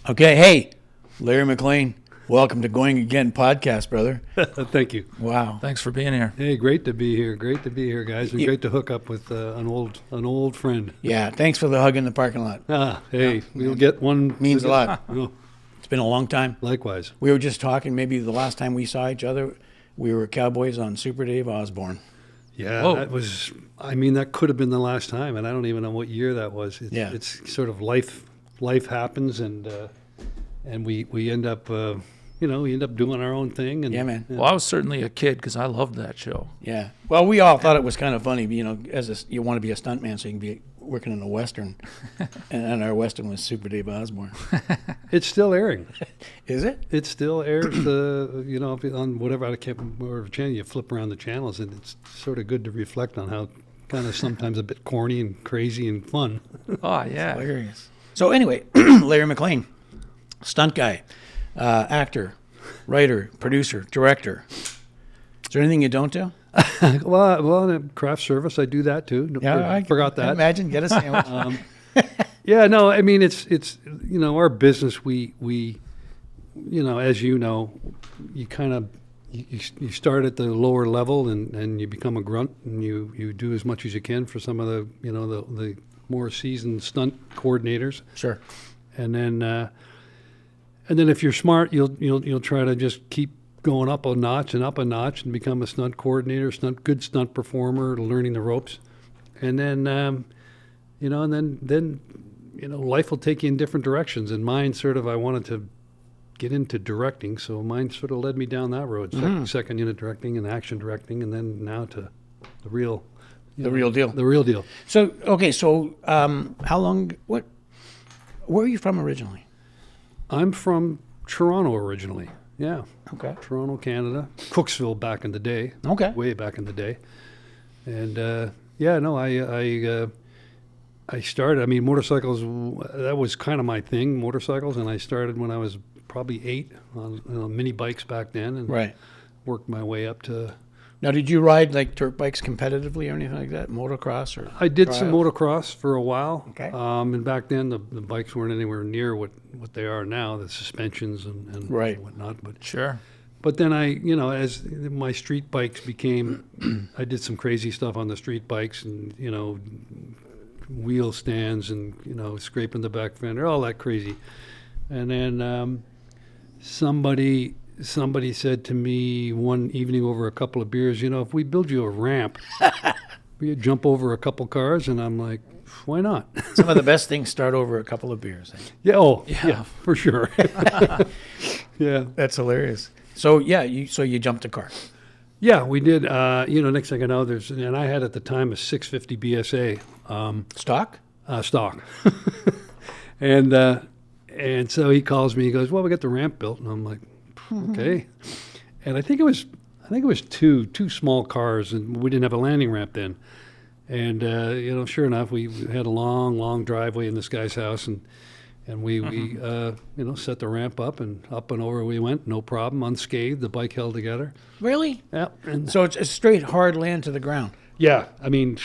Okay, hey, Larry McLean, welcome to Going Again podcast, brother. Thank you. Wow. Thanks for being here. Hey, great to be here. Great to be here, guys. And great to hook up with an old friend. Yeah, thanks for the hug in the parking lot. Hey, we'll get one. Means a lot. Oh, It's been a long time. likewise. We were just talking, maybe the last time we saw each other, we were cowboys on Super Dave Osborne. Yeah, Whoa. that could have been the last time, and I don't even know what year that was. It's sort of life happens, and we end up, we end up doing our own thing. And, Yeah, man. Well, I was certainly a kid because I loved that show. Yeah. Well, we all thought it was kind of funny, you want to be a stuntman so you can be working in a Western. and our Western was Super Dave Osborne. It's still airing. Is it? It still airs, on whatever channel you flip around the channels, and it's sort of good to reflect on how kind of sometimes a bit corny and crazy and fun. Oh, yeah. Hilarious. So anyway, Larry McLean, stunt guy, actor, writer, producer, director. Is there anything you don't do? Well, in craft service, I do that too. I forgot that. Imagine, get a sandwich. Yeah, no, I mean it's our business. We as you know, you kind of you start at the lower level and you become a grunt and you do as much as you can for some of the the more seasoned stunt coordinators. Sure. And then if you're smart, you'll try to just keep going up a notch and become a stunt coordinator, good stunt performer, learning the ropes, and then life will take you in different directions. And mine I wanted to get into directing, so mine sort of led me down that road. Second unit directing and action directing, and then now to the real. Real deal. The real deal. So, okay, how long, where are you from originally? I'm from Toronto originally. Yeah. Okay. Toronto, Canada. Cooksville back in the day. Okay. Way back in the day. And I started, I mean, motorcycles, that was kind of my thing, motorcycles, and I started when I was probably 8 on mini bikes back then, and Right. worked my way up to... Now, did you ride like dirt bikes competitively or anything like that? Motocross or? I did some trials? motocross for a while. Okay. And back then the bikes weren't anywhere near what they are now, the suspensions and Right. whatnot. Sure. But then as my street bikes became, I did some crazy stuff on the street bikes and, wheel stands and, scraping the back fender, all that crazy. And then somebody said to me one evening over a couple of beers, if we build you a ramp, will you jump over a couple cars? And I'm like, why not? Some of the best things start over a couple of beers. Yeah, for sure. Yeah. That's hilarious. So, you jumped a car. Yeah, we did. Next thing I know, and I had at the time a 650 BSA. Stock? Stock. And so he calls me, he goes, well, we got the ramp built. And I'm like, okay. And I think it was two small cars, and we didn't have a landing ramp then. And, sure enough, we had a long driveway in this guy's house, and we set the ramp up and over we went, no problem, unscathed. The bike held together. Really? Yeah. And So it's a straight hard land to the ground. yeah, I mean,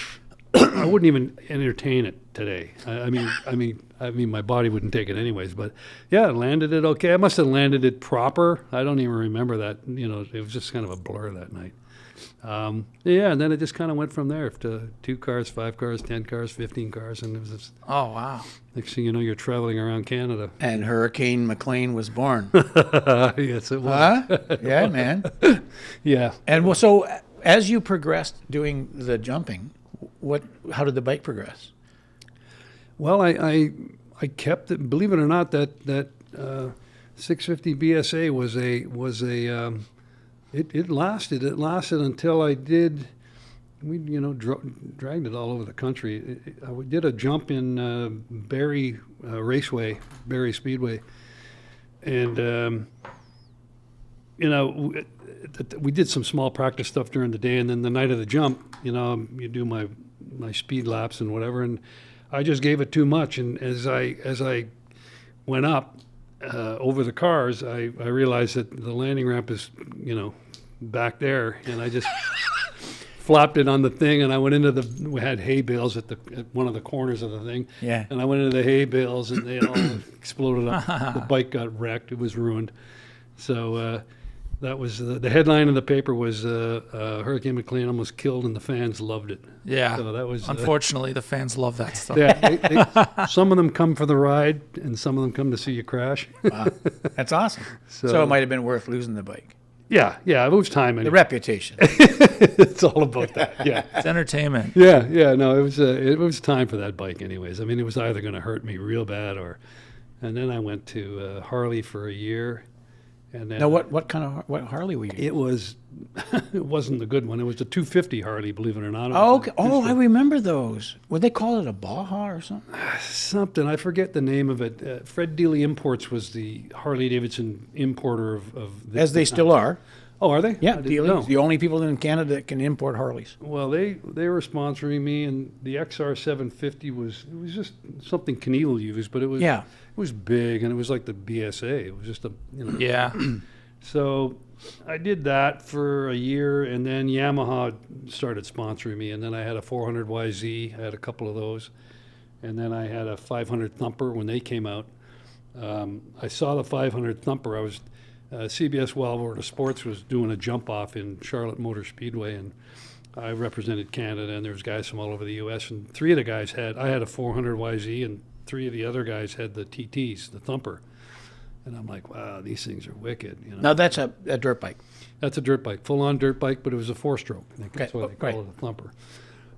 I wouldn't even entertain it today. I mean, my body wouldn't take it anyways. But yeah, I landed it okay. I must have landed it proper. I don't even remember that. It was just kind of a blur that night. And then it just kind of went from there to 2 cars, 5 cars, 10 cars, 15 cars, and it was just, Oh, wow. next thing you know, you're traveling around Canada. And Hurricane McLean was born. Yes, it was. Huh? Yeah, man. Yeah. And so as you progressed doing the jumping, how did the bike progress? Well, I kept it. Believe it or not, that 650 BSA was a it lasted. It lasted until I did. We dragged it all over the country. I did a jump in Barrie Raceway, Barrie Speedway, and we did some small practice stuff during the day, and then the night of the jump, you do my speed laps and whatever, and I just gave it too much. And as I went up over the cars, I realized that the landing ramp is back there, and I just flopped it on the thing, and I went into we had hay bales at one of the corners of the thing. Yeah. And I went into the hay bales, and they all exploded up. The bike got wrecked. It was ruined. So that was the headline in the paper was Hurricane McLean almost killed, and the fans loved it. Yeah. So that was Unfortunately, the fans love that stuff. yeah. Some of them come for the ride, and some of them come to see you crash. Wow. That's awesome. So it might have been worth losing the bike. Yeah, it was time. The reputation. It's all about that. Yeah. It's entertainment. Yeah. No, it was time for that bike, anyways. I mean, it was either going to hurt me real bad, and then I went to Harley for a year, and then Now, what Harley were you? it wasn't the good one. It was a 250 Harley, believe it or not. It Oh, was okay. Oh, I remember those. Would they call it a Baja or something? something. I forget the name of it. Fred Dealey Imports was the Harley Davidson importer of As they still are. Oh, are they? Yeah, I didn't know. the only people in Canada that can import Harleys. Well, they were sponsoring me, and the XR 750 was just something Keneal used, but it was big, and it was like the BSA. It was just Yeah. So I did that for a year, and then Yamaha started sponsoring me, and then I had a 400YZ. I had a couple of those, and then I had a 500 Thumper when they came out. I saw the 500 Thumper. I was CBS Wildwater Sports was doing a jump off in Charlotte Motor Speedway, and I represented Canada, and there was guys from all over the U.S. And three of the guys I had a 400YZ, and three of the other guys had the TTs, the Thumper. And I'm like, wow, these things are wicked. Now that's a dirt bike. That's a dirt bike, full-on dirt bike, but it was a four-stroke. I think that's why they call it a Thumper.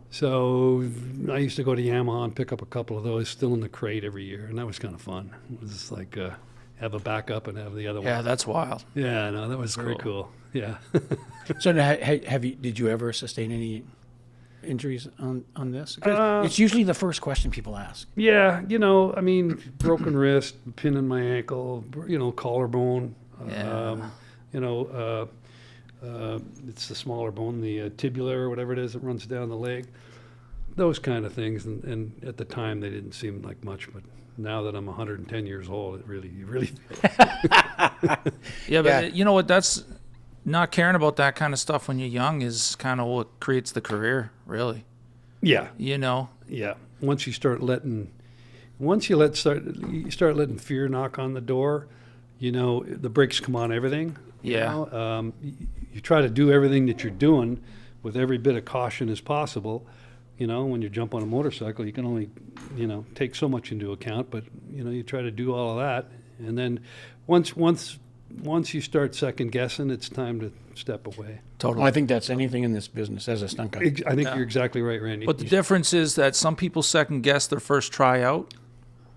So I used to go to Yamaha and pick up a couple of those, still in the crate every year, and that was kind of fun. It was just like have a backup and have the other one. Yeah, that's wild. Yeah, no, that was very cool. Yeah. So now, did you ever sustain any injuries on this? 'Cause it's usually the first question people ask. Yeah, I mean, broken wrist, pin in my ankle, collarbone. Yeah. It's the smaller bone, the tibula or whatever it is that runs down the leg. Those kind of things, and at the time they didn't seem like much, but now that I'm 110 years old, it really. Yeah, but you know what? That's not caring about that kind of stuff when you're young is kind of what creates the career, really. Yeah. Yeah. Once you start letting fear knock on the door, the brakes come on everything. Yeah. You try to do everything that you're doing with every bit of caution as possible. When you jump on a motorcycle, you can only, take so much into account, but, you try to do all of that. And then once you start second guessing, it's time to step away. Totally. Well, I think that's anything in this business as a stunt guy. I think you're exactly right, Randy. But the difference is that some people second guess their first tryout,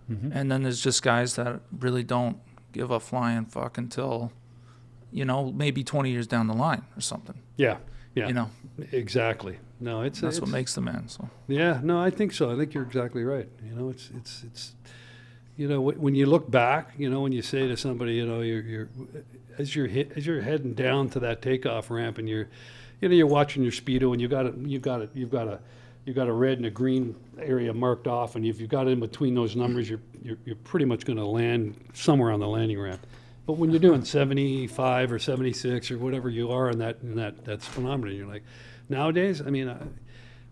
and then there's just guys that really don't give a flying fuck until, maybe 20 years down the line or something. Yeah. Exactly. No, that's what makes the man. So yeah, no, I think so. I think you're exactly right. It's when you look back, when you say to somebody, you're as you're heading down to that takeoff ramp, and you're watching your speedo, and you've got a red and a green area marked off, and if you've got it in between those numbers, you're pretty much going to land somewhere on the landing ramp. But when you're doing 75 or 76 or whatever you are in that speedometer, you're like, nowadays, I mean,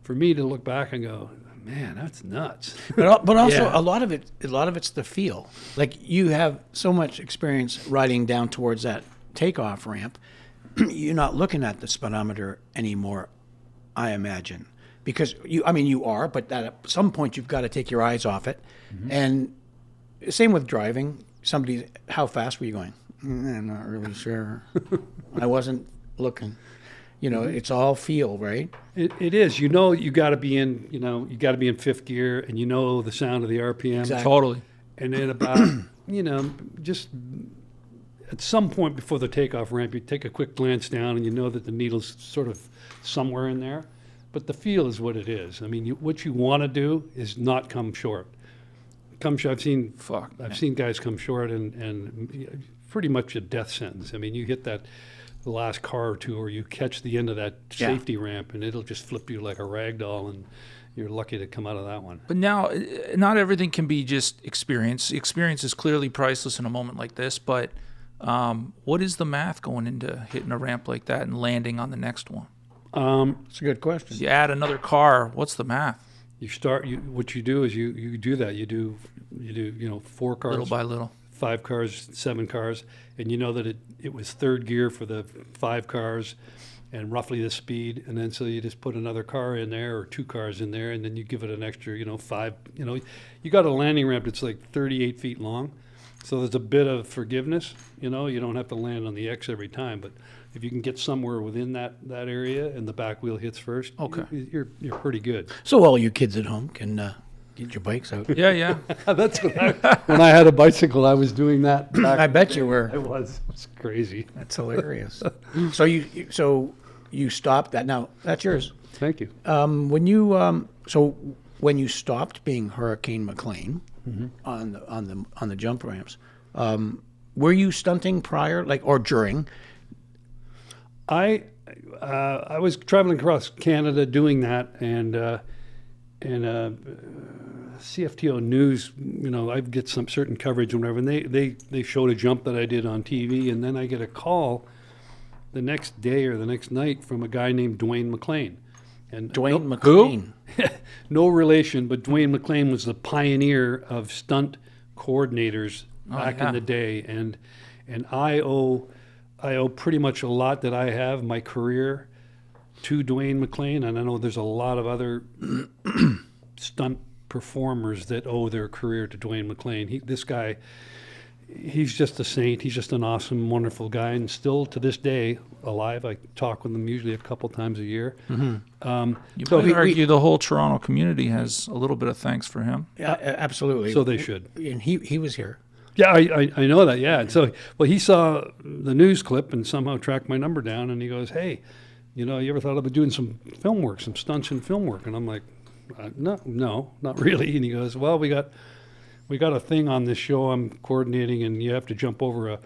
for me to look back and go, man, that's nuts. But also a lot of it's the feel. Like you have so much experience riding down towards that takeoff ramp, you're not looking at the speedometer anymore, I imagine, because you are, but at some point you've got to take your eyes off it. Mm-hmm. And same with driving. How fast were you going? I'm not really sure. I wasn't looking. It's all feel, right? It is. You got to be in fifth gear, and the sound of the RPM. Exactly. Totally. And then about, just at some point before the takeoff ramp, you take a quick glance down, and you know that the needle's sort of somewhere in there. But the feel is what it is. I mean, what you want to do is not come short. I've seen guys come short and pretty much a death sentence. I mean, you hit the last car or two, or you catch the end of that safety ramp, and it'll just flip you like a rag doll, and you're lucky to come out of that one. But now, not everything can be just experience. Experience is clearly priceless in a moment like this, but what is the math going into hitting a ramp like that and landing on the next one? It's a good question. You add another car. What's the math? What you do is you do that. You do 4 cars, Little by little. 5 cars, 7 cars, and you know that it was third gear for the 5 cars, and roughly the speed, and then so you just put another car in there or 2 cars in there, and then you give it an extra 5. You got a landing ramp that's like 38 feet long, so there's a bit of forgiveness. You don't have to land on the X every time, but if you can get somewhere within that area and the back wheel hits first, Okay. you're pretty good. So all you kids at home can get your bikes out. Yeah. That's when I had a bicycle, I was doing that. Back I bet you were. It was crazy. That's hilarious. So you stopped that. Now that's yours. Thank you. When you stopped being Hurricane McLean on the jump ramps, were you stunting prior, or during? I was traveling across Canada doing that, and CFTO News, I'd get some certain coverage or whatever, and they showed a jump that I did on TV, and then I get a call the next day or the next night from a guy named Dwayne McLean. And Dwayne McLean. No relation, but Dwayne McLean was the pioneer of stunt coordinators back in the day, and I owe pretty much a lot that I have my career to Dwayne McLean, and I know there's a lot of other stunt performers that owe their career to Dwayne McLean. This guy, he's just a saint. He's just an awesome, wonderful guy, and still to this day alive. I talk with him usually a couple times a year. You might argue the whole Toronto community has a little bit of thanks for him. Yeah, absolutely. So they should. And he was here. Yeah, I know that. Yeah. So, he saw the news clip and somehow tracked my number down, and he goes, "Hey, you ever thought about doing some film work, some stunts and film work?" And I'm like, "No, not really." And he goes, "Well, we got a thing on this show I'm coordinating, and you have to jump over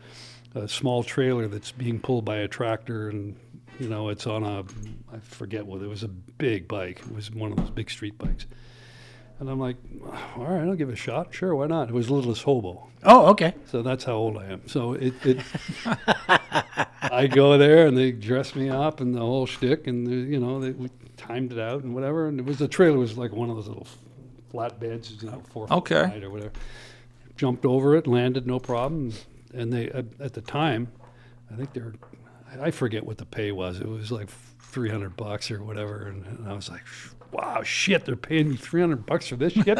a small trailer that's being pulled by a tractor, and it's on I forget what it was, a big bike. It was one of those big street bikes." And I'm like, "All right, I'll give it a shot. Sure, why not?" It was Littlest Hobo. Oh, okay. So that's how old I am. So I go there and they dress me up and the whole shtick, and we timed it out and whatever. And the trailer was like one of those little flat beds, 4 foot wide or whatever. Jumped over it, landed, no problem. And they at the time, I think I forget what the pay was. It was like $300 or whatever, and I was like, "Wow, shit! They're paying me $300 for this shit."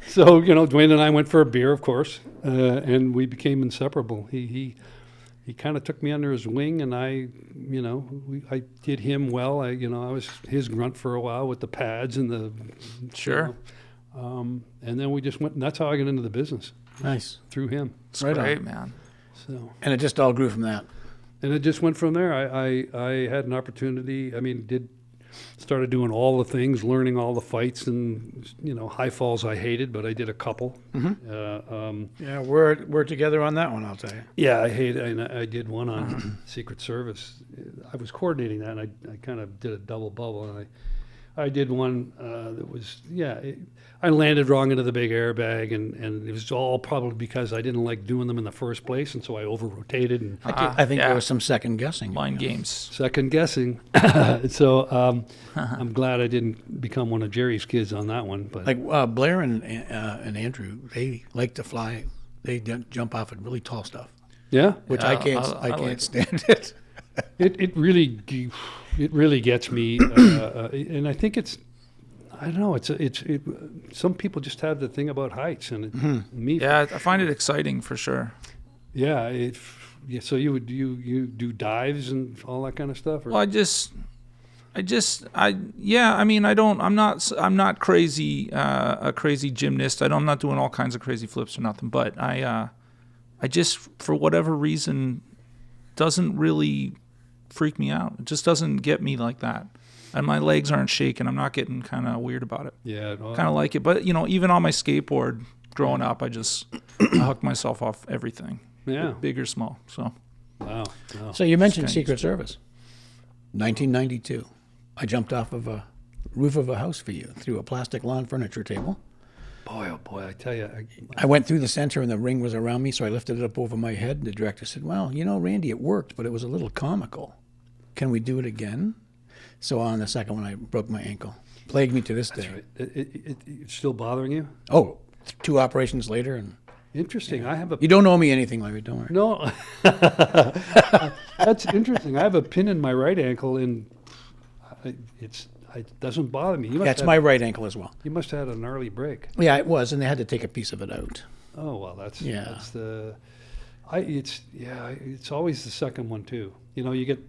So Dwayne and I went for a beer, of course, and we became inseparable. He kind of took me under his wing, and I did him well. I was his grunt for a while with the pads and the Sure. And then we just went, and that's how I got into the business. Nice. Through him. It's great, man. So. And it just all grew from that. And it just went from there. I had an opportunity. Started doing all the things, learning all the fights, and high falls I hated, but I did a couple. Yeah, we're together on that one, I'll tell you. Yeah, I did one on Secret Service. I was coordinating that, and I kind of did a double bubble, and I did one that was, I landed wrong into the big airbag, and it was all probably because I didn't like doing them in the first place, and so I over-rotated. And I think there was some second guessing. Mind games. Second guessing. So I'm glad I didn't become one of Jerry's kids on that one. But Like Blair and Andrew, they like to fly. They jump off at really tall stuff. Yeah, which Yeah, I can't. I like can't stand it. it really gets me, and I think it's. I don't know. It's some people just have the thing about heights, and me. Yeah, I find it exciting for sure. Yeah. So you do dives and all that kind of stuff? Or? Well, I'm not crazy, a crazy gymnast. I'm not doing all kinds of crazy flips or nothing, but I just, for whatever reason, doesn't really freak me out. It just doesn't get me like that. And my legs aren't shaking. I'm not getting kind of weird about it. Yeah. Kind of like it. But, even on my skateboard growing up, I just hooked myself off everything. Yeah. Big or small. So. Wow. So you mentioned Secret Service. 1992. I jumped off of a roof of a house for you through a plastic lawn furniture table. Boy, oh boy, I tell you. I went through the center and the ring was around me, so I lifted it up over my head. And the director said, "Well, Randy, it worked, but it was a little comical." can we do it again? So on the second one, I broke my ankle. Plagued me to this day. That's right. It's still bothering you? Oh, 2 operations later, and Interesting. I have a you don't owe me anything, Larry. Don't worry. no. That's interesting. I have a pin in my right ankle, and it doesn't bother me. You must Yeah, it's have, my right ankle as well. You must have had a gnarly break. Yeah, it was, and they had to take a piece of it out. Oh well, that's Yeah. That's the. It's always the second one too. You know, you get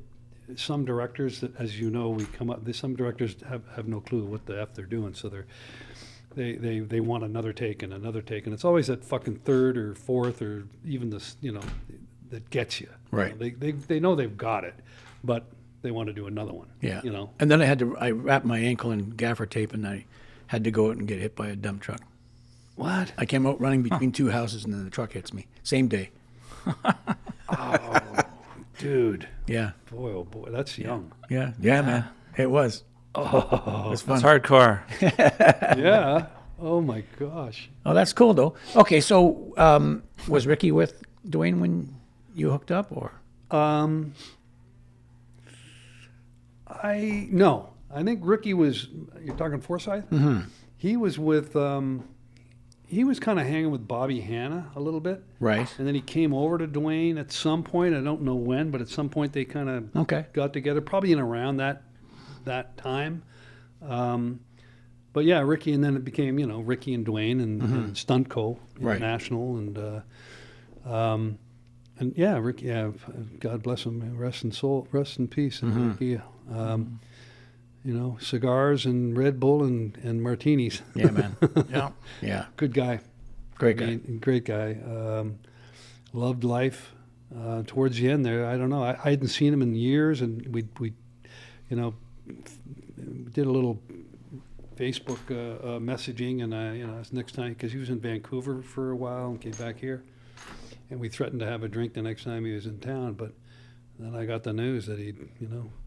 some directors that, as you know, we come up. Some directors have no clue what the f they're doing, so they want another take and another take, and it's always that fucking third or fourth or even this, that gets you. Right. They know they've got it, but they want to do another one. Yeah. You know. And then I wrapped my ankle in gaffer tape, and I had to go out and get hit by a dump truck. What? I came out running between 2 houses, and then the truck hits me. Same day. Oh, dude. Yeah. Boy, oh boy, that's young. Yeah, man. It was. Oh, It was fun. It's hardcore. yeah. Oh my gosh. Oh, that's cool, though. Okay, so was Ricky with Dwayne when you hooked up, or? No. I think Ricky was. You're talking Forsyth. Mm-hmm. He was with. He was kind of hanging with Bobby Hanna a little bit, Right. and then he came over to Dwayne at some point. I don't know when, but at some point they kind of Okay. got together, probably in around that time. But yeah, Ricky, and then it became Ricky and Dwayne and Stuntco Right. International, and yeah, Ricky. Yeah, God bless him. Rest in peace. And Ricky, cigars and Red Bull and martinis. Yeah, man. Yeah. Yeah. Good guy. Great guy. Great guy. Loved life. Towards the end there, I don't know. I hadn't seen him in years, and we did a little Facebook messaging, and next time, because he was in Vancouver for a while and came back here, and we threatened to have a drink the next time he was in town, but then I got the news that he,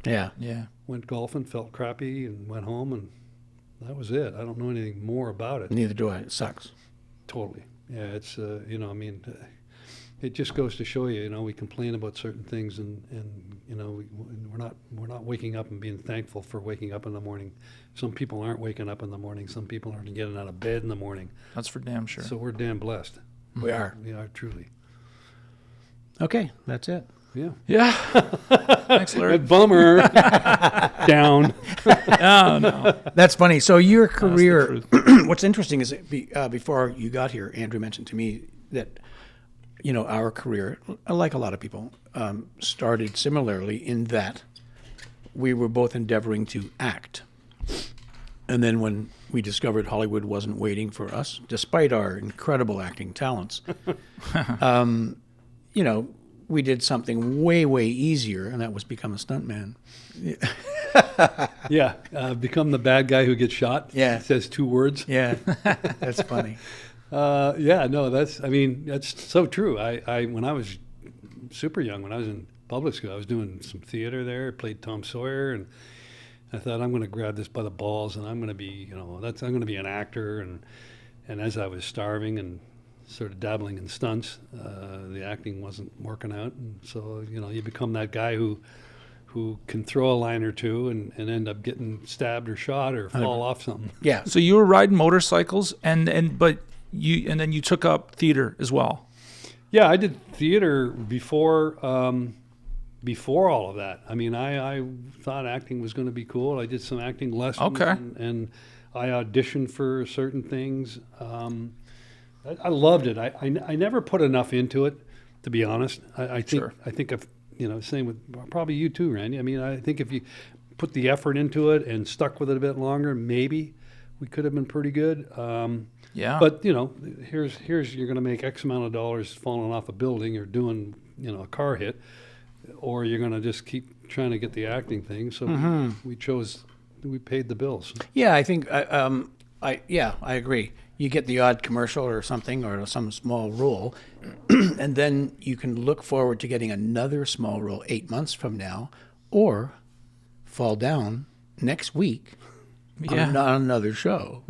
Yeah. Yeah. went golfing, felt crappy, and went home, and that was it. I don't know anything more about it. Neither do I. It sucks. Totally. Yeah, it's it just goes to show you, we complain about certain things, and we're not waking up and being thankful for waking up in the morning. Some people aren't waking up in the morning. Some people aren't getting out of bed in the morning. That's for damn sure. So we're damn blessed. We are. We are truly. Okay, that's it. Yeah. Yeah. Thanks, Larry. Bummer. Down. Oh, no. That's funny. So your That's career, the what's interesting is before you got here, Andrew mentioned to me that, our career, like a lot of people, started similarly in that we were both endeavoring to act. And then when we discovered Hollywood wasn't waiting for us, despite our incredible acting talents, we did something way, way easier, and that was become a stuntman. Yeah. Become the bad guy who gets shot. Yeah. Says 2 words. Yeah, that's funny. Yeah, no, that's so true. I when I was super young, when I was in public school, I was doing some theater there, played Tom Sawyer, and I thought, I'm going to grab this by the balls, and I'm going to be, I'm going to be an actor. And as I was starving and sort of dabbling in stunts, the acting wasn't working out, and so you become that guy who can throw a line or two and end up getting stabbed or shot or fall off something. Yeah. So you were riding motorcycles, and then you took up theater as well. Yeah, I did theater before all of that. I mean, I thought acting was going to be cool. I did some acting lessons. Okay. And I auditioned for certain things. I loved it. I never put enough into it, to be honest. I think Sure. I think if same with probably you too, Randy. I mean, I think if you put the effort into it and stuck with it a bit longer, maybe we could have been pretty good. Yeah. But here's you're going to make X amount of dollars falling off a building or doing a car hit, or you're going to just keep trying to get the acting thing. So we paid the bills. Yeah, I think I agree. You get the odd commercial or something or some small role, and then you can look forward to getting another small role 8 months from now, or fall down next week on another show.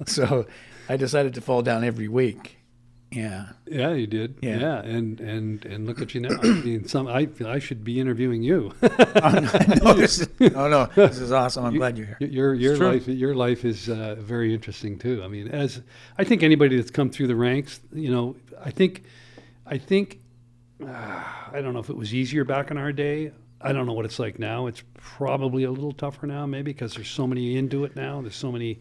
So I decided to fall down every week, Yeah. Yeah, you did. Yeah. Yeah, and look at you now. I mean, I should be interviewing you. No, this is awesome. I'm glad you're here. Your life is very interesting too. I mean, as I think anybody that's come through the ranks, I think I don't know if it was easier back in our day. I don't know what it's like now. It's probably a little tougher now, maybe because there's so many into it now. There's so many.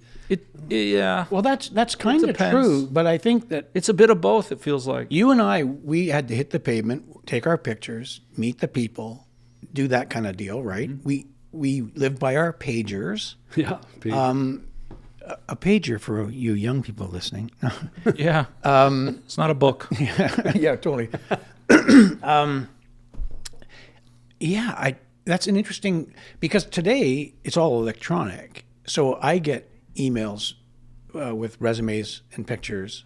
Yeah. Well, that's kind of depends. true, but I think that It's a bit of both, it feels like. you and I, we had to hit the pavement, take our pictures, meet the people, do that kind of deal, right? We lived by our pagers. Yeah. A pager for you young people listening. Yeah. It's not a book. Yeah, totally. That's an interesting, because today it's all electronic. So I get emails with resumes and pictures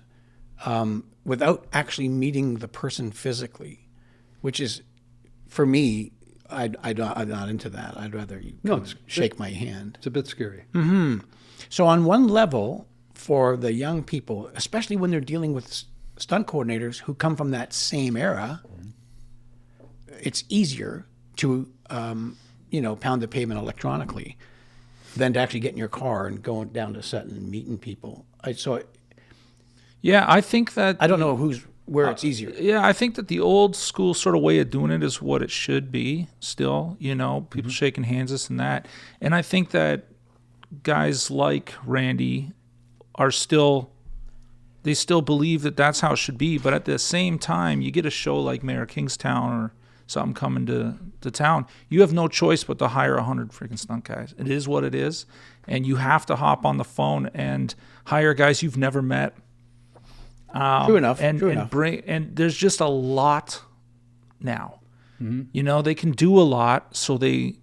without actually meeting the person physically, which is, for me, I'm not into that. I'd rather you shake my hand. It's a bit scary. So on one level, for the young people, especially when they're dealing with stunt coordinators who come from that same era, it's easier to pound the pavement electronically than to actually get in your car and going down to set and meeting people. Yeah, I think that... I don't know where it's easier. Yeah, I think that the old school sort of way of doing it is what it should be still, people shaking hands, this and that. And I think that guys like Randy they still believe that that's how it should be. But at the same time, you get a show like Mayor of Kingstown or something coming to town, you have no choice but to hire 100 freaking stunt guys. It is what it is. And you have to hop on the phone and hire guys you've never met. True enough. And there's just a lot now. They can do a lot, so the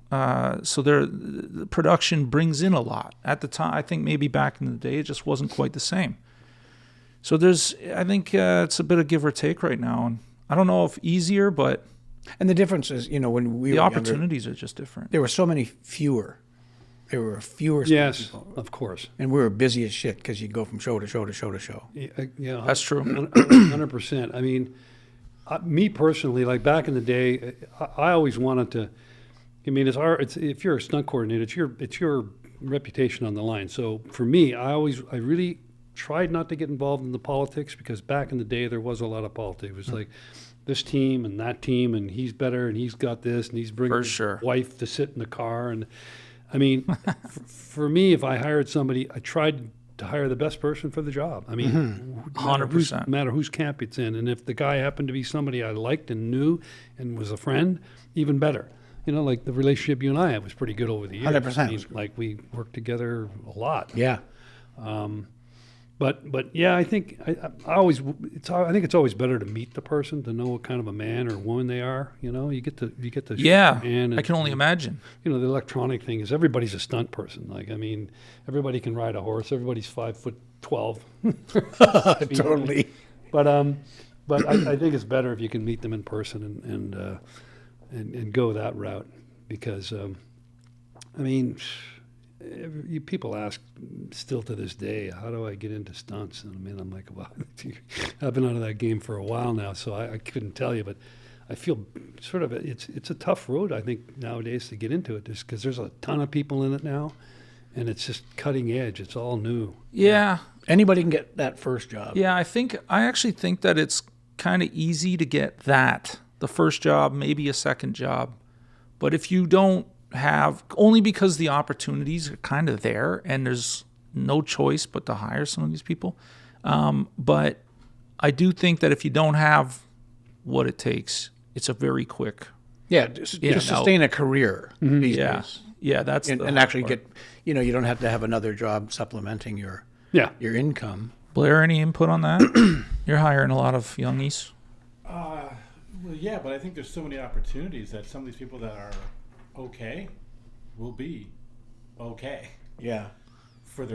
production brings in a lot. At the time, I think maybe back in the day, it just wasn't quite the same. So I think it's a bit of give or take right now, and I don't know if easier, but and the difference is, when we the were opportunities younger, are just different. there were so many fewer. There were fewer. Yes, people. of course. And we were busy as shit because you go from show to show to show to show. Yeah, That's true. 100%. I mean, me personally, like back in the day, I always wanted to. I mean, if you're a stunt coordinator, it's your reputation on the line. So for me, I really tried not to get involved in the politics, because back in the day there was a lot of politics. It was like this team and that team, and he's better, and he's got this, and he's bringing his wife to sit in the car. And I mean, for me, if I hired somebody, I tried to hire the best person for the job. I mean, 100%. No matter whose camp it's in. And if the guy happened to be somebody I liked and knew and was a friend, even better. Like the relationship you and I had was pretty good over the years. 100%. I mean, like we worked together a lot. Yeah. But yeah, I think I think it's always better to meet the person, to know what kind of a man or woman they are. You get to Yeah, and I can only imagine. The electronic thing is everybody's a stunt person. Like, I mean, everybody can ride a horse. Everybody's 5'12". Totally. But I think it's better if you can meet them in person and go that route, because I mean, people ask still to this day, how do I get into stunts? And I mean, I'm like, well, I've been out of that game for a while now, so I couldn't tell you, but I feel sort of it's a tough road, I think, nowadays to get into it, just because there's a ton of people in it now, and it's just cutting edge. It's all new. Yeah. Anybody can get that first job. Yeah, I actually think that it's kind of easy to get the first job, maybe a second job. But if you don't have, only because the opportunities are kind of there and there's no choice but to hire some of these people. But I do think that if you don't have what it takes, it's a very quick. Yeah, just sustain a career these days. Yeah, that's and actually get, you don't have to have another job supplementing your income. Blair, any input on that? You're hiring a lot of youngies. Well, yeah, but I think there's so many opportunities that some of these people that are okay will be okay. Yeah. For of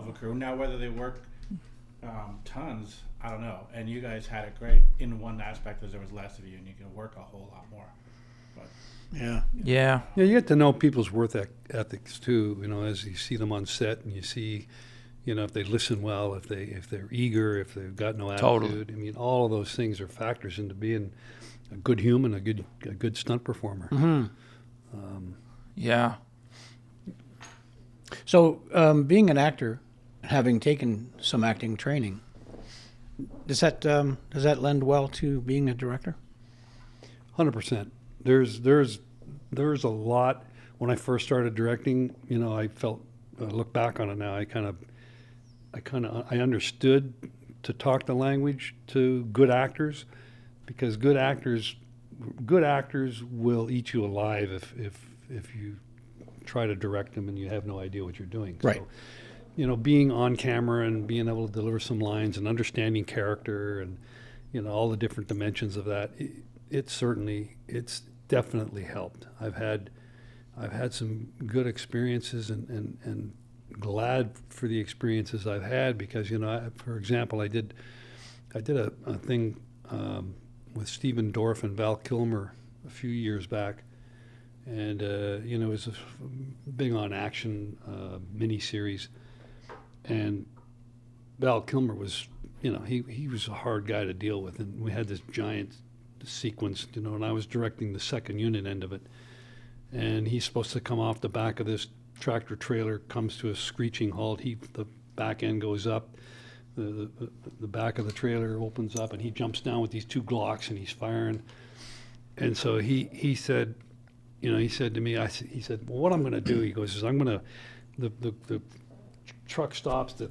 a crew. Now, whether they work tons, I don't know. And you guys had it great in one aspect, as there was less of you, and you can work a whole lot more. But Yeah, you get to know people's work ethics too. As you see them on set, and you see, if they listen well, if they're eager, if they've got no attitude. Totally. I mean, all of those things are factors into being a good human, a good stunt performer. Yeah. So, being an actor, having taken some acting training, does that lend well to being a director? 100%. There's a lot. When I first started directing, I felt, I look back on it now, I understood to talk the language to good actors, because good actors will eat you alive if you try to direct them and you have no idea what you're doing. Right. So, being on camera and being able to deliver some lines and understanding character and, all the different dimensions of that, it's definitely helped. I've had some good experiences and glad for the experiences I've had, because, for example, I did a thing with Stephen Dorff and Val Kilmer a few years back. And, it was a big on action miniseries. And Val Kilmer was, he was a hard guy to deal with. And we had this giant sequence, and I was directing the second unit end of it. And he's supposed to come off the back of this tractor trailer, comes to a screeching halt. The back end goes up. The back of the trailer opens up, and he jumps down with these two Glocks, and he's firing. And so he said, he said to me, he said, well, what I'm going to do, he goes, is I'm going to, the truck stops, the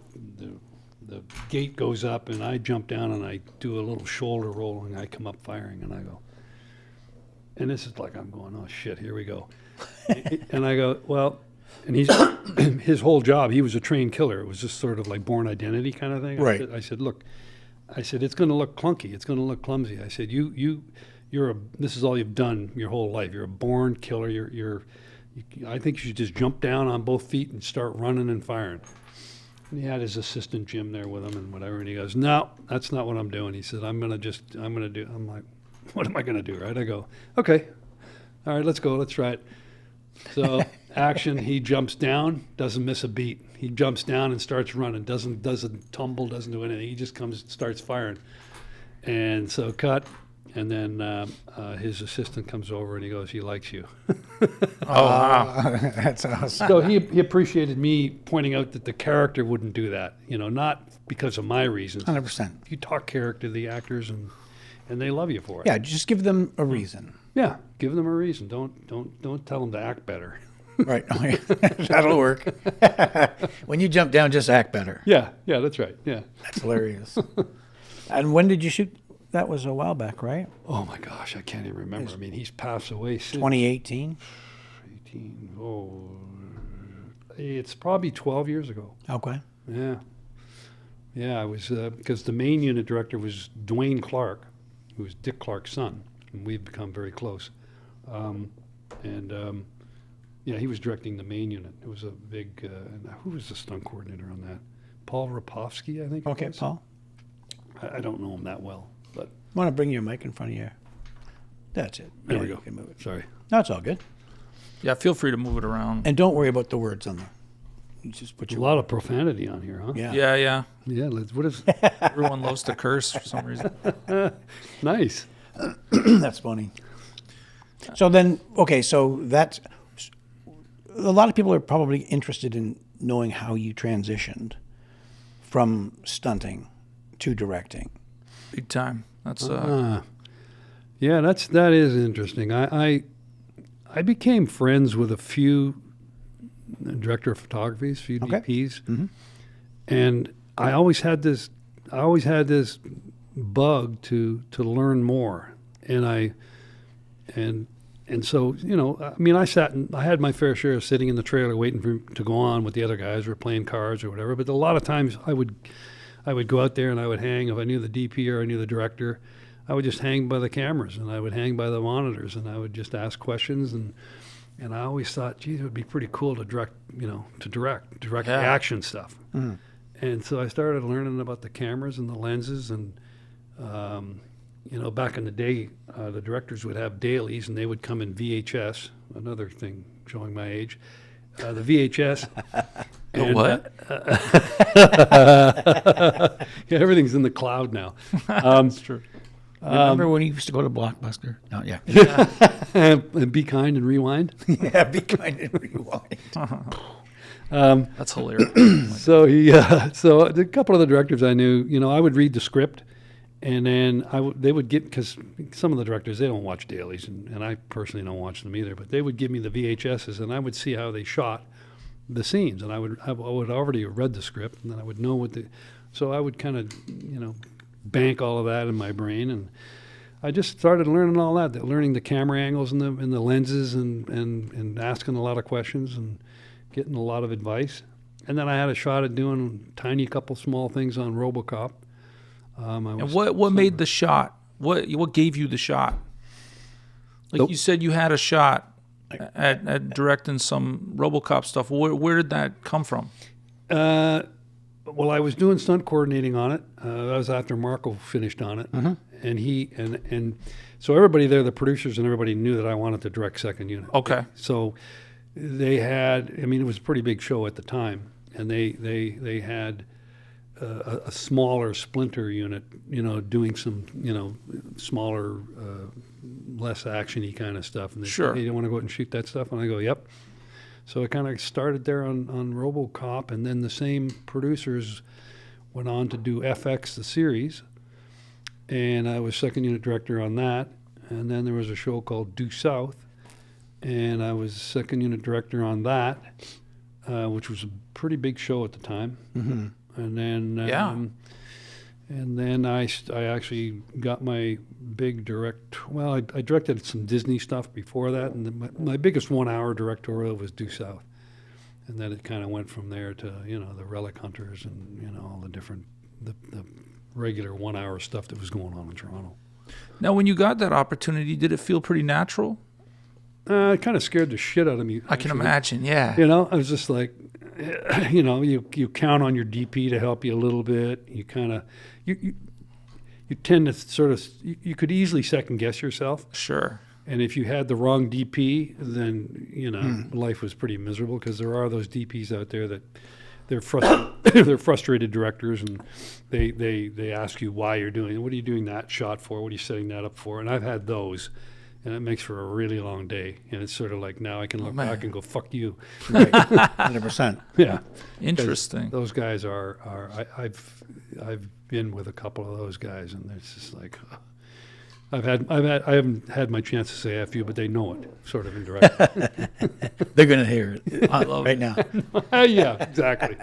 gate goes up, and I jump down, and I do a little shoulder roll, and I come up firing, and I go, and this is like, I'm going, oh shit, here we go. And I go, well, and his whole job, he was a trained killer. It was just sort of like Born Identity kind of thing. Right. I said, look, it's going to look clunky. It's going to look clumsy. I said, this is all you've done your whole life. You're a born killer. I think you should just jump down on both feet and start running and firing. And he had his assistant Jim there with him and whatever. And he goes, no, that's not what I'm doing. He said, I'm like, what am I going to do? Right. I go, okay. All right, let's go. Let's try it. So action, he jumps down, doesn't miss a beat. He jumps down and starts running, doesn't tumble, doesn't do anything. He just starts firing. And so cut. And then his assistant comes over and he goes, he likes you. Oh, wow. That's awesome. So he appreciated me pointing out that the character wouldn't do that, not because of my reasons. 100%. You talk character to the actors and they love you for it. Yeah, just give them a reason. Yeah, give them a reason. Don't tell them to act better. Right. Oh, yeah. That'll work. When you jump down, just act better. Yeah, that's right. Yeah. That's hilarious. And when did you shoot? That was a while back, right? Oh my gosh, I can't even remember. I mean, he's passed away since 2018. 18. Oh, it's probably 12 years ago. Okay. Yeah. I was because the main unit director was Dwayne Clark, who was Dick Clark's son, and we've become very close. He was directing the main unit. It was a big. Who was the stunt coordinator on that? Paul Rapofsky, I think. Okay, it was. Paul. I don't know him that well, but I want to bring your mic in front of you. That's it. there we You go. can move it. Sorry. No, it's all good. Yeah, feel free to move it around. And don't worry about the words on there. You just put A your lot of profanity on here, huh? Yeah. Yeah. Yeah. What is? Everyone loves to curse for some reason. Nice. That's funny. So then, okay, so that's a lot of people are probably interested in knowing how you transitioned from stunting to directing. Big time. That's Yeah, that is interesting. I became friends with a few director of photography, few Okay. DPs, Mm-hmm. and I always had this bug to learn more, and so I mean, I had my fair share of sitting in the trailer waiting to go on with the other guys or playing cards or whatever. But a lot of times I would go out there and I would hang. If I knew the DP or I knew the director, I would just hang by the cameras and I would hang by the monitors and I would just ask questions and I always thought, geez, it would be pretty cool to direct the action stuff. Mm-hmm. And so I started learning about the cameras and the lenses and. Back in the day, the directors would have dailies, and they would come in VHS. Another thing showing my age, the VHS, The what? Yeah, everything's in the cloud now. That's true. Remember when you used to go to Blockbuster? No, yeah. And be kind and rewind. Yeah, be kind and rewind. That's hilarious. So so a couple of the directors I knew, I would read the script, and then they would get, because some of the directors, they don't watch dailies, and I personally don't watch them either, but they would give me the VHSs, and I would see how they shot the scenes, and I would already read the script, and then I would know so I would kind of, bank all of that in my brain, and I just started learning all that, learning the camera angles and the lenses, and asking a lot of questions and getting a lot of advice. And then I had a shot at doing tiny couple small things on RoboCop. And what made the shot? What gave you the shot? Like you said, you had a shot at directing some RoboCop stuff. Where did that come from? Well, I was doing stunt coordinating on it. That was after Marco finished on it, and and so everybody there, the producers and everybody, knew that I wanted to direct second unit. Okay. So they had, it was a pretty big show at the time, and they had a smaller splinter unit, doing some, smaller, less actiony kind of stuff. And they Sure. said, hey, you want to go out and shoot that stuff? And I go, yep. So I kind of started there on RoboCop, and then the same producers went on to do FX, the series, and I was second unit director on that. And then there was a show called Due South, and I was second unit director on that, which was a pretty big show at the time. Mm-hmm. And then, and then I actually got my big I directed some Disney stuff before that, and then my biggest 1 hour directorial was Due South. And then it kind of went from there to, the Relic Hunters and, all the different, the regular 1 hour stuff that was going on in Toronto. Now, when you got that opportunity, did it feel pretty natural? It kind of scared the shit out of me. I can imagine, yeah. I was just like, you count on your DP to help you a little bit. You kind of, you tend to sort of, you could easily second guess yourself. Sure. And if you had the wrong DP, then, life was pretty miserable, because there are those DPs out there that they're they're frustrated directors, and they ask you why you're doing it. What are you doing that shot for? What are you setting that up for? And I've had those. And it makes for a really long day. And it's sort of like, now I can look back and go, fuck you. Right. 100%. Yeah. Interesting. Those guys I've been with a couple of those guys, and it's just like, I haven't had my chance to say F you, but they know it, sort of indirectly. They're going to hear it I love right now. Yeah, exactly.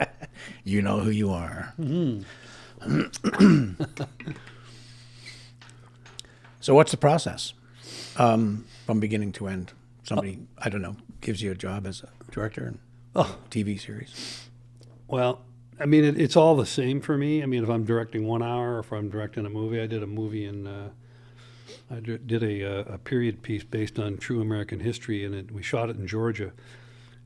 You know who you are. So what's the process? From beginning to end, somebody, I don't know, gives you a job as a director in a TV series. Well, it's all the same for me. If I'm directing 1 hour, or if I'm directing a movie. I did a movie I did a period piece based on true American history, and we shot it in Georgia.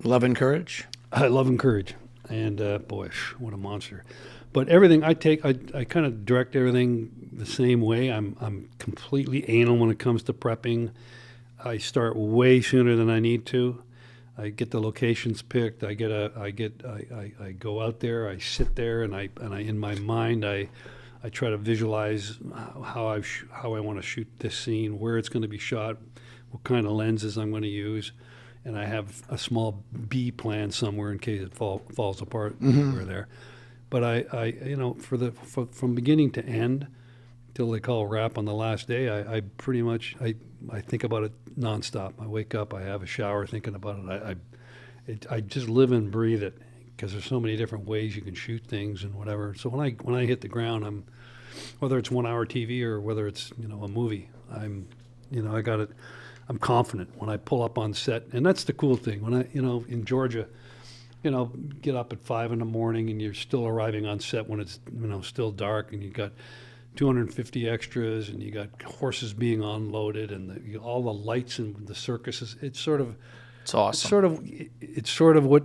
Love and Courage? Love and Courage. And boy, what a monster. But everything I kind of direct everything the same way. I'm completely anal when it comes to prepping. I start way sooner than I need to. I get the locations picked. I go out there. I sit there, and I in my mind I try to visualize how I want to shoot this scene, where it's going to be shot, what kind of lenses I'm going to use, and I have a small B plan somewhere in case it falls apart. We're there. But I from beginning to end, till they call wrap on the last day, I pretty much I think about it nonstop. I wake up, I have a shower thinking about it. I just live and breathe it, because there's so many different ways you can shoot things and whatever. So when I hit the ground, whether it's 1 hour TV or whether it's a movie, I got it. I'm confident when I pull up on set, and that's the cool thing. When I in Georgia, get up at 5 a.m. and you're still arriving on set when it's still dark, and you got 250 extras, and you got horses being unloaded, and all the lights and the circuses. It's awesome. It's sort of what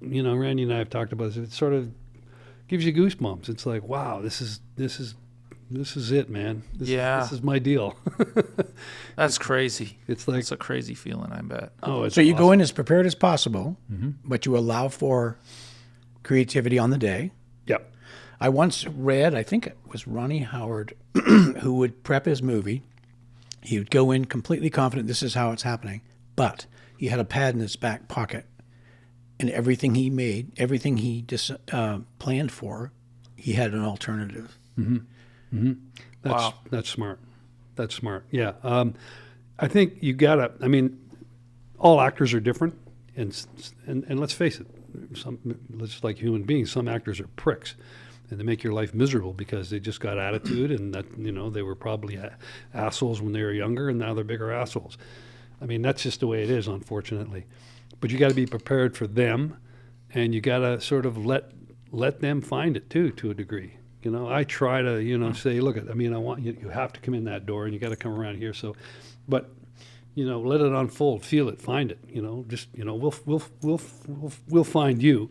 Randy and I have talked about. It sort of gives you goosebumps. It's like, wow, this is it, man. This is my deal. That's crazy. It's like, it's a crazy feeling, I bet. Oh, it's So you awesome. go in as prepared as possible, but you allow for creativity on the day. Yep. I once read, I think it was Ronnie Howard, who would prep his movie. He would go in completely confident this is how it's happening, but he had a pad in his back pocket, and everything he made, everything he planned for, he had an alternative. That's smart. That's smart. Yeah. I think you gotta. I mean, all actors are different, and let's face it, just like human beings, some actors are pricks, and they make your life miserable because they just got attitude, and that they were probably assholes when they were younger, and now they're bigger assholes. I mean, that's just the way it is, unfortunately. But you got to be prepared for them, and you got to sort of let them find it too, to a degree. I try to, say, look, I want you. You have to come in that door, and you got to come around here. So, but let it unfold, feel it, find it. Just we'll find you.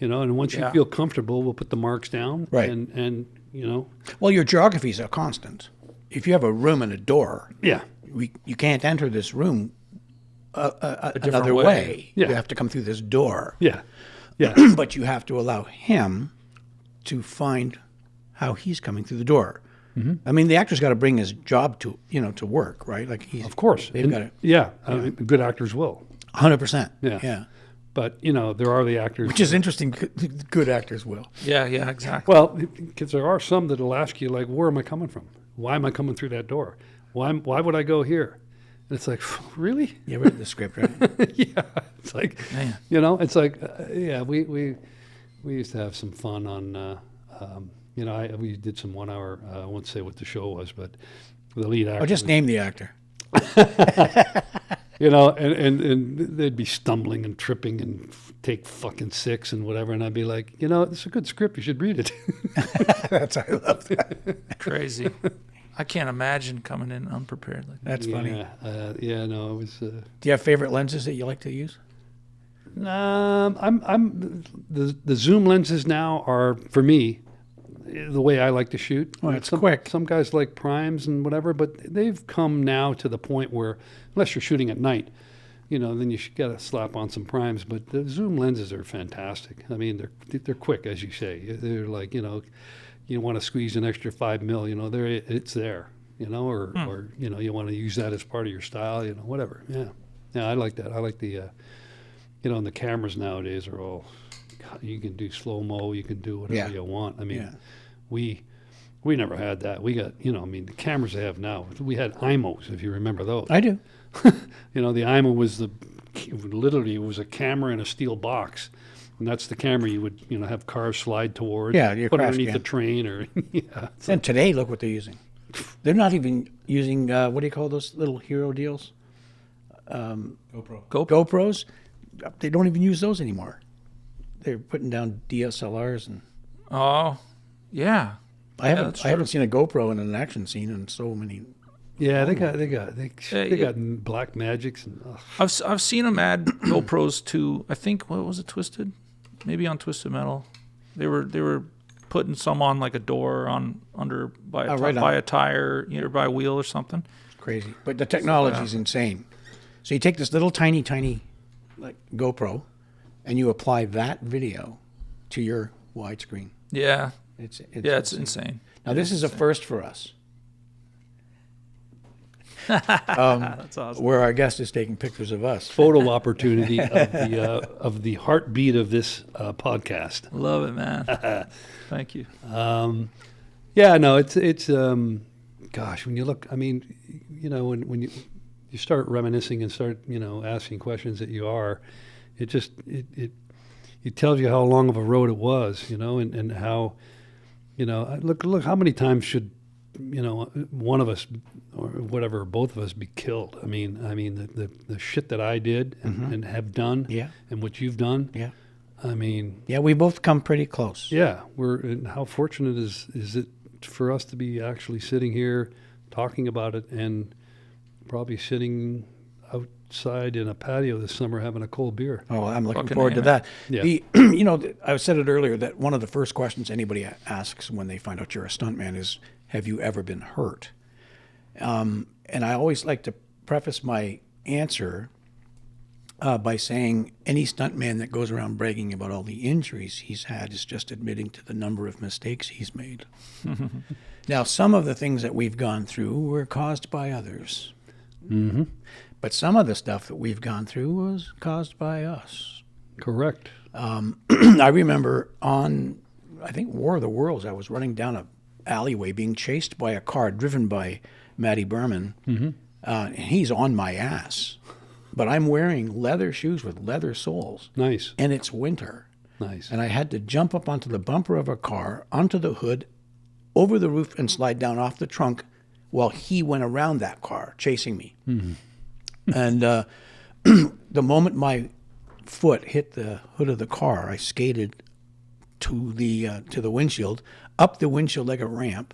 And once you feel comfortable, we'll put the marks down. Right. And. Well, your geography is a constant. If you have a room and a door, yeah, you can't enter this room another different way. way. Yeah. You have to come through this door. yeah, yeah. But you have to allow him to find how he's coming through the door. Mm-hmm. I mean, the actor's got to bring his job to work, right? Like Of course. they've got to. Yeah, good actors will. 100%. Yeah. Yeah. But there are the actors. Which is interesting. Good actors will. Yeah, exactly. Well, because there are some that'll ask you, like, where am I coming from? Why am I coming through that door? Why would I go here? And it's like, really? You read the script, right? Yeah. It's like, Man. it's like, we used to have some fun on, we did some 1 hour, I won't say what the show was, but the lead actor. Oh, just name the actor. And they'd be stumbling and tripping and take fucking 6 and whatever. And I'd be like, it's a good script. You should read it. I love that. Crazy. I can't imagine coming in unprepared like that. That's funny. It was. Do you have favorite lenses that you like to use? I'm the zoom lenses now are, for me, the way I like to shoot. Well, it's quick. Some guys like primes and whatever, but they've come now to the point where, unless you're shooting at night, then you got to slap on some primes. But the zoom lenses are fantastic. I mean, they're quick, as you say. They're like, you want to squeeze an extra 5 mil, it's there, or you want to use that as part of your style, whatever. Yeah, I like that. I like the, and the cameras nowadays are all, you can do slow mo, you can do whatever you want. I mean, we never had that. We got, the cameras they have now. We had IMOs, if you remember those. I do. The IMO was literally it was a camera in a steel box. And that's the camera you would, have cars slide towards. Yeah, your put crash underneath cam. the train, or And today, look what they're using. They're not even using what do you call those little hero deals? GoPros. They don't even use those anymore. They're putting down DSLRs, and Oh, yeah. I haven't seen a GoPro in an action scene in so many. yeah, they got Black Magics and. I've seen them add GoPros to, I think, what was it, Twisted? Maybe on Twisted Metal. They were putting some on like a door by a tire, or by a wheel or something. It's crazy, but the technology is insane. So you take this little tiny like GoPro, and you apply that video to your widescreen. Yeah. It's insane. Now this is a first for us. That's awesome. Where our guest is taking pictures of us. Photo opportunity of the heartbeat of this podcast. Love it, man. Thank you. Yeah, no, it's gosh, when you look, I mean, when you start reminiscing and start, asking questions that you are, it just it tells you how long of a road it was, and how, look how many times should, one of us or whatever, both of us be killed. I mean the shit that I did and have done, and what you've done. Yeah. I mean, yeah, we both come pretty close. Yeah, and how fortunate is it for us to be actually sitting here talking about it, and probably sitting outside in a patio this summer having a cold beer. Oh, I'm looking Fucking forward to that. Yeah. I said it earlier that one of the first questions anybody asks when they find out you're a stuntman is, have you ever been hurt? And I always like to preface my answer by saying any stuntman that goes around bragging about all the injuries he's had is just admitting to the number of mistakes he's made. Now, some of the things that we've gone through were caused by others. Mm-hmm. But some of the stuff that we've gone through was caused by us. Correct. I remember on, I think, War of the Worlds, I was running down a alleyway being chased by a car driven by Matty Berman, and he's on my ass. But I'm wearing leather shoes with leather soles. Nice. And it's winter. Nice. And I had to jump up onto the bumper of a car, onto the hood, over the roof, and slide down off the trunk while he went around that car chasing me. And the moment my foot hit the hood of the car, I skated to the windshield, up the windshield like a ramp,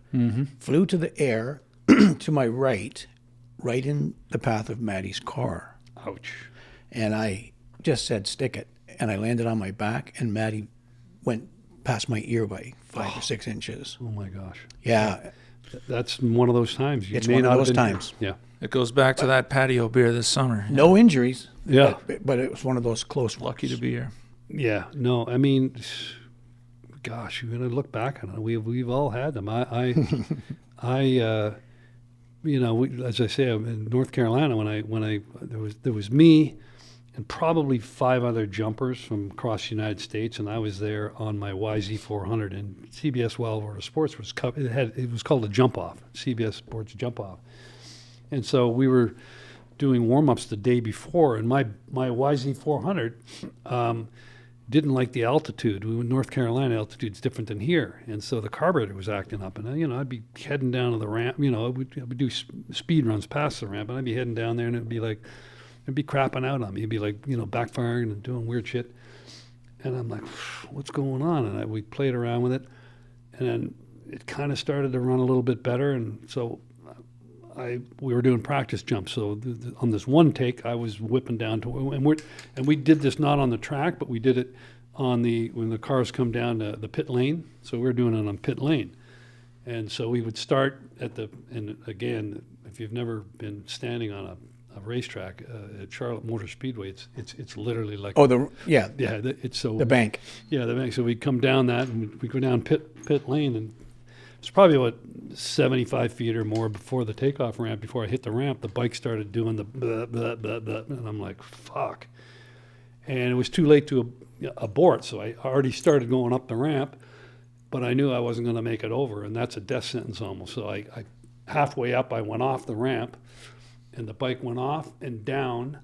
flew to the air to my right in the path of Maddie's car. Ouch. And I just said, stick it. And I landed on my back, and Maddie went past my ear by 5 or 6 inches. Oh my gosh. Yeah. That's one of those times. It's one of those times. Yeah. It goes back to that patio beer this summer. No injuries. Yeah. But it was one of those close ones. Lucky to be here. Yeah. No, I mean, gosh, you're gonna look back on it. We've all had them. As I say, I'm in North Carolina when there was me and probably 5 other jumpers from across the United States, and I was there on my YZ400. And CBS Wild Water Sports it was called a jump off, CBS Sports jump off, and so we were doing warm ups the day before, and my YZ400 didn't like the altitude. We were in North Carolina, altitude's different than here, and so the carburetor was acting up. And I'd be heading down to the ramp. I would do speed runs past the ramp, and I'd be heading down there, and it'd be crapping out on me. It'd be like backfiring and doing weird shit. And I'm like, what's going on? And we played around with it, and then it kind of started to run a little bit better. And so we were doing practice jumps. So on this one take, I was whipping down to, and we did this not on the track, but we did it when the cars come down to the pit lane. So we were doing it on pit lane. And so we would start and again, if you've never been standing on a racetrack at Charlotte Motor Speedway, it's literally like it's so the bank. Yeah, the bank. So we come down that, and we go down pit lane, and it's probably about 75 feet or more before the takeoff ramp. Before I hit the ramp, the bike started doing the blah, blah, blah, blah, and I'm like, fuck. And it was too late to abort, so I already started going up the ramp, but I knew I wasn't going to make it over, and that's a death sentence almost. So I halfway up, I went off the ramp, and the bike went off and down,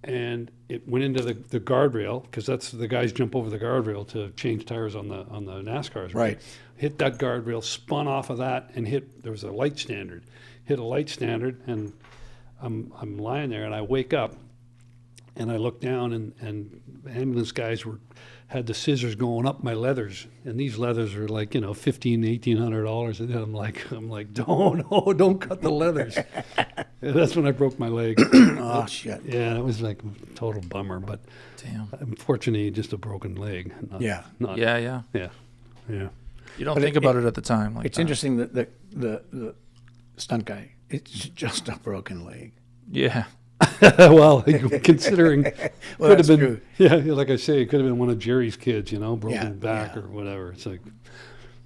and it went into the guardrail, because that's the guys jump over the guardrail to change tires on the NASCARs. Right. Hit that guardrail, spun off of that, and there was a light standard. Hit a light standard, and I'm lying there, and I wake up, and I look down, and ambulance guys had the scissors going up my leathers, and these leathers are like $1,500-$1,800, and I'm like, don't cut the leathers. And that's when I broke my leg. Oh shit. Yeah, it was like a total bummer, but Damn. Unfortunately, just a broken leg. Yeah. Yeah. You don't think about it at the time. Like It's interesting that the stunt guy, it's just a broken leg. Yeah. Well, considering Well, could have that's been, true. yeah, like I say, it could have been one of Jerry's kids, broken Yeah, back yeah. or whatever. It's like,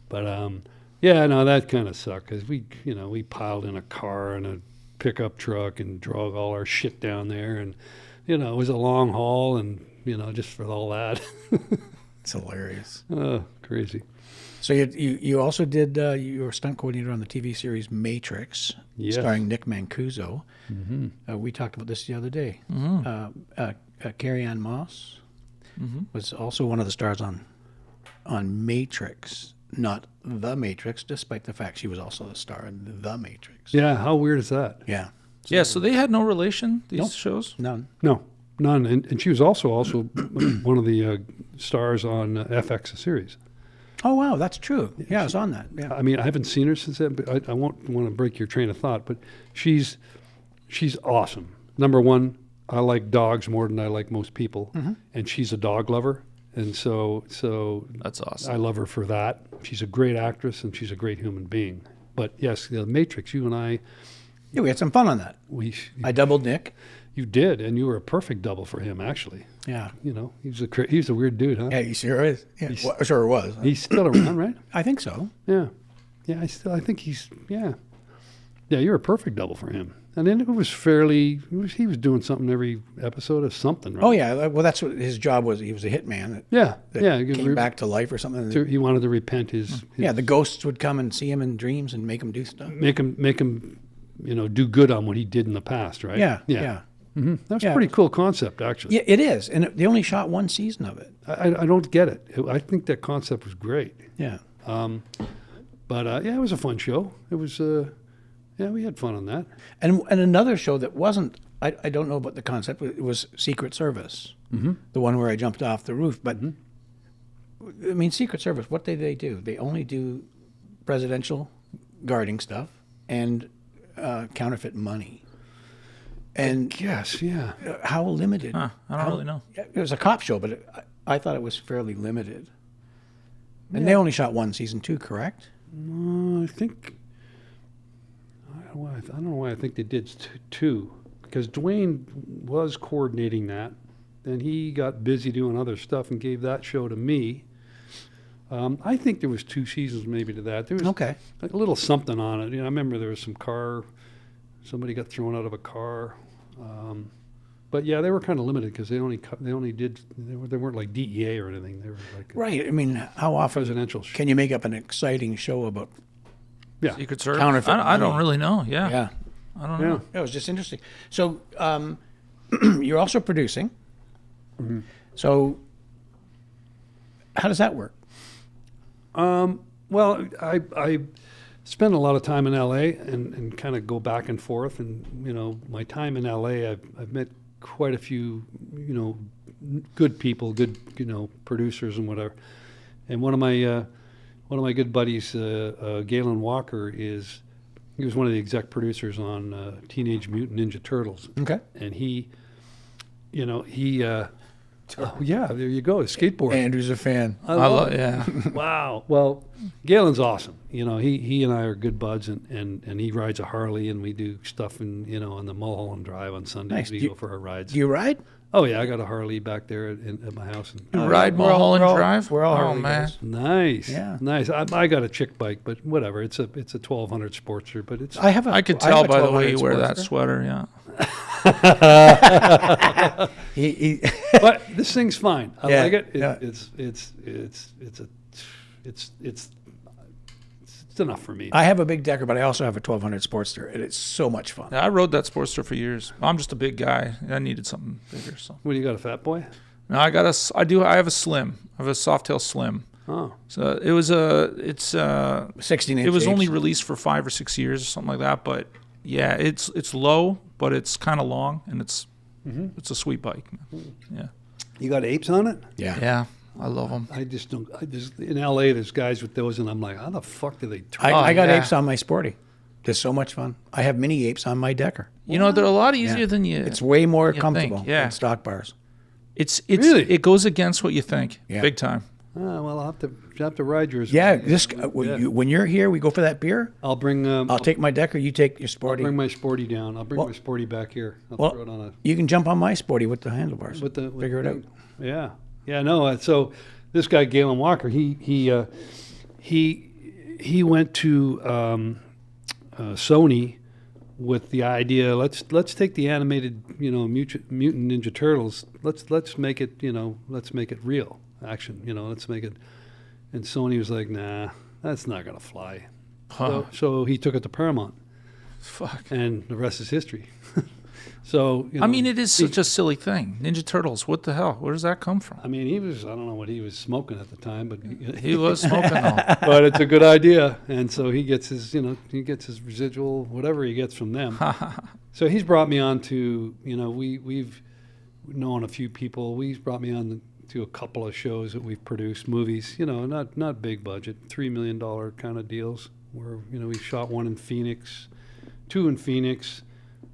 but yeah, no, that kind of sucked because we piled in a car and a pickup truck and drug all our shit down there, and it was a long haul, and just for all that. It's hilarious. Oh, crazy. So you also did you were a stunt coordinator on the TV series Matrix, Yes. starring Nick Mancuso. Mm-hmm. We talked about this the other day. Carrie Ann Moss was also one of the stars on Matrix, not The Matrix, despite the fact she was also the star in The Matrix. Yeah, how weird is that? Yeah. Yeah, so they had no relation, these Nope. shows? None. No, none. And she was also one of the stars on FX, the series. Oh wow, that's true. Yeah, I was on that. Yeah. I mean, I haven't seen her since then, but I won't want to break your train of thought, but she's awesome. Number one, I like dogs more than I like most people, and she's a dog lover, and so That's awesome. I love her for that. She's a great actress, and she's a great human being. But yes, The Matrix, you and I, Yeah, we had some fun on that. I doubled Nick. You did, and you were a perfect double for him, actually. Yeah. You know, he's a weird dude, huh? Yeah, he sure is. Yeah, sure was. He's still around, right? I think so. Yeah. Yeah, I think he's, yeah. Yeah, you're a perfect double for him. And then it was he was doing something every episode of something, right? Oh, yeah. Well, that's what his job was. He was a hitman that came back to life or something. He wanted to repent his Yeah, the ghosts would come and see him in dreams and make him do stuff. Make him, do good on what he did in the past, right? Yeah, yeah. Mm-hmm. That's a pretty cool concept, actually. Yeah, it is. And they only shot one season of it. I don't get it. I think that concept was great. Yeah. But it was a fun show. It was, we had fun on that. And another show that wasn't, I don't know about the concept, it was Secret Service. Mm-hmm. The one where I jumped off the roof. But, I mean, Secret Service, what do? They only do presidential guarding stuff and counterfeit money. And yes, yeah. How limited? I don't really know. It was a cop show, but I thought it was fairly limited. And they only shot one season 2, correct? I think... I don't know why I think they did 2, because Dwayne was coordinating that, and he got busy doing other stuff and gave that show to me. I think there was 2 seasons maybe to that. There was like a little something on it. I remember there was somebody got thrown out of a car. But yeah, they were kind of limited because they weren't like DEA or anything. They were like right. I mean, how often presidential can you make up an exciting show about Secret Service? Counterfeit I don't really know. Yeah. Yeah. I don't know. It was just interesting. So you're also producing. Mm-hmm. So how does that work? Well, I spend a lot of time in LA and kind of go back and forth. And, my time in LA, I've met quite a few, good people, good, producers and whatever. And one of my good buddies, Galen Walker, he was one of the exec producers on Teenage Mutant Ninja Turtles. Okay. And yeah, there you go, a skateboard. Andrew's a fan. I love yeah. Wow. Well, Galen's awesome. He and I are good buds, and he rides a Harley, and we do stuff on the Mulholland Drive on Sundays. Nice. We go for our rides. Do you ride? Oh yeah, I got a Harley back there at my house. You ride Mulholland Drive? We're all oh Harley man. guys. Nice. Yeah. Nice. I got a chick bike, but whatever. It's a 1200 Sportster, but it's. I could tell by the way you wear that sweater. Yeah. But this thing's fine. I like it. It's enough for me. I have a big Decker, but I also have a 1200 Sportster, and it's so much fun. Yeah, I rode that Sportster for years. I'm just a big guy. I needed something bigger. So. What do you got, a fat boy? No, I have a Slim. I have a Softail Slim. Oh. So it's 16-inch. It was only apes. released for 5 or 6 years or something like that. But yeah, it's low, but it's kind of long, and it's a sweet bike. Yeah. You got apes on it? Yeah. Yeah. I love them. I just don't. In LA, there's guys with those, and I'm like, how the fuck do they? I got yeah. apes on my Sporty. It's so much fun. I have mini apes on my Decker. You know, they're a lot easier than you. It's way more you comfortable think, yeah. than stock bars. It's Really? It goes against what you think, Yeah. big time. Oh, well, I'll have to ride yours. Yeah, when you're here, we go for that beer. I'll bring. I'll take my Decker. You take your I'll Sporty. bring my Sporty down. I'll bring my Sporty back here. I'll throw it on a. You can jump on my Sporty with the handlebars. Figure it out. Yeah, yeah. No, so this guy Galen Walker, he went to Sony with the idea. Let's take the animated, Mutant Ninja Turtles. Let's make it, let's make it real action. Let's make it. And Sony was like, nah, that's not gonna fly. Huh. So he took it to Paramount. Fuck. And the rest is history. So I mean, it is such a silly thing. Ninja Turtles. What the hell? Where does that come from? I mean, I don't know what he was smoking at the time, but He was smoking though. but it's a good idea. And so he gets his residual, whatever he gets from them. So he's brought me on to, we've known a few people. He's brought me on to a couple of shows that we've produced, movies, not big budget, $3 million kind of deals where, we shot one in Phoenix, 2 in Phoenix,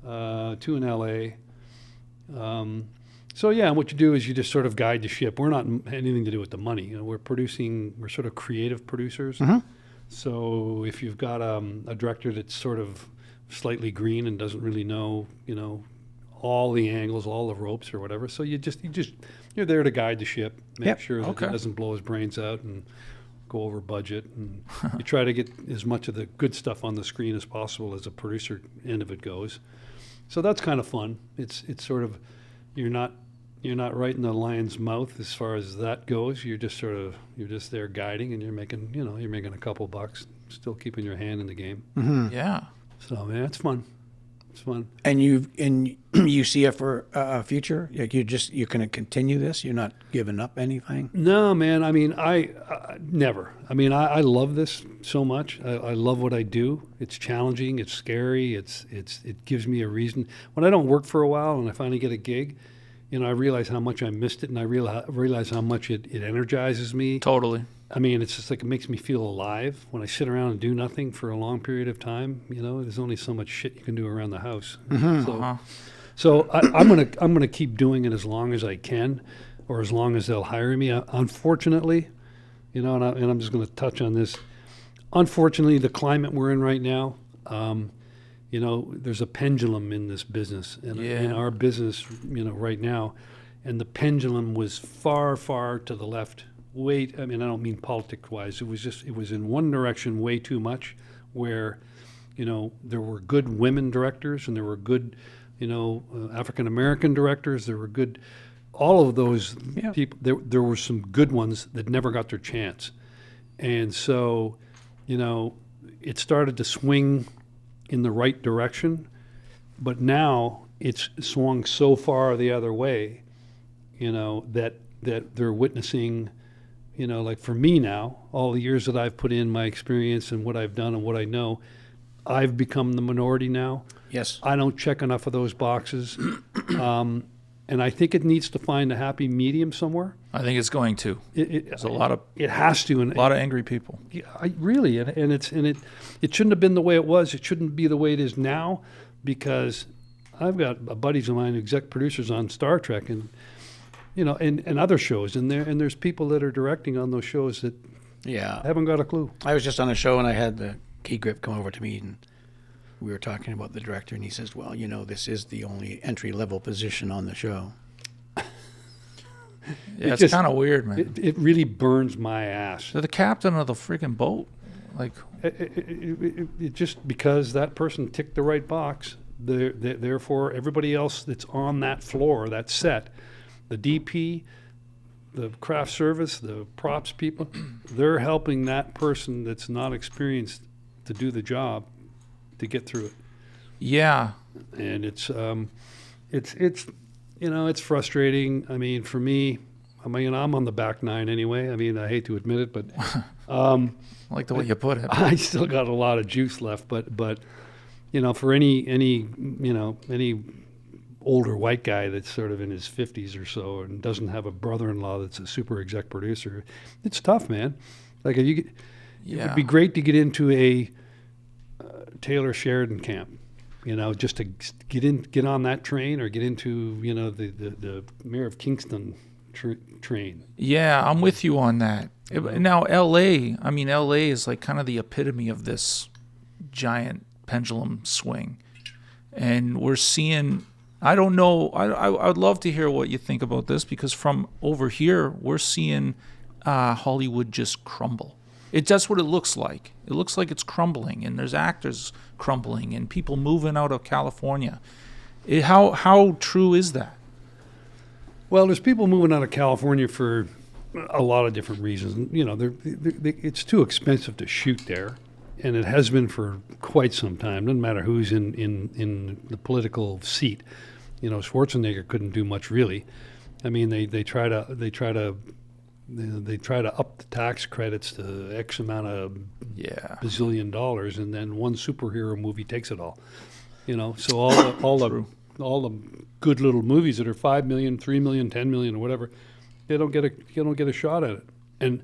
2 in LA. So yeah, what you do is you just sort of guide the ship. We're not anything to do with the money. We're sort of creative producers. Mm-hmm. So if you've got a director that's sort of slightly green and doesn't really know, all the angles, all the ropes or whatever. So you're there to guide the ship, make Yep. sure that Okay. it doesn't blow his brains out and go over budget. And you try to get as much of the good stuff on the screen as possible as a producer end of it goes. So that's kind of fun. It's sort of, you're not right in the lion's mouth as far as that goes. You're just there guiding, and you're making a couple bucks, still keeping your hand in the game. Yeah. So yeah, it's fun. It's fun. And you see it for a future? Like you're going to continue this? You're not giving up anything? No, man. I mean, I never. I mean, I love this so much. I love what I do. It's challenging. It's scary. It gives me a reason. When I don't work for a while and I finally get a gig, I realize how much I missed it, and I realize how much it energizes me. Totally. I mean, it's just like it makes me feel alive when I sit around and do nothing for a long period of time. There's only so much shit you can do around the house. So I'm gonna keep doing it as long as I can, or as long as they'll hire me. Unfortunately, and I'm just going to touch on this. Unfortunately, the climate we're in right now, there's a pendulum in this business, and in our business, right now, and the pendulum was far, far to the left. I don't mean politics-wise. It was in one direction way too much, where, there were good women directors and there were good, African-American directors. There were good, all of those people. There were some good ones that never got their chance. And so, it started to swing in the right direction, but now it's swung so far the other way, that they're witnessing, like for me now, all the years that I've put in, my experience and what I've done and what I know, I've become the minority now. Yes. I don't check enough of those boxes. And I think it needs to find a happy medium somewhere. I think it's going to. There's a lot of It has to. And a lot of angry people. yeah, really, and it shouldn't have been the way it was. It shouldn't be the way it is now, because I've got buddies of mine, exec producers on Star Trek, and and other shows, and there's people that are directing on those shows that haven't got a clue. I was just on a show and I had the key grip come over to me and we were talking about the director, and he says, well, this is the only entry-level position on the show. Yeah, it's kind of weird, man. It really burns my ass. They're the captain of the freaking boat. Like, It just because that person ticked the right box, therefore everybody else that's on that floor, that set, the DP, the craft service, the props people, they're helping that person that's not experienced to do the job to get through it. yeah, And it's frustrating. I mean, for me, I'm on the back nine anyway. I mean, I hate to admit it, but I like the way you put it. I still got a lot of juice left. But for any older white guy that's sort of in his 50s or so and doesn't have a brother-in-law that's a super exec producer, it's tough, man. Like it would be great to get into a Taylor Sheridan camp, just to get on that train, or get into the Mayor of Kingston train. Yeah, I'm with you on that. Now, LA is like kind of the epitome of this giant pendulum swing. And we're seeing, I don't know, I would love to hear what you think about this, because from over here, we're seeing Hollywood just crumble. That's what it looks like. It looks like it's crumbling, and there's actors crumbling, and people moving out of California. How true is that? Well, there's people moving out of California for a lot of different reasons. It's too expensive to shoot there, and it has been for quite some time. Doesn't matter who's in the political seat. Schwarzenegger couldn't do much really. I mean, they try to up the tax credits to X amount of bazillion dollars, and then one superhero movie takes it all. So all the good little movies that are $5 million, $3 million, $10 million, or whatever, they don't get a shot at it. And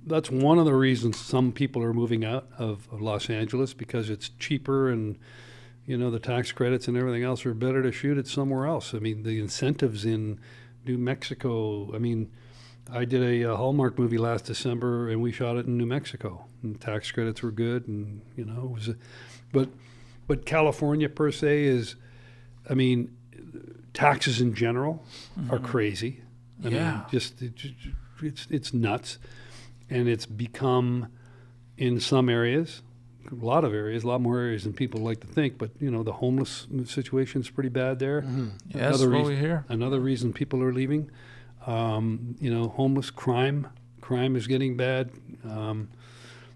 that's one of the reasons some people are moving out of Los Angeles, because it's cheaper, and the tax credits and everything else are better to shoot it somewhere else. I mean, the incentives in New Mexico. I mean, I did a Hallmark movie last December, and we shot it in New Mexico. And tax credits were good, and it was. But California per se is, I mean, taxes in general are crazy. I mean, Yeah. it's nuts, and it's become in some areas, a lot more areas than people like to think. But the homeless situation is pretty bad there. Yeah, that's what we hear. Another reason people are leaving. Homeless crime is getting bad.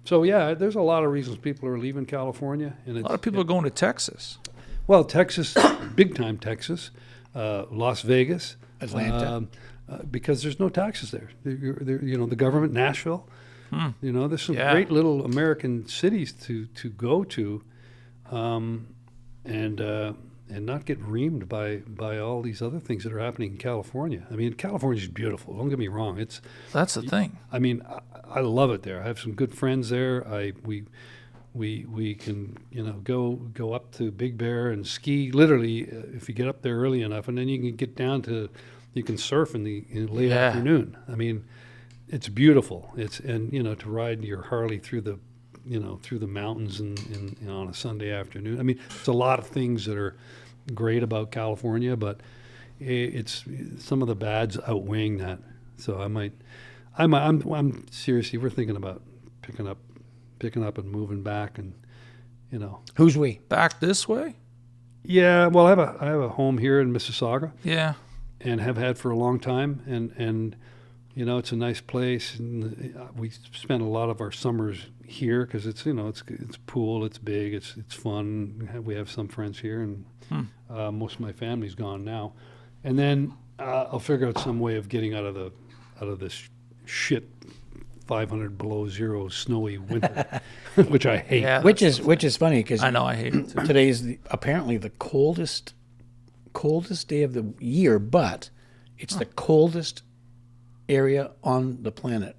So yeah, there's a lot of reasons people are leaving California, and A lot of people are going to Texas. well, Texas, big time Texas, Las Vegas, Atlanta. because there's no taxes there. The government, Nashville. There's some Yeah. great little American cities to go to, and not get reamed by all these other things that are happening in California. I mean, California's beautiful. Don't get me wrong. That's the thing. I mean, I love it there. I have some good friends there. We can go up to Big Bear and ski. Literally, if you get up there early enough, and then you can get down to, you can surf in the late Yeah. afternoon. I mean, it's beautiful. To ride your Harley through the mountains and on a Sunday afternoon. I mean, it's a lot of things that are great about California, but it's some of the bads outweighing that. So I'm seriously, we're thinking about picking up and moving back, and Who's we? Back this way? yeah. Well, I have a home here in Mississauga, Yeah. and have had for a long time, and it's a nice place, and we spend a lot of our summers here because it's pool, it's big, it's fun. We have some friends here, and most of my family's gone now, and then I'll figure out some way of getting out of this shit 500 below zero snowy winter, which I hate. Yeah. Which is funny because I know, I hate it too. today's apparently the coldest day of the year, but it's the coldest area on the planet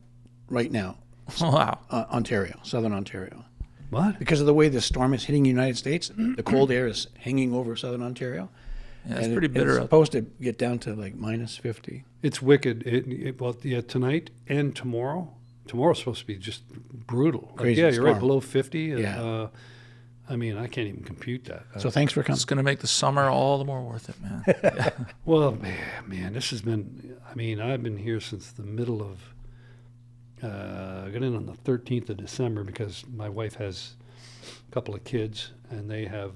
right now. Wow. Ontario, southern Ontario. What? Because of the way the storm is hitting the United States, the cold air is hanging over southern Ontario. Yeah, it's And pretty bitter It's up. supposed to get down to like minus 50. It's wicked. Tonight and tomorrow. Tomorrow's supposed to be just brutal. Crazy you're right, storm. below 50. Yeah. I mean, I can't even compute that. So thanks for coming. It's going to make the summer all the more worth it, man. Well, man, this has been. I mean, I've been here since the middle of. I got in on the 13th of December because my wife has a couple of kids, and they have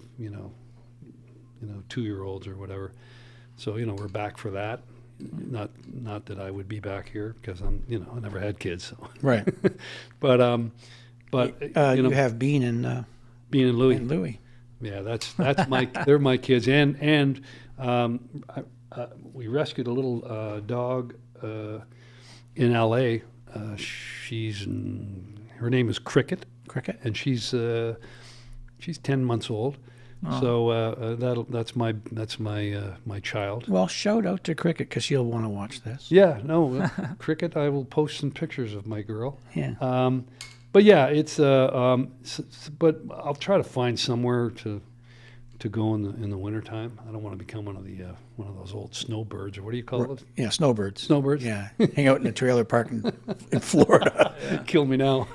2-year-olds or whatever. So we're back for that. Not that I would be back here because I'm I never had kids. So. Right. But You have Bean and being in Louis. Louis. Yeah, that's my they're my kids, and we rescued a little dog in L.A. Her name is Cricket, and she's 10 months old. Oh. So that's my child. Well, shout out to Cricket because she'll want to watch this. Yeah, no, Cricket. I will post some pictures of my girl. Yeah. But yeah, it's but I'll try to find somewhere to go in the wintertime. I don't want to become one of those old snowbirds, or what do you call it? Yeah, snowbirds. Snowbirds? Yeah. Hang out in a trailer park in Florida. Kill me now.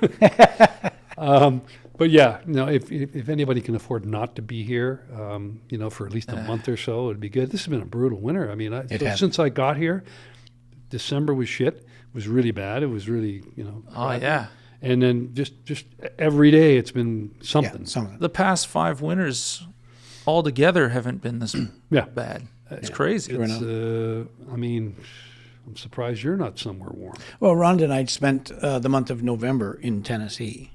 But yeah, if anybody can afford not to be here, for at least a month or so, it'd be good. This has been a brutal winter. I mean, since I got here, December was shit. It was really bad. It was really, Oh, bad. yeah. And then just every day it's been something. Yeah, something. The past 5 winters altogether haven't been this Yeah. bad. It's crazy. I mean, I'm surprised you're not somewhere warm. Well, Rhonda and I spent the month of November in Tennessee.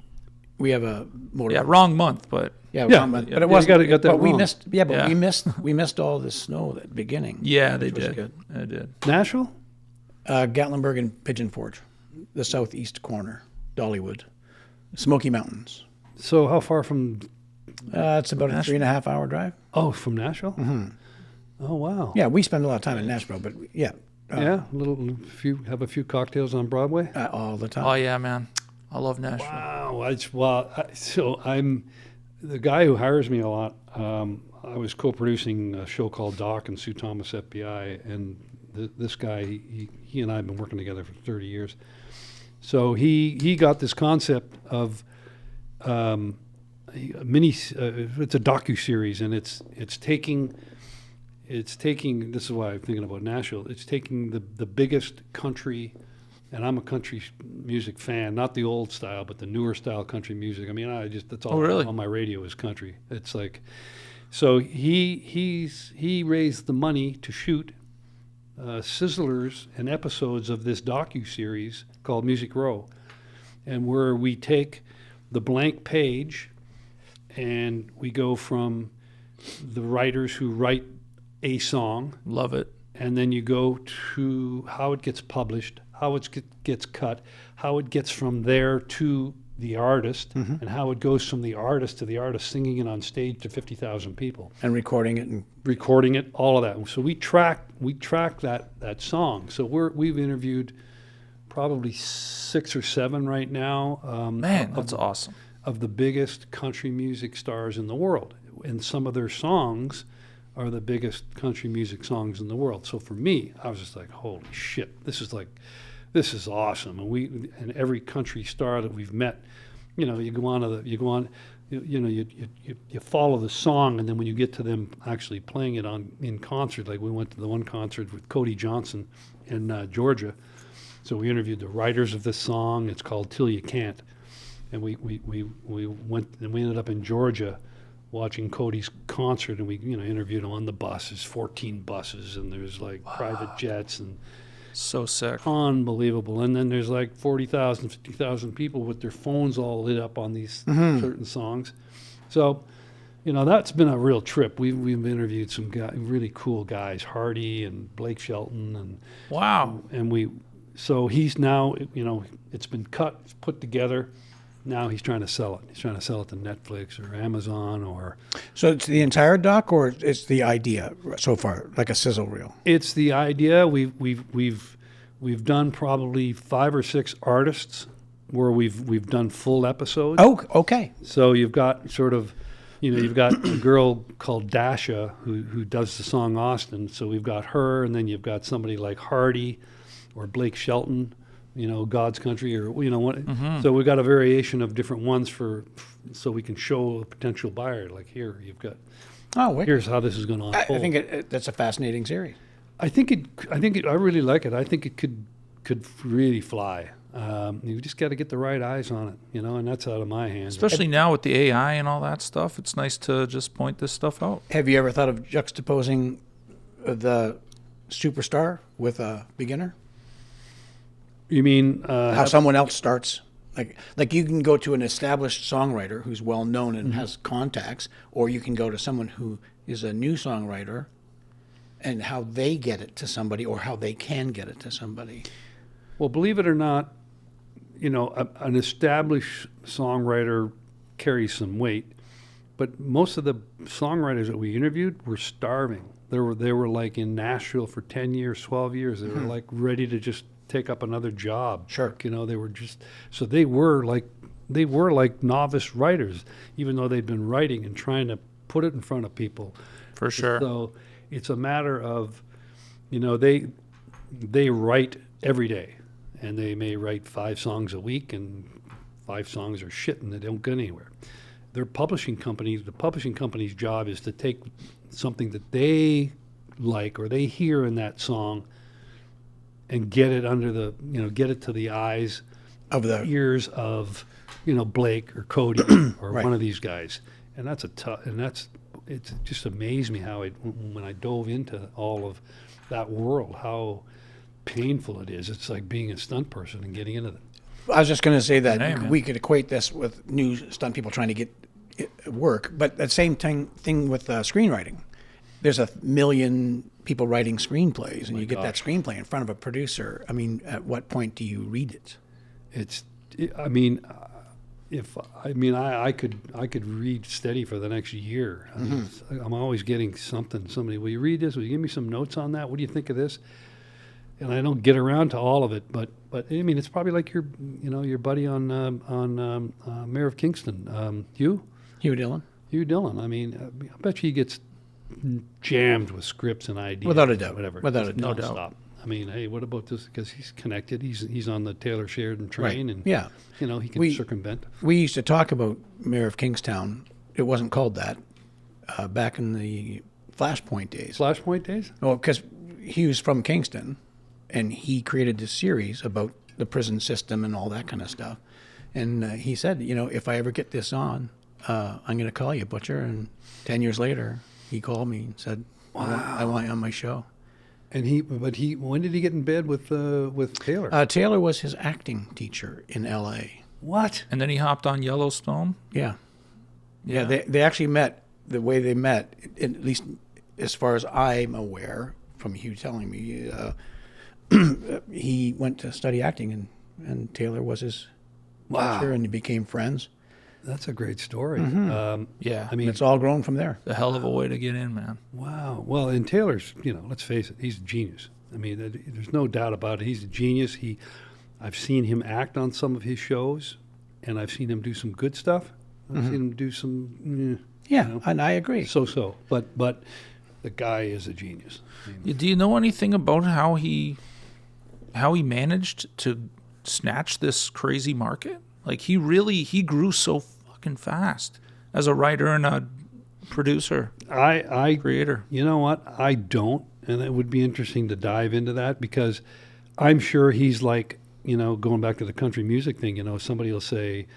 We have a motor. Yeah, wrong month, but Yeah, Yeah. wrong month. Yeah, But it you wasn't. got that but we wrong. missed. Yeah, but Yeah. we missed all the snow at the beginning. yeah, they which was did. good. They did. Nashville? Gatlinburg and Pigeon Forge, the southeast corner, Dollywood, Smoky Mountains. So how far from? It's about a Nashville. 3.5 hour drive. Oh, from Nashville? Mm-hmm. Oh wow. Yeah, we spend a lot of time in Nashville, but yeah, Yeah, have a few cocktails on Broadway. all the time. Oh, yeah, man. I love Nashville. Wow. So I'm the guy who hires me a lot. I was co-producing a show called Doc and Sue Thomas FBI, and this guy, he and I have been working together for 30 years. So he got this concept of it's a docu-series, and it's taking it's taking, this is why I'm thinking about Nashville, it's taking the biggest country, and I'm a country music fan, not the old style, but the newer style country music. I mean, that's all, really? on my radio is country. It's like, so he raised the money to shoot sizzlers and episodes of this docu-series called Music Row, and where we take the blank page and we go from the writers who write a song. Love it. And then you go to how it gets published, how it gets cut, how it gets from there to the artist, and how it goes from the artist to the artist singing it on stage to 50,000 people. And recording it. And recording it, all of that. So we track that song. So we've interviewed probably 6 or 7 right now. Man, that's awesome. Of the biggest country music stars in the world. And some of their songs are the biggest country music songs in the world. So for me, I was just like, holy shit, this is awesome. And every country star that we've met, you follow the song, and then when you get to them actually playing it in concert, like we went to the one concert with Cody Johnson in Georgia. So we interviewed the writers of this song. It's called Till You Can't. And we went, and we ended up in Georgia watching Cody's concert, and we interviewed him on the buses, 14 buses, and there's like private jets, and so sick, unbelievable. And then there's like 40,000, 50,000 people with their phones all lit up on these certain songs. So, that's been a real trip. We've interviewed some really cool guys, Hardy and Blake Shelton, and wow. And so he's now, it's been cut, put together. Now he's trying to sell it. He's trying to sell it to Netflix or Amazon or. So it's the entire doc, or it's the idea so far, like a sizzle reel? It's the idea. We've done probably 5 or 6 artists where we've done full episodes. Oh, okay. So you've got sort of, you've got a girl called Dasha who does the song Austin. So we've got her, and then you've got somebody like Hardy or Blake Shelton. God's Country, or what. So we've got a variation of different ones so we can show a potential buyer, like, here you've got. Here's how this is going to unfold. I think that's a fascinating series. I really like it. I think it could really fly. You just got to get the right eyes on it, and that's out of my hands. Especially now with the AI and all that stuff, it's nice to just point this stuff out. Have you ever thought of juxtaposing the superstar with a beginner? You mean how someone else starts? Like you can go to an established songwriter who's well known and has contacts, or you can go to someone who is a new songwriter and how they get it to somebody, or how they can get it to somebody. Well, believe it or not, an established songwriter carries some weight, but most of the songwriters that we interviewed were starving. They were like in Nashville for 10 years, 12 years. They were like ready to just take up another job. Sure. They were just, so they were like novice writers, even though they'd been writing and trying to put it in front of people. For sure. So it's a matter of, they write every day, and they may write 5 songs a week, and 5 songs are shit and they don't get anywhere. The publishing company's job is to take something that they like or they hear in that song and get it get it to the eyes Of the ears of, Blake or Cody or Right. one of these guys. And it just amazed me how when I dove into all of that world, how painful it is. It's like being a stunt person and getting into it. I was just going to say that Hey, man. we could equate this with new stunt people trying to get work, but that same thing with screenwriting. There's 1 million people writing screenplays, and you get that screenplay in front of a producer. I mean, at what point do you read it? I could read steady for the next year. I'm always getting something. Somebody, will you read this? Will you give me some notes on that? What do you think of this? And I don't get around to all of it, but it's probably like your buddy on Mayor of Kingston, Hugh Dillon? Hugh Dillon. I bet you he gets jammed with scripts and ideas. Without a doubt. Whatever. Without a doubt. Nonstop. Hey, what about this? Because he's connected. He's on the Taylor Sheridan train, Right. and Yeah. he can circumvent. We used to talk about Mayor of Kingstown. It wasn't called that back in the Flashpoint days. Flashpoint days? Well, because he was from Kingston, and he created this series about the prison system and all that kind of stuff. And he said, if I ever get this on, I'm going to call you, Butcher. And 10 years later, he called me and said, I want you on my show. And when did he get in bed with Taylor? Taylor was his acting teacher in L.A. What? And then he hopped on Yellowstone. Yeah. They actually met. The way they met, at least as far as I'm aware, from Hugh telling me, he went to study acting, and Taylor was his teacher, and they became friends. That's a great story. Yeah. I mean, It's all grown from there. A hell of a way to get in, man. wow. Well, and Taylor's, let's face it, he's a genius. I mean, there's no doubt about it. He's a genius. I've seen him act on some of his shows, and I've seen him do some good stuff. I've seen him do some, Yeah, and I agree. so. But the guy is a genius. I mean, Do you know anything about how he managed to snatch this crazy market? Like he grew so fucking fast as a writer and a producer, creator. You know what? I don't, and it would be interesting to dive into that because I'm sure he's like, going back to the country music thing. Somebody will say,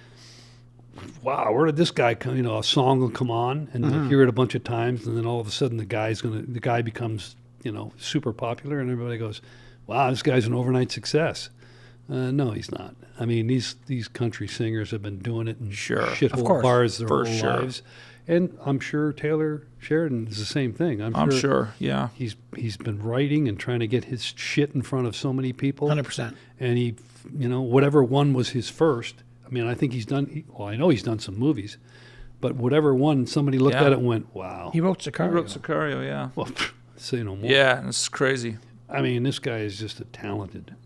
"Wow, where did this guy come?" A song will come on, and you'll hear it a bunch of times, and then all of a sudden the guy becomes, super popular, and everybody goes, "Wow, this guy's an overnight success." No, he's not. I mean, these country singers have been doing it in shithole bars their whole lives, and I'm sure Taylor Sheridan is the same thing. I'm sure. Yeah. He's been writing and trying to get his shit in front of so many people. 100%. And he, whatever one was his first. I mean, I think I know he's done some movies, but whatever one, somebody looked at it and went, "Wow." He wrote Sicario. Yeah. Well, say no more. Yeah, it's crazy. I mean, this guy is just a talented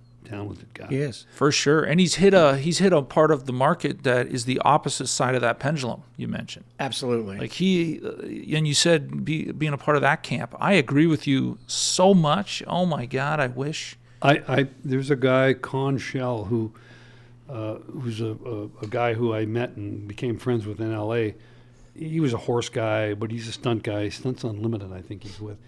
guy. He is. For sure. And he's hit a part of the market that is the opposite side of that pendulum you mentioned. Absolutely. Like and you said being a part of that camp. I agree with you so much. Oh my God, I wish. There's a guy, Con Shell, who's a guy who I met and became friends with in L.A. He was a horse guy, but he's a stunt guy. Stunts Unlimited, I think he's with.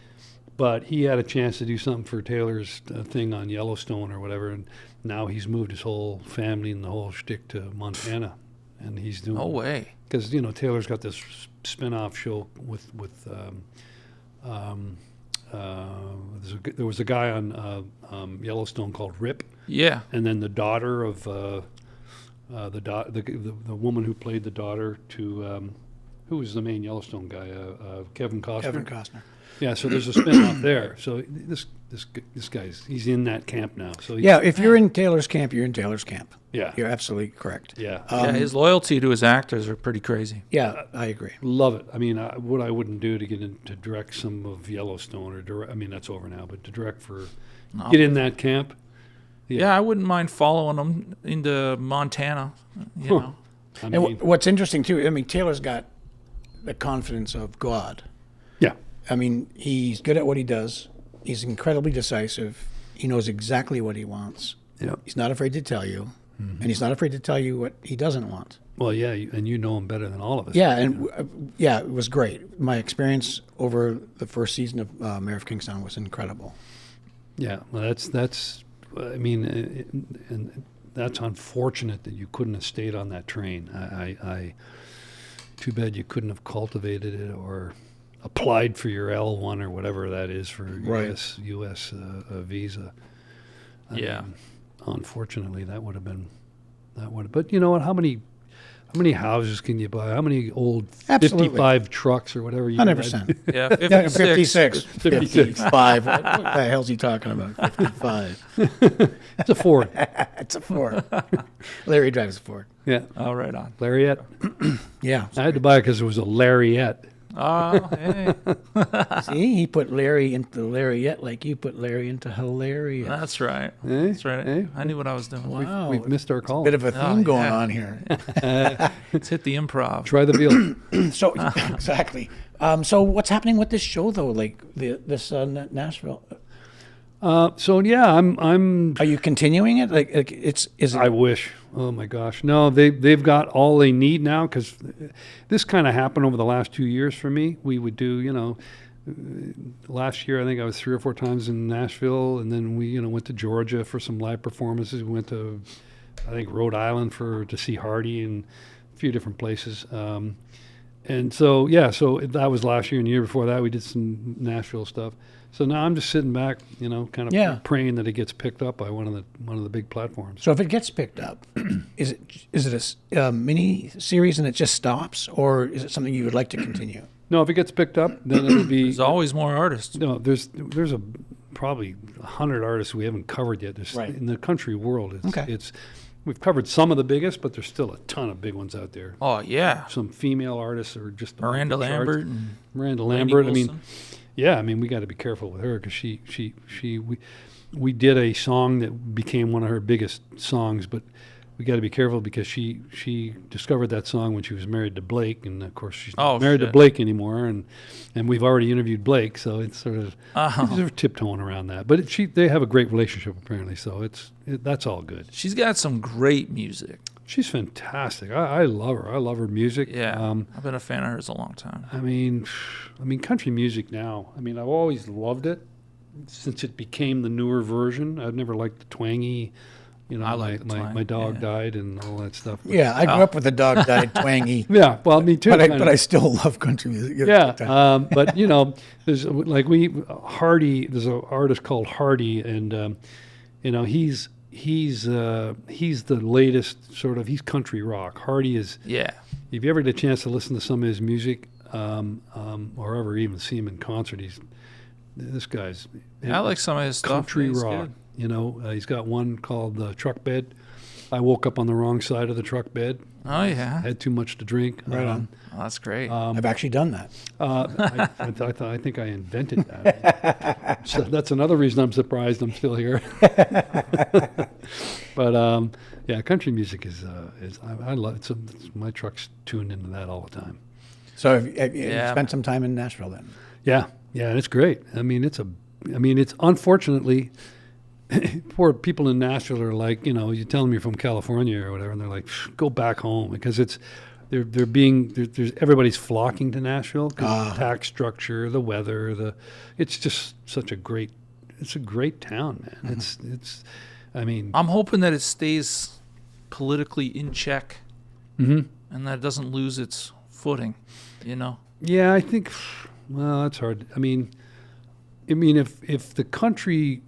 But he had a chance to do something for Taylor's thing on Yellowstone or whatever, and now he's moved his whole family and the whole shtick to Montana, and he's doing. No way. Because Taylor's got this spin-off show with there was a guy on Yellowstone called Rip. Yeah. And then the daughter of the woman who played the daughter to who was the main Yellowstone guy? Kevin Costner. Kevin Costner. Yeah, so there's a spin-off there. So this he's in that camp now. So If you're in Taylor's camp, you're in Taylor's camp. Yeah. You're absolutely correct. Yeah. His loyalty to his actors are pretty crazy. Yeah, I agree. Love it. I mean, what I wouldn't do to get to direct some of Yellowstone I mean, that's over now, but to direct get in that camp. Yeah, I wouldn't mind following him into Montana. I mean, What's interesting too, Taylor's got the confidence of God. yeah. I mean, he's good at what he does. He's incredibly decisive. He knows exactly what he wants. Yeah. He's not afraid to tell you, and he's not afraid to tell you what he doesn't want. Well, yeah, and you know him better than all of us. Yeah, and it was great. My experience over the first season of Mayor of Kingstown was incredible. Yeah, well, that's. I mean, and that's unfortunate that you couldn't have stayed on that train. I too bad you couldn't have cultivated it or applied for your L1 or whatever that is for U.S. visa. I mean, unfortunately, that would have been But you know what? How many houses can you buy? How many old 55 trucks or whatever you 100%. Yeah, 56. 55. What the hell's he talking about? 55. It's a Ford. It's a Ford. Larry drives a Ford. Yeah. Oh, right on. Lariat. Yeah. I had to buy it because it was a Lariat. Oh, hey. See, he put Larry into Lariat like you put Larry into hilarious. That's right. Eh? That's right. Eh? I knew what I was doing. Wow. We've missed our call. Bit of a theme going yeah. on here. Let's hit the improv. Try the veal. So exactly. So what's happening with this show though? Like this Nashville. So yeah, I'm. Are you continuing it? Like is it? I wish. Oh my gosh, no. They've got all they need now because this kind of happened over the last 2 years for me. We would do, last year I think I was 3 or 4 times in Nashville, and then we went to Georgia for some live performances. We went to I think Rhode Island to see Hardy and a few different places. And so so that was last year, and the year before that we did some Nashville stuff. So now I'm just sitting back, kind of praying that it gets picked up by one of the big platforms. So if it gets picked up, is it a mini series and it just stops, or is it something you would like to continue? No, if it gets picked up, then it'll be. There's always more artists. No, there's probably 100 artists we haven't covered yet. In the country world. We've covered some of the biggest, but there's still a ton of big ones out there. Oh yeah, some female artists are just Miranda Lambert. I mean, we got to be careful with her because we did a song that became one of her biggest songs, but we got to be careful because she discovered that song when she was married to Blake, and of course she's not married to Blake anymore, and we've already interviewed Blake, so it's sort of tiptoeing around that. But they have a great relationship apparently, so that's all good. She's got some great music. She's fantastic. I love her. I love her music. Yeah, I've been a fan of hers a long time. I mean, country music now. I mean, I've always loved it since it became the newer version. I've never liked the twangy. I like my dog died and all that stuff. But I grew up with a dog died twangy. Yeah, well, me too. But I still love country music. Yeah, but there's Hardy. There's an artist called Hardy, and he's the latest sort of. He's country rock. Hardy is. Yeah. If you ever get a chance to listen to some of his music, or ever even see him in concert, this guy's. I like some of his stuff. Country rock. Good. He's got one called Truck Bed. I woke up on the wrong side of the truck bed. Oh, yeah. Had too much to drink. Right on. Oh, that's great. I've actually done that. I think I invented that. So that's another reason I'm surprised I'm still here. But, country music is I love it. My truck's tuned into that all the time. So have you spent some time in Nashville then? Yeah, it's great. I mean, it's unfortunately... Poor people in Nashville are like, you tell them you're from California or whatever, and they're like, go back home because there's everybody's flocking to Nashville because the tax structure, the weather, it's just such a great town, man. Mm-hmm. I'm hoping that it stays politically in check, and that it doesn't lose its footing, Yeah, I think, well, that's hard. I mean, if the country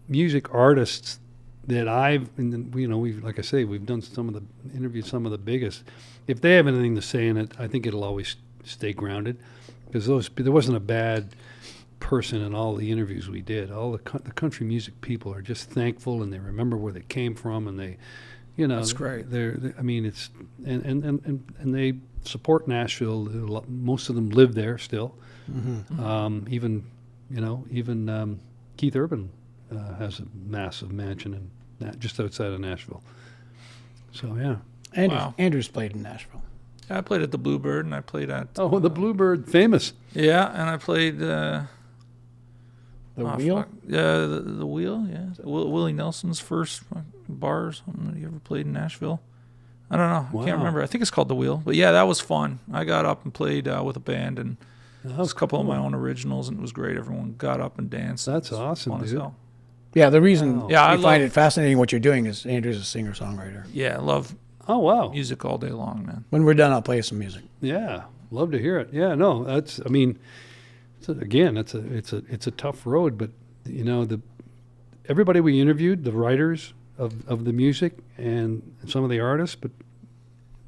music artists that we've like I say, we've done interviewed some of the biggest. If they have anything to say in it, I think it'll always stay grounded because there wasn't a bad person in all the interviews we did. All the country music people are just thankful and they remember where they came from and they, that's great. It's and they support Nashville. Most of them live there still. Mm-hmm. Even Keith Urban. Has a massive mansion just outside of Nashville. So, yeah. Andrew's played in Nashville. I played at the Bluebird, and I played at... the Bluebird, famous. Yeah, and I played... The Wheel? The Wheel, yeah. Willie Nelson's first bar or something that he ever played in Nashville. I don't know. I can't remember. I think it's called The Wheel. But, yeah, that was fun. I got up and played with a band, and there was a couple of my own originals, and it was great. Everyone got up and danced. That's awesome, dude. Yeah, the reason I find it fascinating what you're doing is Andrew's a singer-songwriter. Yeah, I love music all day long, man. When we're done, I'll play some music. Yeah, love to hear it. Yeah, no, it's a tough road, but everybody we interviewed, the writers of the music and some of the artists, but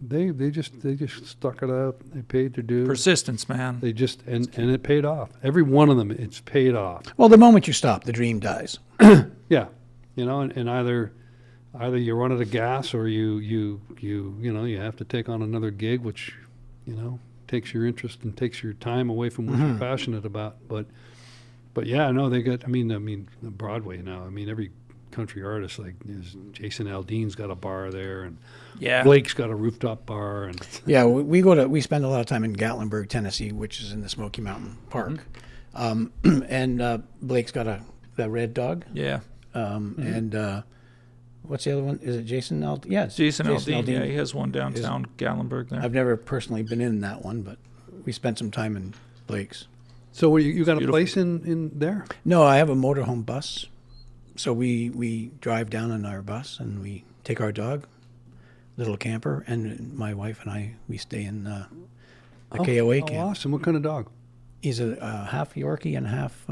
they just stuck it out. They paid their dues. Persistence, man. They just and it paid off. Every one of them, it's paid off. Well, the moment you stop, the dream dies. Yeah, and either you run out of gas or you have to take on another gig, which takes your interest and takes your time away from what you're passionate about. But yeah, no, they got. Broadway now. Every country artist Jason Aldean's got a bar there, and Blake's got a rooftop bar, and we spend a lot of time in Gatlinburg, Tennessee, which is in the Smoky Mountain Park, and Blake's got that Red Dog, and what's the other one? Is it Jason Aldean? Yeah, it's Jason Aldean. Yeah, he has one downtown Gatlinburg there. I've never personally been in that one, but we spent some time in Blake's. So you got a beautiful. place in there? No, I have a motorhome bus. So we drive down in our bus and we take our dog, little camper, and my wife and I, we stay in the KOA camp. Awesome. What kind of dog? He's a half Yorkie and half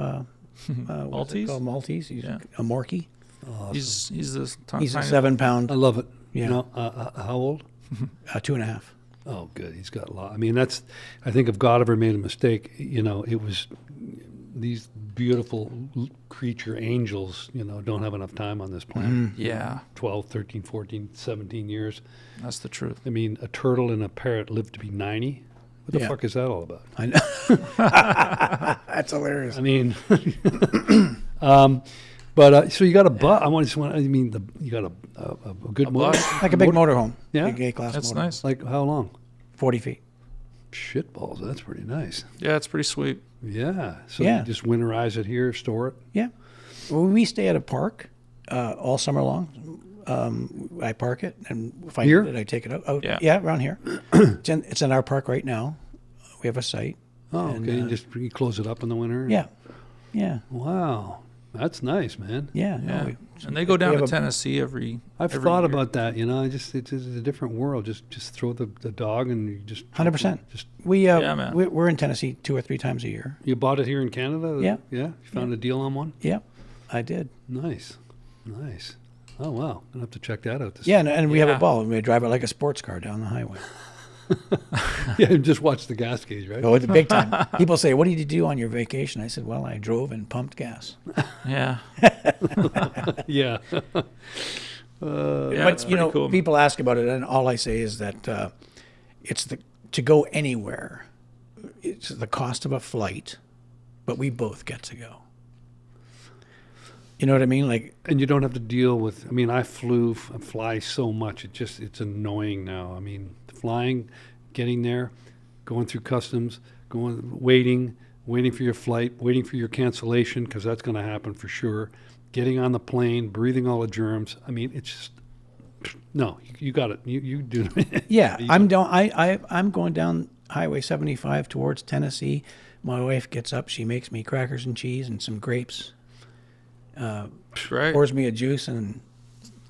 Maltese? Maltese. He's Yeah. a Morkie. Awesome. He's this He's a tiny- 7-pound, I love it. Yeah. You know, how old? 2.5. Oh, good. He's got a lot. I mean, I think if God ever made a mistake, you know, it was these beautiful creature angels, you know, don't have enough time on this planet. Yeah, 12, 13, 14, 17 years. that's the truth. I mean, a turtle and a parrot lived to be 90. What the Yeah. fuck is that all about? I know. That's hilarious. I mean, so you got a bus. You got a good motor. bus? Like a big motorhome. Yeah? Big A-class That's motorhome. nice. Like how long? 40 feet. Shit balls. That's pretty nice. Yeah, it's pretty sweet. Yeah. So Yeah. you just winterize it here, store it. Yeah. Well, we stay at a park all summer long. I park it, and if I Here? need it, I take it out. Yeah. Around here. It's in our park right now. We have a site. Oh, And, okay. You close it up in the winter. Yeah. Yeah. Wow. That's nice, man. Yeah. Yeah, No, and they go down have to a- Tennessee every. I've every thought year. about that. You know, it's a different world. Just throw the dog and you just 100%. Just Yeah, man. we're in Tennessee 2 or 3 times a year. you bought it here in Canada. Yeah. Yeah. You found a deal on one. Yeah, I did. Nice. Oh wow. I'll have to check that out. Yeah, and we have Yeah. a ball. We drive it like a sports car down the highway. Yeah. And just watch the gas gauge, right? Oh, it's big time. People say, "What did you do on your vacation?" I said, "Well, I drove and pumped gas." Yeah, Yeah. yeah, But it's pretty cool. people ask about it, and all I say is that it's to go anywhere. It's the cost of a flight, but we both get to go. You know what I mean? Like, And you don't have to deal with. I mean, I fly so much. It's annoying now. I mean, flying, getting there, going through customs, waiting for your flight, waiting for your cancellation because that's going to happen for sure. Getting on the plane, breathing all the germs. I mean, it's just no. You got it. You do. yeah, I'm down. I'm going down Highway 75 towards Tennessee. My wife gets up. She makes me crackers and cheese and some grapes. Right. Pours me a juice and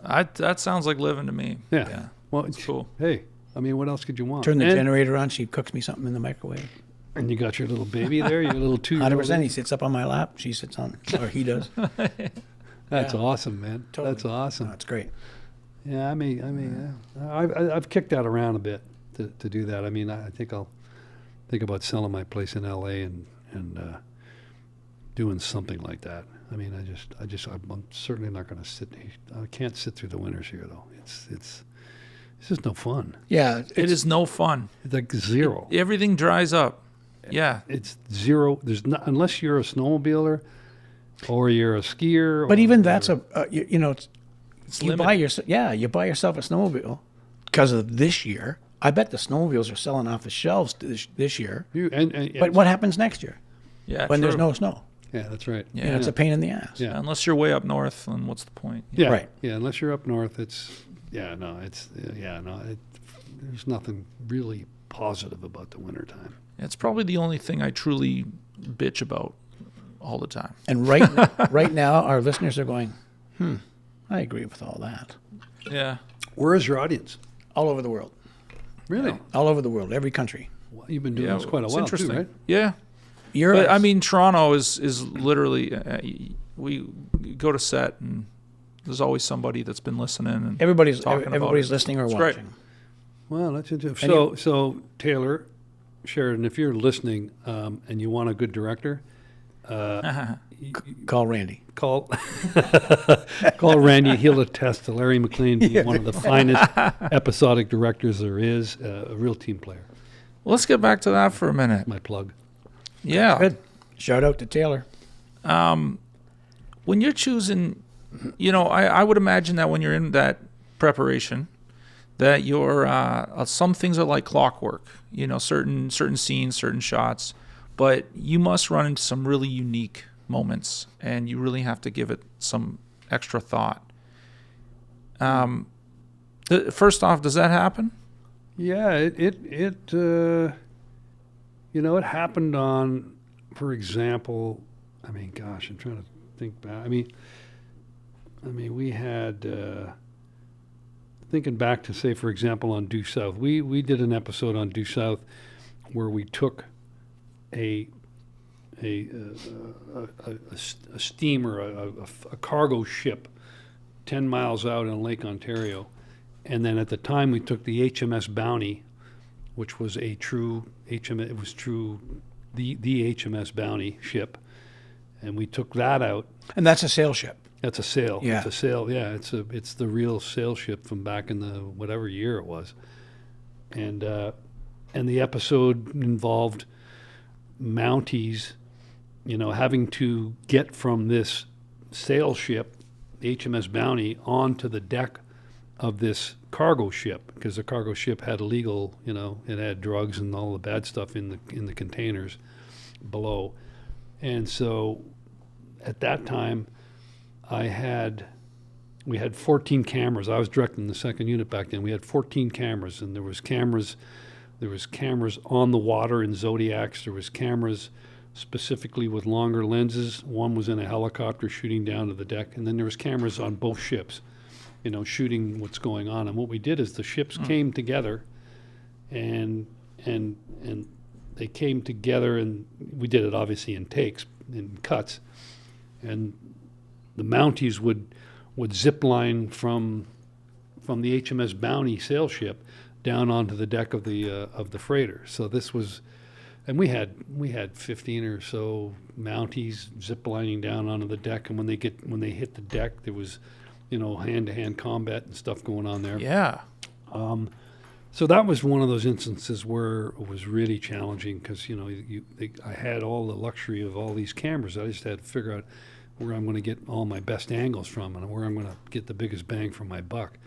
That sounds like living to me. Yeah. Well, It's cool. Hey, I mean, what else could you want? turn the and, generator on. She cooks me something in the microwave. And you got your little baby there. Your little 2-year-old. 100%. He sits up on my lap. She sits on, or he does. That's Yeah. awesome, man. Totally. That's awesome. No, it's great. Yeah, I've kicked that around a bit to do that. I mean, I think I'll think about selling my place in L.A. and doing something like that. I mean, I'm certainly not going to sit. I can't sit through the winters here though. It's just no fun. Yeah, It is no fun. It's like zero. Everything dries up. Yeah. It's zero. There's not unless you're a snowmobiler or you're a skier. But or even that's you're- It's you limited. buy yourself a snowmobile because of this year. I bet the snowmobiles are selling off the shelves this year. and But what happens next year Yeah. when there's true. no snow? yeah, that's right. Yeah. You know, it's a pain in the ass. Yeah. Unless you're way up north, then what's the point? Yeah, Right. Yeah, unless you're up north, there's nothing really positive about the wintertime. It's probably the only thing I truly bitch about all the time. And right now, our listeners are going, I agree with all that. Yeah. Where is your audience? All over the world. Really? All over the world, every country. Well, you've been doing Yeah, this quite a it's while, interesting. too, right? Yeah. Europe. But I mean, Toronto is literally, we go to set and there's always somebody that's been listening and everybody's talking about everybody's it. listening or It's great. watching. Well, that's interesting. And So Taylor, Sheridan, if you're listening and you want a good director, Call Randy. call Randy. He'll attest to Larry McLean being one of the finest episodic directors there is, a real team player. Well, let's get back to that for a minute. My plug. Yeah. Good. Shout out to Taylor. When you're choosing, I would imagine that when you're in that preparation, that you're some things are like clockwork. Certain scenes, certain shots, but you must run into some really unique moments, and you really have to give it some extra thought. First off, does that happen? Yeah, it happened on for example, I mean, gosh, I'm trying to think back. I mean, we had, thinking back to, say, for example, on Due South, we did an episode on Due South where we took a steamer, a cargo ship 10 miles out in Lake Ontario. And then at the time we took the HMS Bounty, which was a true HMS, it was true, the HMS Bounty ship. And we took that out. And that's a sail ship. That's a sail. Yeah. It's a sail. Yeah, it's the real sail ship from back in the whatever year it was. And the episode involved Mounties, having to get from this sail ship, HMS Bounty, onto the deck of this cargo ship, because the cargo ship had illegal, it had drugs and all the bad stuff in the containers below. And so at that time, we had 14 cameras. I was directing the second unit back then. We had 14 cameras, and there was cameras on the water in Zodiacs. There was cameras specifically with longer lenses. One was in a helicopter shooting down to the deck, and then there was cameras on both ships, shooting what's going on. And what we did is the ships came together, and they came together, and we did it obviously in takes, in cuts, and the Mounties would zip line from the HMS Bounty sail ship down onto the deck of the freighter. So this was, and we had 15 or so Mounties zip lining down onto the deck, and when they hit the deck, there was, hand-to-hand combat and stuff going on there. Yeah. So that was one of those instances where it was really challenging because, I had all the luxury of all these cameras. I just had to figure out where I'm going to get all my best angles from and where I'm going to get the biggest bang for my buck.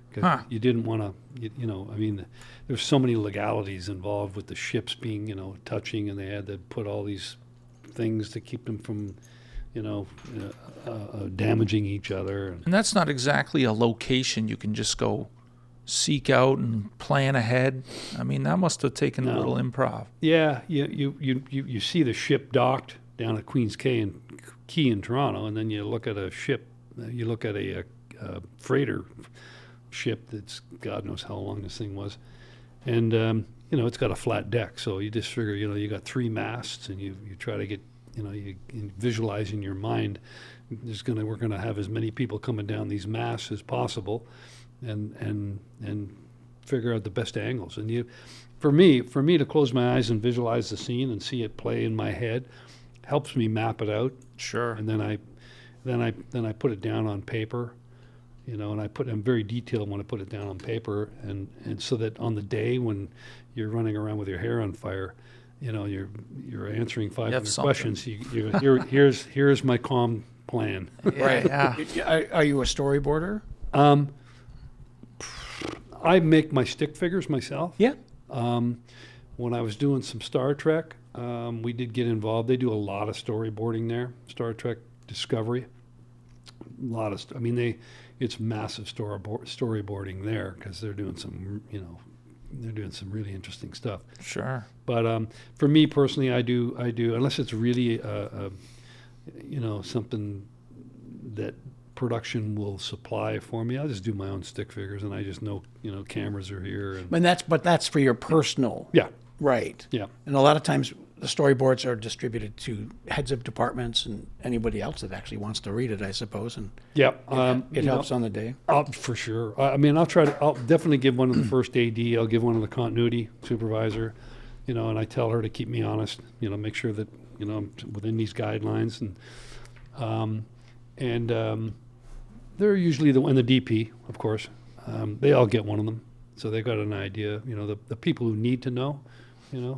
Because you didn't want to, there's so many legalities involved with the ships being, touching, and they had to put all these things to keep them from, damaging each other. And that's not exactly a location you can just go seek out and plan ahead. I mean, that must have taken a little improv. Yeah, you see the ship docked down at Queen's Quay in Toronto, and then you look at a ship, you look at a freighter ship that's God knows how long this thing was, and it's got a flat deck, so you just figure you got 3 masts, and you try to get you visualize in your mind we're gonna have as many people coming down these masts as possible, and figure out the best angles. And for me to close my eyes and visualize the scene and see it play in my head helps me map it out. Sure. And then I put it down on paper, and I'm very detailed when I put it down on paper, and so that on the day when you're running around with your hair on fire, you're answering 500 questions. Here's my calm plan. Right. Yeah. Are you a storyboarder? I make my stick figures myself. Yeah. When I was doing some Star Trek, we did get involved. They do a lot of storyboarding there. Star Trek Discovery, a lot of. It's massive storyboarding there because they're doing some, they're doing some really interesting stuff. Sure. But for me personally, I do unless it's really something that production will supply for me. I'll just do my own stick figures, and I just know cameras are here. And That's for your personal. Yeah. Right. Yeah. And a lot of times the storyboards are distributed to heads of departments and anybody else that actually wants to read it, I suppose. And Yeah. it helps on the day. For sure. I'll definitely give one of the first AD. I'll give one of the continuity supervisor, and I tell her to keep me honest, make sure that, I'm within these guidelines. And they're usually and the DP, of course, they all get one of them. So they've got an idea, the people who need to know,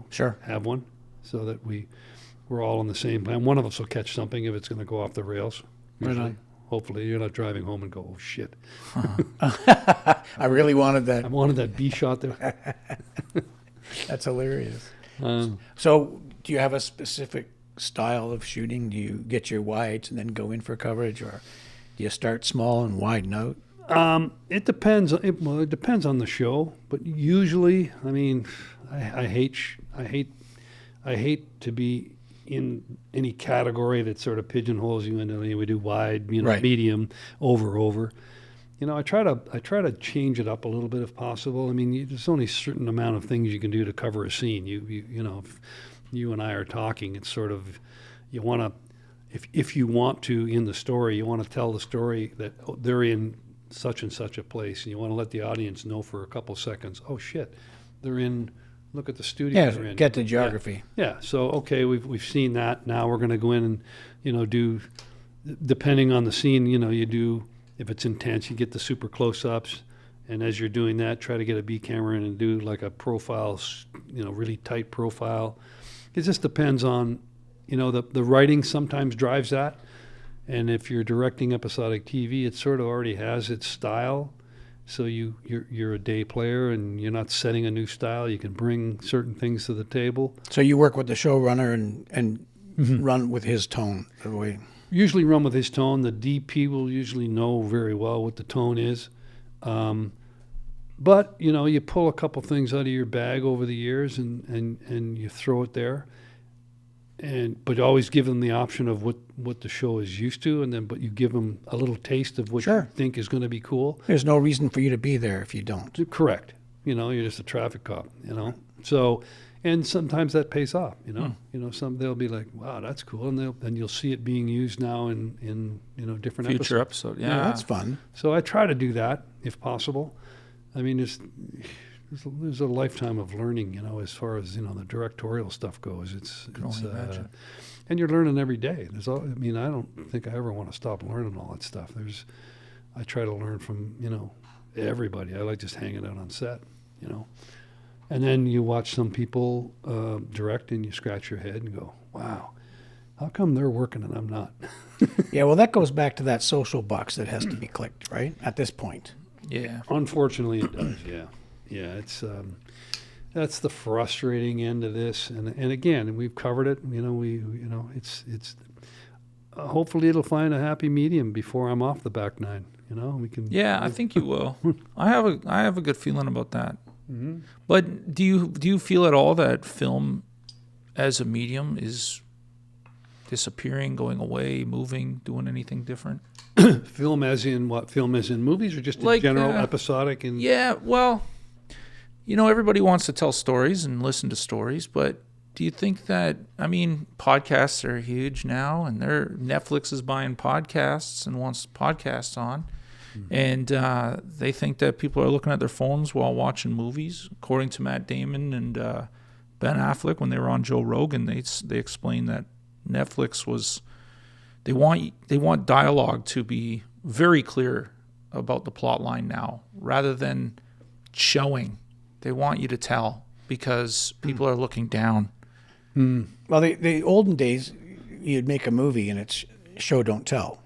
Sure. have one, so that we're all on the same plan. One of us will catch something if it's going to go off the rails. Right Usually. on. Hopefully you're not driving home and go, oh shit, I really wanted I that. wanted that B shot there. That's hilarious. So do you have a specific style of shooting? Do you get your wides and then go in for coverage, or do you start small and widen out? It depends. It depends on the show, but usually, I hate to be in any category that sort of pigeonholes you into, we do wide, Right. medium, over. I try to change it up a little bit if possible. I mean, there's only a certain amount of things you can do to cover a scene. If you and I are talking, it's sort of, you want to, if you want to, in the story, you want to tell the story that they're in such and such a place, and you want to let the audience know for a couple seconds, oh shit, they're in, look at the studio they're in. Get the geography. Yeah. So, okay, we've seen that. Now we're going to go in and, do, depending on the scene, you do, if it's intense, you get the super close-ups. And as you're doing that, try to get a B camera in and do like a profile, really tight profile. It just depends on, the writing sometimes drives that. And if you're directing episodic TV, it sort of already has its style. So you're a day player and you're not setting a new style. You can bring certain things to the table. So you work with the showrunner and run with his tone. The way. Usually run with his tone. The DP will usually know very well what the tone is. But, you pull a couple things out of your bag over the years and you throw it there. But always give them the option of what the show is used to, but you give them a little taste of what you think is going to be cool. There's no reason for you to be there if you don't. Correct. You're just a traffic cop, So, and sometimes that pays off, some they'll be like, wow, that's cool. And you'll see it being used now in different Future episodes. episode. Yeah. That's fun. So I try to do that if possible. I mean, there's a lifetime of learning, as far as, the directorial stuff goes. And you're learning every day. I don't think I ever want to stop learning all that stuff. I try to learn from, everybody. I like just hanging out on set, And then you watch some people direct and you scratch your head and go, wow, how come they're working and I'm not? Yeah, well, that goes back to that social box that has to be clicked, right? At this point. Yeah. Unfortunately, it does, yeah. Yeah, it's that's the frustrating end of this, and again, we've covered it. It's hopefully it'll find a happy medium before I'm off the back nine. We can. Yeah, I think you will. I have a good feeling about that. Mm-hmm. But do you feel at all that film as a medium is disappearing, going away, moving, doing anything different? Film as in what? Film as in movies, or just in Like, general, episodic? And Yeah, well, everybody wants to tell stories and listen to stories, but do you think that, podcasts are huge now, and Netflix is buying podcasts and wants podcasts on, and they think that people are looking at their phones while watching movies. According to Matt Damon and Ben Affleck, when they were on Joe Rogan, they explained that Netflix was, they want dialogue to be very clear about the plot line now, rather than showing. They want you to tell because people are looking down. Well, the olden days, you'd make a movie and it's show, don't tell.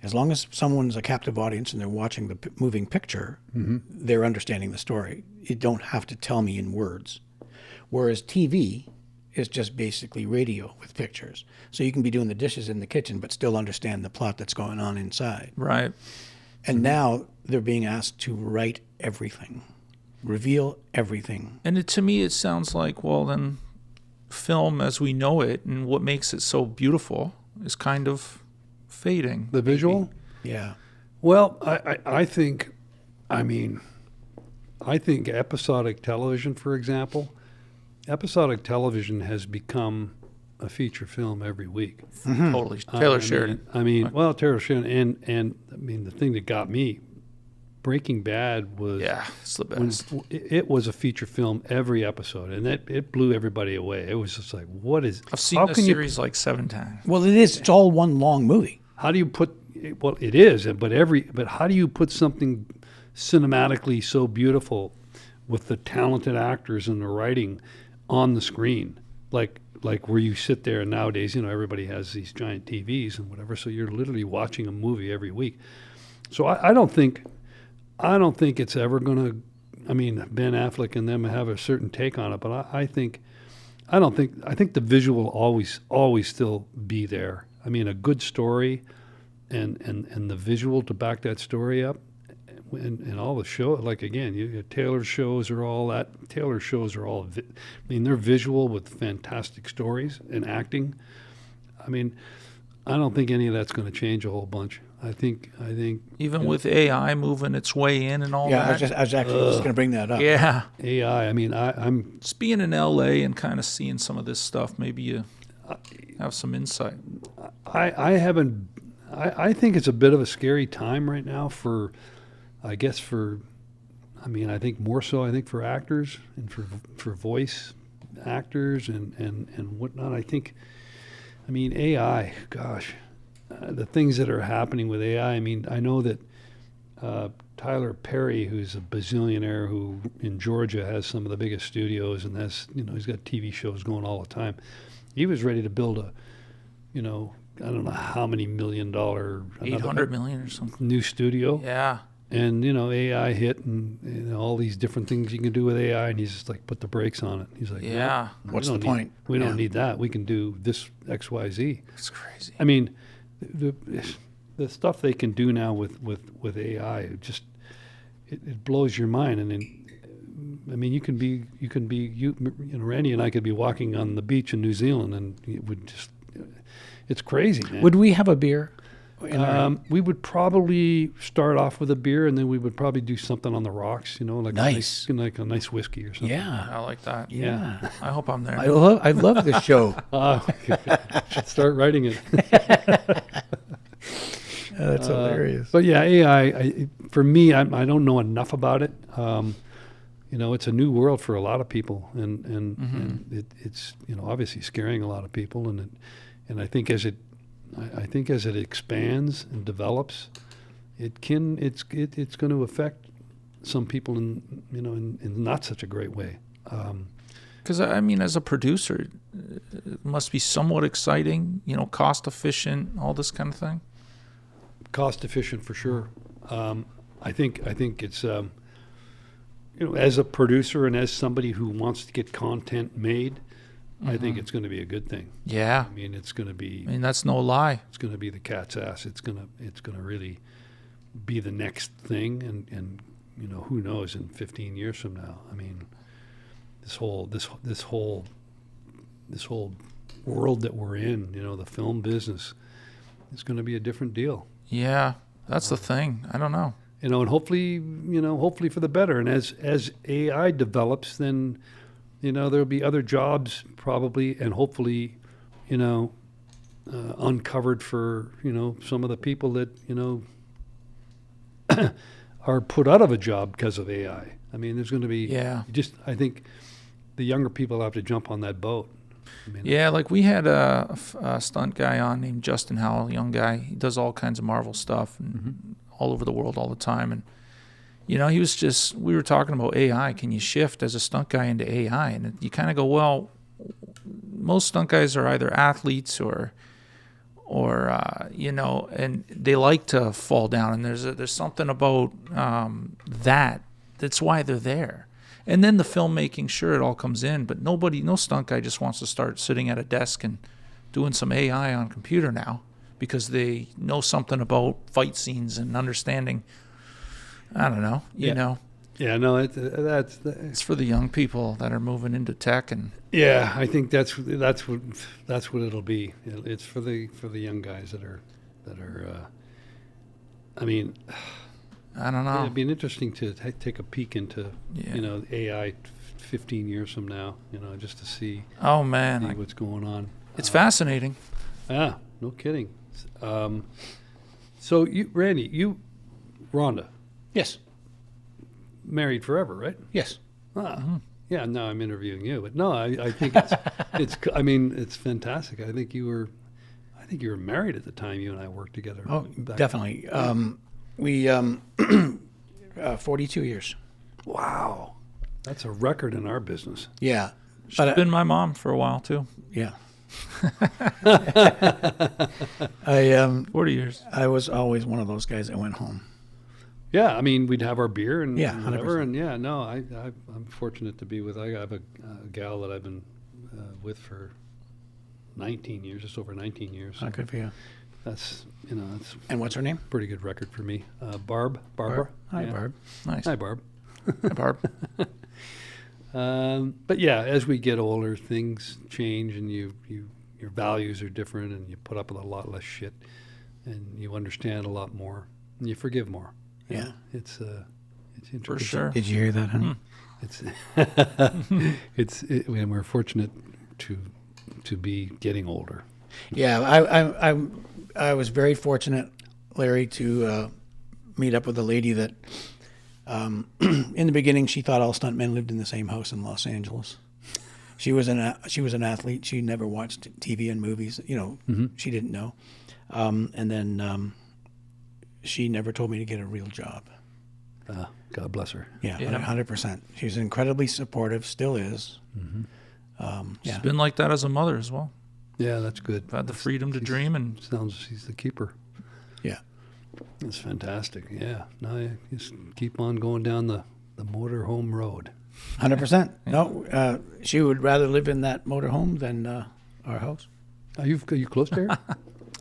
As long as someone's a captive audience and they're watching the moving picture, they're understanding the story. You don't have to tell me in words. Whereas TV is just basically radio with pictures. So you can be doing the dishes in the kitchen but still understand the plot that's going on inside. Right. And now they're being asked to write everything, reveal everything. And to me, it sounds like, well, then film as we know it and what makes it so beautiful is kind of fading. the visual. Yeah. Well, I think episodic television, for example, episodic television has become a feature film every week. Totally. Taylor Sheridan. Taylor Sheridan, and the thing that got me, Breaking Bad was It's the best. It was a feature film every episode, and it blew everybody away. It was just like, what is? I've seen the series like 7 times. Well, it is. It's all one long movie. How do you put? Well, it is, but how do you put something cinematically so beautiful with the talented actors and the writing on the screen, like where you sit there, and nowadays, everybody has these giant TVs and whatever, so you're literally watching a movie every week. So I don't think it's ever going to. Ben Affleck and them have a certain take on it, but I think the visual will always still be there. A good story and the visual to back that story up and all the show, like again, Taylor shows are all that. Taylor shows are all, I mean, they're visual with fantastic stories and acting. I mean, I don't think any of that's going to change a whole bunch. I think Even with AI moving its way in and all Yeah, that. I was actually just going to bring that up. Yeah. AI. I mean, I'm Just being in LA and kind of seeing some of this stuff, maybe you have some insight. I haven't. I think it's a bit of a scary time right now for, I guess for, I mean, I think more so. I think for actors and for voice actors and whatnot. I mean, AI. Gosh, the things that are happening with AI. I mean, I know that Tyler Perry, who's a bazillionaire who in Georgia has some of the biggest studios and has, he's got TV shows going all the time. He was ready to build a, I don't know how many $1 million, $800 million or something. new studio. Yeah. And, AI hit and all these different things you can do with AI. And he's just like, put the brakes on it. He's like, Yeah. "No, What's we the don't point?" We Yeah. don't need that. We can do this X, Y, Z. It's crazy. I mean, the stuff they can do now with AI, it blows your mind. And then, I mean, you can be Randy and I could be walking on the beach in New Zealand, and it would just, it's crazy, man. Would we have a beer? In our, We would probably start off with a beer, and then we would probably do something on the rocks, like Nice. like a nice whiskey or something. yeah. I like that. Yeah. I hope I'm there. I love this show. Should start writing it. That's hilarious. But yeah, AI. For me, I don't know enough about it. It's a new world for a lot of people, and it's obviously scaring a lot of people, and I think as it expands and develops, it's going to affect some people in not such a great way. Because, I mean, as a producer, it must be somewhat exciting, cost efficient, all this kind of thing. Cost efficient for sure. I think it's as a producer and as somebody who wants to get content made, I think it's going to be a good thing. Yeah. I mean, it's going to be. I mean, that's no lie. It's going to be the cat's ass. It's going to really be the next thing, and who knows in 15 years from now. I mean, this whole world that we're in, the film business, is going to be a different deal. Yeah, that's the thing. I don't know. And hopefully for the better. And as AI develops, then there'll be other jobs probably, and hopefully, uncovered for some of the people that are put out of a job because of AI. I mean, there's going to be I think the younger people have to jump on that boat. I mean, Yeah, like we had a stunt guy on named Justin Howell, a young guy. He does all kinds of Marvel stuff and all over the world all the time. And, he was just, we were talking about AI. Can you shift as a stunt guy into AI? And you kind of go, well, most stunt guys are either athletes or and they like to fall down. And there's something about that's why they're there. And then the filmmaking, sure, it all comes in, but no stunt guy just wants to start sitting at a desk and doing some AI on computer now because they know something about fight scenes and understanding. I don't know, you know. Yeah, no, It's for the young people that are moving into tech, and yeah, I think that's what it'll be. It's for the young guys that are. I mean, I don't know. it'd be interesting to take a peek into AI 15 years from now. Just to see. Oh man, what's going on. It's fascinating. Yeah, no kidding. So Rhonda, Yes. married forever, right? Yes. Yeah, no, I'm interviewing you, but no, I think it's I mean, it's fantastic. I think you were married at the time you and I worked together. Oh, definitely. We 42 years. Wow, that's a record in our business. Yeah. She's been my mom for a while too. Yeah. 40 years. I was always one of those guys that went home. Yeah, I mean, we'd have our beer and Yeah, whatever, 100%. and I'm fortunate to be with. I have a gal that I've been with for 19 years, just over 19 years. Not good for you. that's that's And what's her name? a pretty good record for me. Barbara. Hi, Yeah. Barb. Nice. Hi, Barb. Hi, Barb. But yeah, as we get older, things change, and your values are different, and you put up with a lot less shit, and you understand a lot more, and you forgive more. You Yeah. know, it's For interesting. sure. Did you hear that, honey? It's and we're fortunate to be getting older. Yeah, I was very fortunate, Larry, to meet up with a lady that, in the beginning, she thought all stuntmen lived in the same house in Los Angeles. She was an athlete. She never watched TV and movies. She didn't know, and then she never told me to get a real job. God bless her. Yeah, Yeah. 100%. She's incredibly supportive, still is. She's Yeah. been like that as a mother as well. Yeah, that's good. I've had the freedom to dream, and Sounds she's the keeper. Yeah. That's fantastic. Yeah. Now you just keep on going down the motorhome road. 100%. No, she would rather live in that motorhome than our house. Are you close to her?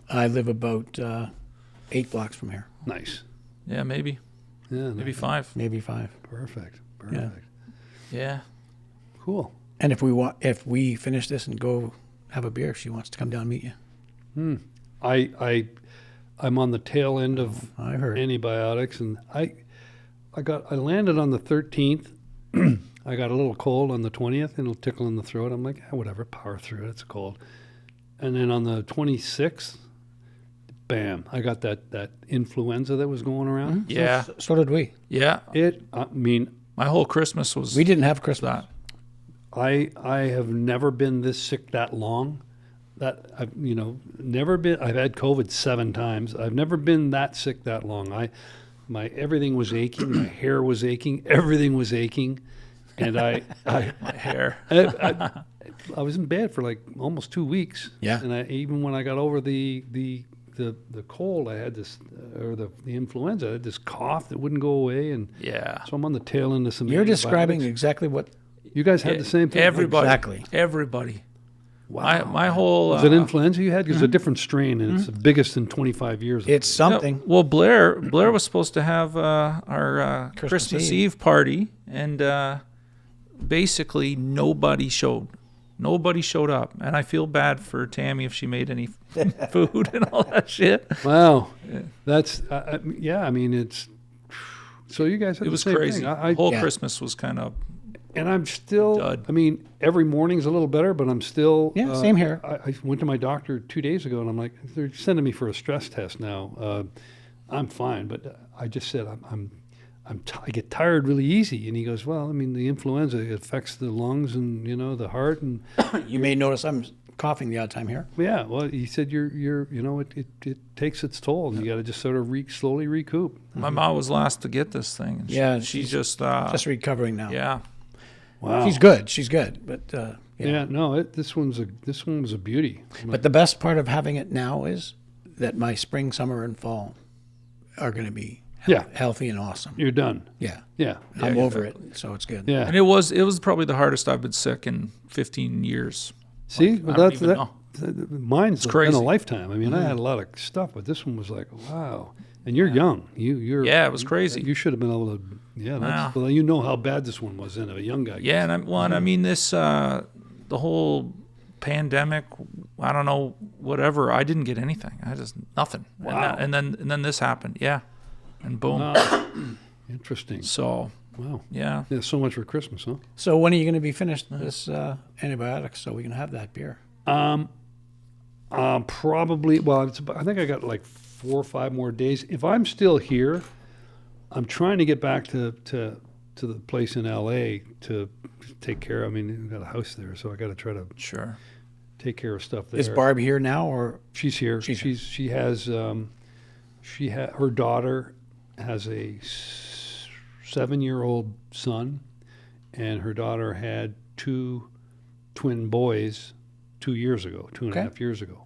I live about 8 blocks from here, Nice. yeah, maybe Yeah. maybe nice. 5. maybe 5. Perfect. Yeah. Yeah. Cool. And if we finish this and go have a beer, she wants to come down and meet you. I'm on the tail end of I heard. antibiotics, and I landed on the 13th. I got a little cold on the 20th, and it'll tickle in the throat. I'm like, whatever, power through it. It's cold. And then on the 26th, bam, I got that influenza that was going around. Yeah. So did we. Yeah. I mean, My whole Christmas was We didn't have Christmas. that. I have never been this sick that long. That I've never been. I've had COVID 7 times. I've never been that sick that long. My everything was aching. My hair was aching. Everything was aching, and I My hair. I was in bed for like almost 2 weeks. Yeah. And even when I got over the cold, I had this or the influenza. I had this cough that wouldn't go away, and Yeah. so I'm on the tail end of some. You're describing antibiotics. exactly what. You guys had the same thing. Everybody. Exactly. Everybody. Wow. My whole. Was it influenza you had? Because it's a different strain, and it's the biggest in 25 years. It's something. Yeah, well, Blair was supposed to have our Christmas Christmas Eve. Eve party, and basically nobody showed. Nobody showed up, and I feel bad for Tammy if she made any food and all that shit. Wow, that's yeah. I mean, it's so you guys. Had It the was same crazy. Thing. I, Whole Yeah. Christmas was kind of. and I'm still. Dud. I mean, every morning's a little better, but I'm still. Yeah, same here. I went to my doctor 2 days ago, and I'm like, they're sending me for a stress test now. I'm fine, but I just said I get tired really easy, and he goes, well, I mean, the influenza affects the lungs and the heart, and You may notice I'm coughing the odd time here. yeah. Well, he said it takes its toll, and you got to just sort of slowly recoup. My mom was last to get this thing. And Yeah, she she's just. Just recovering now. Yeah. Wow. She's good. She's good. But yeah. Yeah, no, this one was a beauty. But the best part of having it now is that my spring, summer, and fall are going to be healthy and awesome. You're done. Yeah. Yeah, I'm over it, so it's good. yeah. And it was probably the hardest I've been sick in 15 years. See, I but don't that's even know. mine's been crazy. a lifetime. I mean, I had a lot of stuff, but this one was like, wow. And you're young. You're Yeah, it was crazy. You should have been able to. Yeah, that's, Wow. well, you know how bad this one was. Then a young guy. Yeah, and I mean this the whole pandemic. I don't know, whatever. I didn't get anything. I just nothing. Wow. And then this happened. Yeah, and boom. Wow. Interesting. So Wow. yeah, Yeah, so much for Christmas, huh? So when are you going to be finished this antibiotics so we can have that beer? Probably. Well, I think I got like 4 or 5 more days. If I'm still here, I'm trying to get back to the place in L.A. to take care. I mean, we've got a house there, so I got to try to sure. take care of stuff there. Is Barb here now, or She's here. She's here. She has her daughter has a 7-year-old son, and her daughter had 2 twin boys 2 years ago, 2.5 years ago.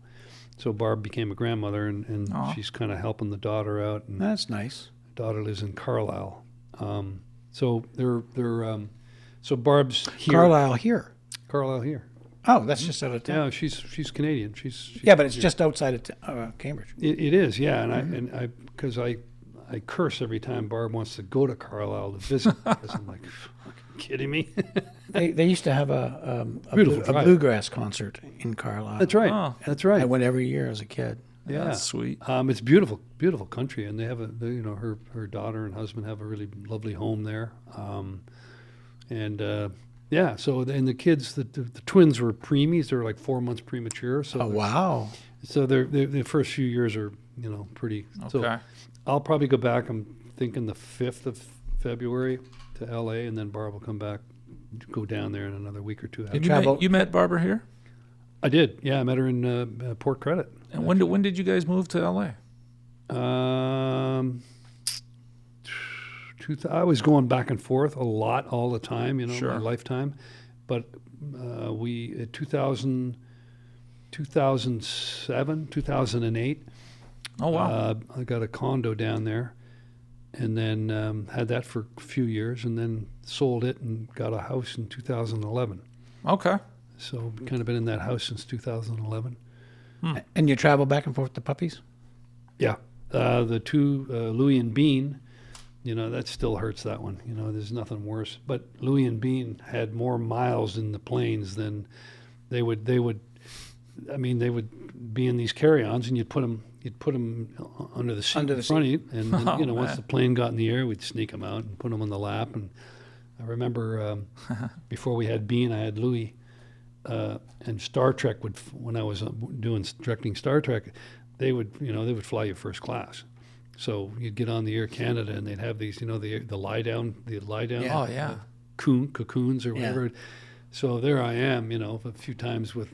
So Barb became a grandmother, and Aw. she's kind of helping the daughter out. And that's nice? daughter lives in Carlisle. So they're so Barb's here. Carlisle here. Carlisle here. Oh, that's just out of town. Yeah, she's Canadian. She's Yeah, but it's just outside of Cambridge. It is, yeah, and I because I curse every time Barb wants to go to Carlisle to visit because I'm like, fucking kidding me? They used to have a Beautiful drive. bluegrass concert in Carlisle. That's right. Oh. That's I right. went every year as a kid. Yeah, That's sweet. It's beautiful, beautiful country, and they have her daughter and husband have a really lovely home there, yeah. So and the kids, the twins were preemies. They were like 4 months premature. So Oh, wow. So the first few years are pretty. So Okay. I'll probably go back. I'm thinking the 5th of February to LA, and then Barb will come back, go down there in another week or two. Did travel- you met Barbara here? I did. Yeah, I met her in Port Credit. And when did you guys move to LA? I was going back and forth a lot all the time, Sure. my lifetime. But we 2007, 2008. Oh wow. I got a condo down there, and then had that for a few years, and then sold it and got a house in 2011. Okay. So kind of been in that house since 2011. And you travel back and forth with the puppies? Yeah, the two Louie and Bean. That still hurts, that one. There's nothing worse. But Louie and Bean had more miles in the planes than they would. I mean, they would be in these carry-ons, and you'd put them under the seat Under in the front of you, and then, Oh, once man. the plane got in the air, we'd sneak them out and put them on the lap. And I remember before we had Bean, I had Louie, and Star Trek when I was directing Star Trek, they would fly you first class. So you'd get on the Air Canada, and they'd have these, the lie down, Yeah. Oh yeah. cocoons or Yeah. whatever. So there I am, a few times with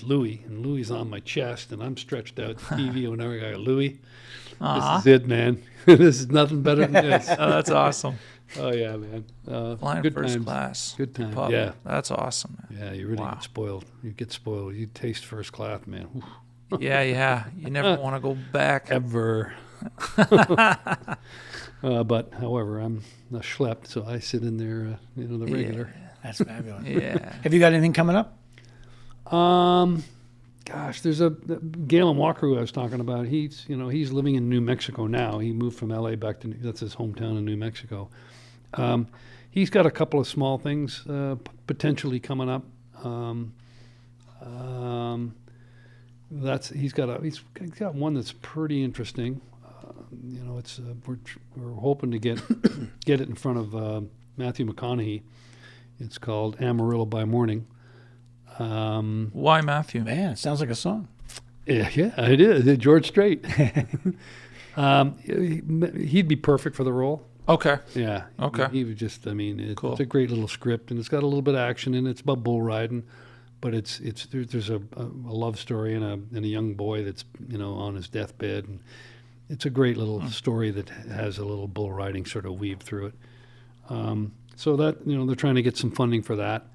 Louie, and Louie's on my chest, and I'm stretched out to TV. Whenever I go, Louie, Aw. this is it, man. This is nothing better than this. Oh, that's awesome. Oh yeah, man. Flying good first times. class. Good time. Pup. Yeah, That's awesome, man. yeah. You really Wow. get spoiled. You get spoiled. You taste first class, man. Oof. Yeah. You never want to go back. Ever. But however, I'm a schlepped, so I sit in there, the regular. That's fabulous. Yeah. Have you got anything coming up? Gosh, there's Galen Walker who I was talking about. He's living in New Mexico now. He moved from LA back to that's his hometown in New Mexico. He's got a couple of small things potentially coming up. He's got one that's pretty interesting. We're hoping to get it in front of Matthew McConaughey. It's called Amarillo by Morning. Why Matthew? Man, it sounds like a song. Yeah, it is. George Strait. He'd be perfect for the role. Okay. Yeah. Okay. He would just. I mean, Cool. it's a great little script, and it's got a little bit of action in it. It's about bull riding, but there's a love story and a young boy that's on his deathbed, and it's a great little story that has a little bull riding sort of weave through it. So that they're trying to get some funding for that.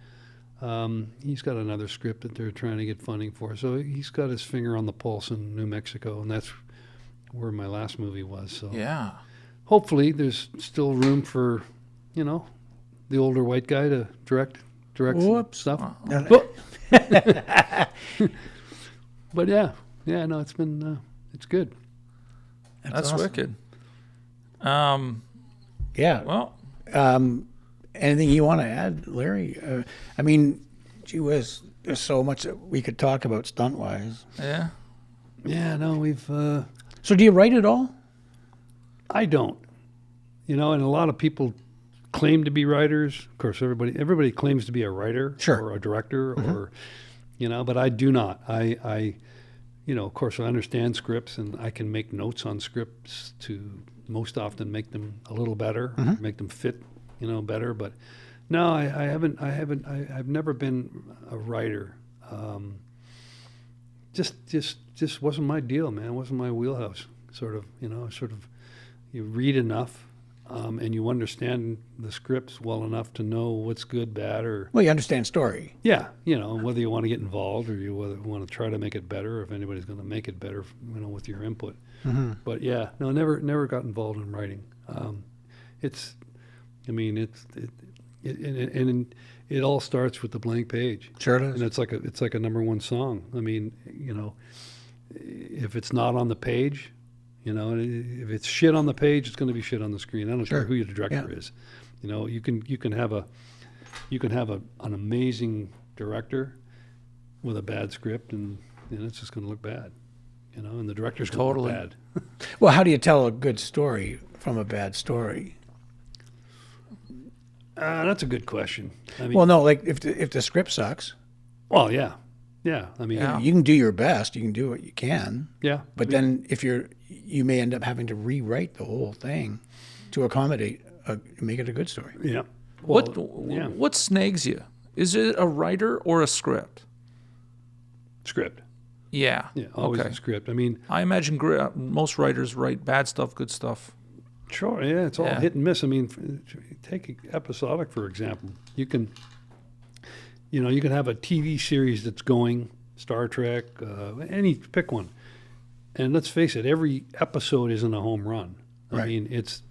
He's got another script that they're trying to get funding for. So he's got his finger on the pulse in New Mexico, and that's where my last movie was. So Yeah. hopefully there's still room for, the older white guy to direct some Whoops. stuff. No, But yeah, no, it's been, it's good. That's awesome. wicked. Yeah. Well, Anything you want to add, Larry? I mean, gee whiz, there's so much that we could talk about stunt-wise. yeah. Yeah, no, we've, So do you write it all? I don't, and a lot of people claim to be writers. Of course, everybody claims to be a writer Sure. or a director or, but I do not. I of course I understand scripts and I can make notes on scripts to most often make them a little better, make them fit, better. But no, I've never been a writer. Just wasn't my deal, man. It wasn't my wheelhouse. Sort of, you read enough, and you understand the scripts well enough to know what's good, bad, or Well, you understand story. yeah, whether you want to get involved or you whether you want to try to make it better, or if anybody's going to make it better, with your input. But yeah, no, never got involved in writing. it all starts with the blank page. Sure it is. And it's like a number one song. I mean, if it's not on the page, if it's shit on the page, it's going to be shit on the screen. I don't care who your director is. You can have an amazing director with a bad script, and it's just going to look bad. And the director's going to look bad. Well, how do you tell a good story from a bad story? That's a good question. I mean, Well, no, like if the script sucks, well, yeah. I mean, you can do your best. You can do what you can. yeah. But then if you may end up having to rewrite the whole thing to accommodate, make it a good story. Yeah. Well, What snags you? Is it a writer or a script? Script. Yeah. Yeah, always a script. I mean, I imagine most writers write bad stuff, good stuff. sure, yeah, it's all Yeah. hit and miss. I mean, take episodic, for example. You can have a TV series that's going, Star Trek, pick one. And let's face it, every episode isn't a home run. I mean, it's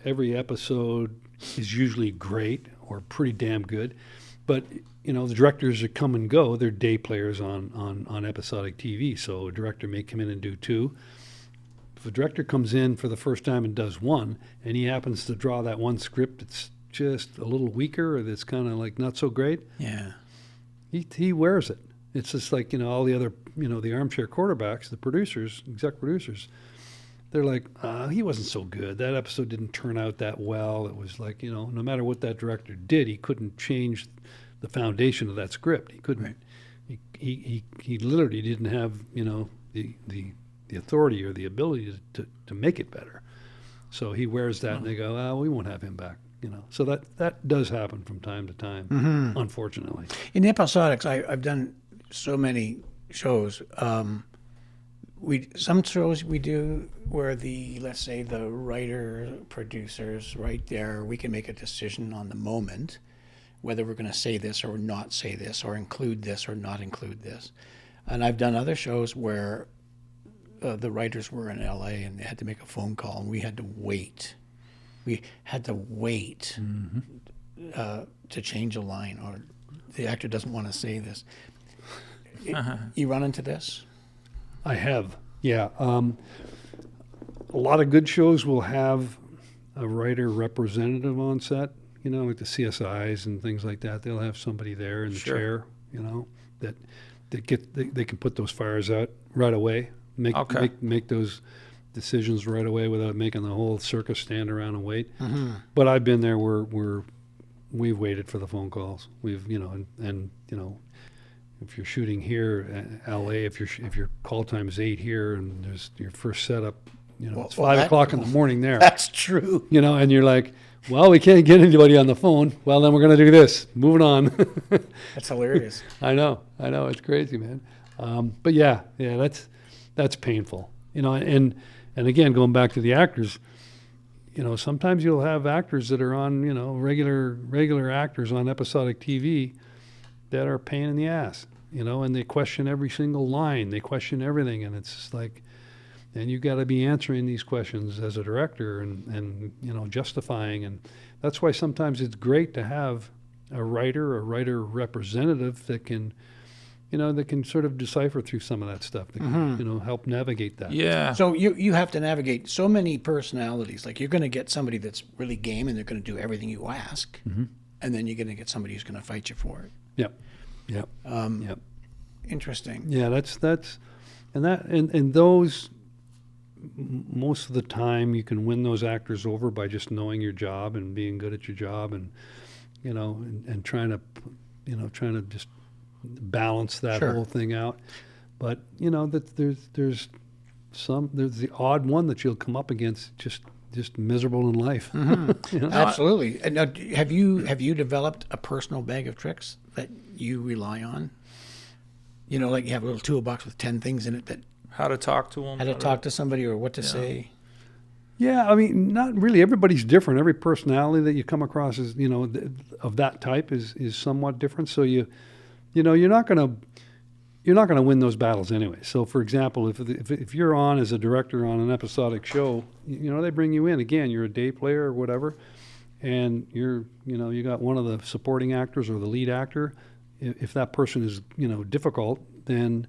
every episode is usually great or pretty damn good. But, the directors that come and go, they're day players on episodic TV. So a director may come in and do two. If a director comes in for the first time and does one, and he happens to draw that one script that's just a little weaker or that's kind of like not so great, Yeah. he wears it. It's just like, all the other, the armchair quarterbacks, the producers, exec producers, they're like, he wasn't so good. That episode didn't turn out that well. It was like, no matter what that director did, he couldn't change the foundation of that script. He couldn't. Right. He literally didn't have, the authority or the ability to make it better. So he wears that, and they go, we won't have him back. So that does happen from time to time, unfortunately. In episodics, I've done so many shows. Some shows we do where let's say the writer, producers, right there, we can make a decision on the moment whether we're going to say this or not say this, or include this or not include this. And I've done other shows where the writers were in LA and they had to make a phone call, and we had to wait. We had to wait to change a line, or the actor doesn't want to say this. You run into this? I have, yeah. A lot of good shows will have a writer representative on set, like the CSIs and things like that. They'll have somebody there in the chair, that they can put those fires out right away, make those decisions right away without making the whole circus stand around and wait. Mm-hmm. But I've been there where we've waited for the phone calls. We've, if you're shooting here, LA, if your call time is 8 here, and there's your first setup, it's 5 o'clock in the morning there. That's true. And you're like, well, we can't get anybody on the phone. Well, then we're going to do this. Moving on. That's hilarious. I know. It's crazy, man. But yeah, that's painful. And again, going back to the actors, sometimes you'll have actors that are on, regular actors on episodic TV that are a pain in the ass, and they question every single line. They question everything, and it's just like, and you got to be answering these questions as a director and justifying. And that's why sometimes it's great to have a writer representative that can sort of decipher through some of that stuff, that can, help navigate that. Yeah. So you have to navigate so many personalities. Like, you're going to get somebody that's really game and they're going to do everything you ask. Mm-hmm. And then you're going to get somebody who's going to fight you for it. Yep. Interesting. Yeah, and those, most of the time you can win those actors over by just knowing your job and being good at your job, and and trying to just balance that whole thing out. But that there's the odd one that you'll come up against just miserable in life. Mm-hmm. Absolutely. And now, have you developed a personal bag of tricks that you rely on? Like you have a little toolbox with 10 things in it that How to talk to them. how to talk to somebody or what to say. Yeah, I mean, not really. Everybody's different. Every personality that you come across is, of that type is somewhat different. So you're not gonna win those battles anyway. So, for example, if you're on as a director on an episodic show, they bring you in again. You're a day player or whatever, and you got one of the supporting actors or the lead actor, if that person is, difficult, then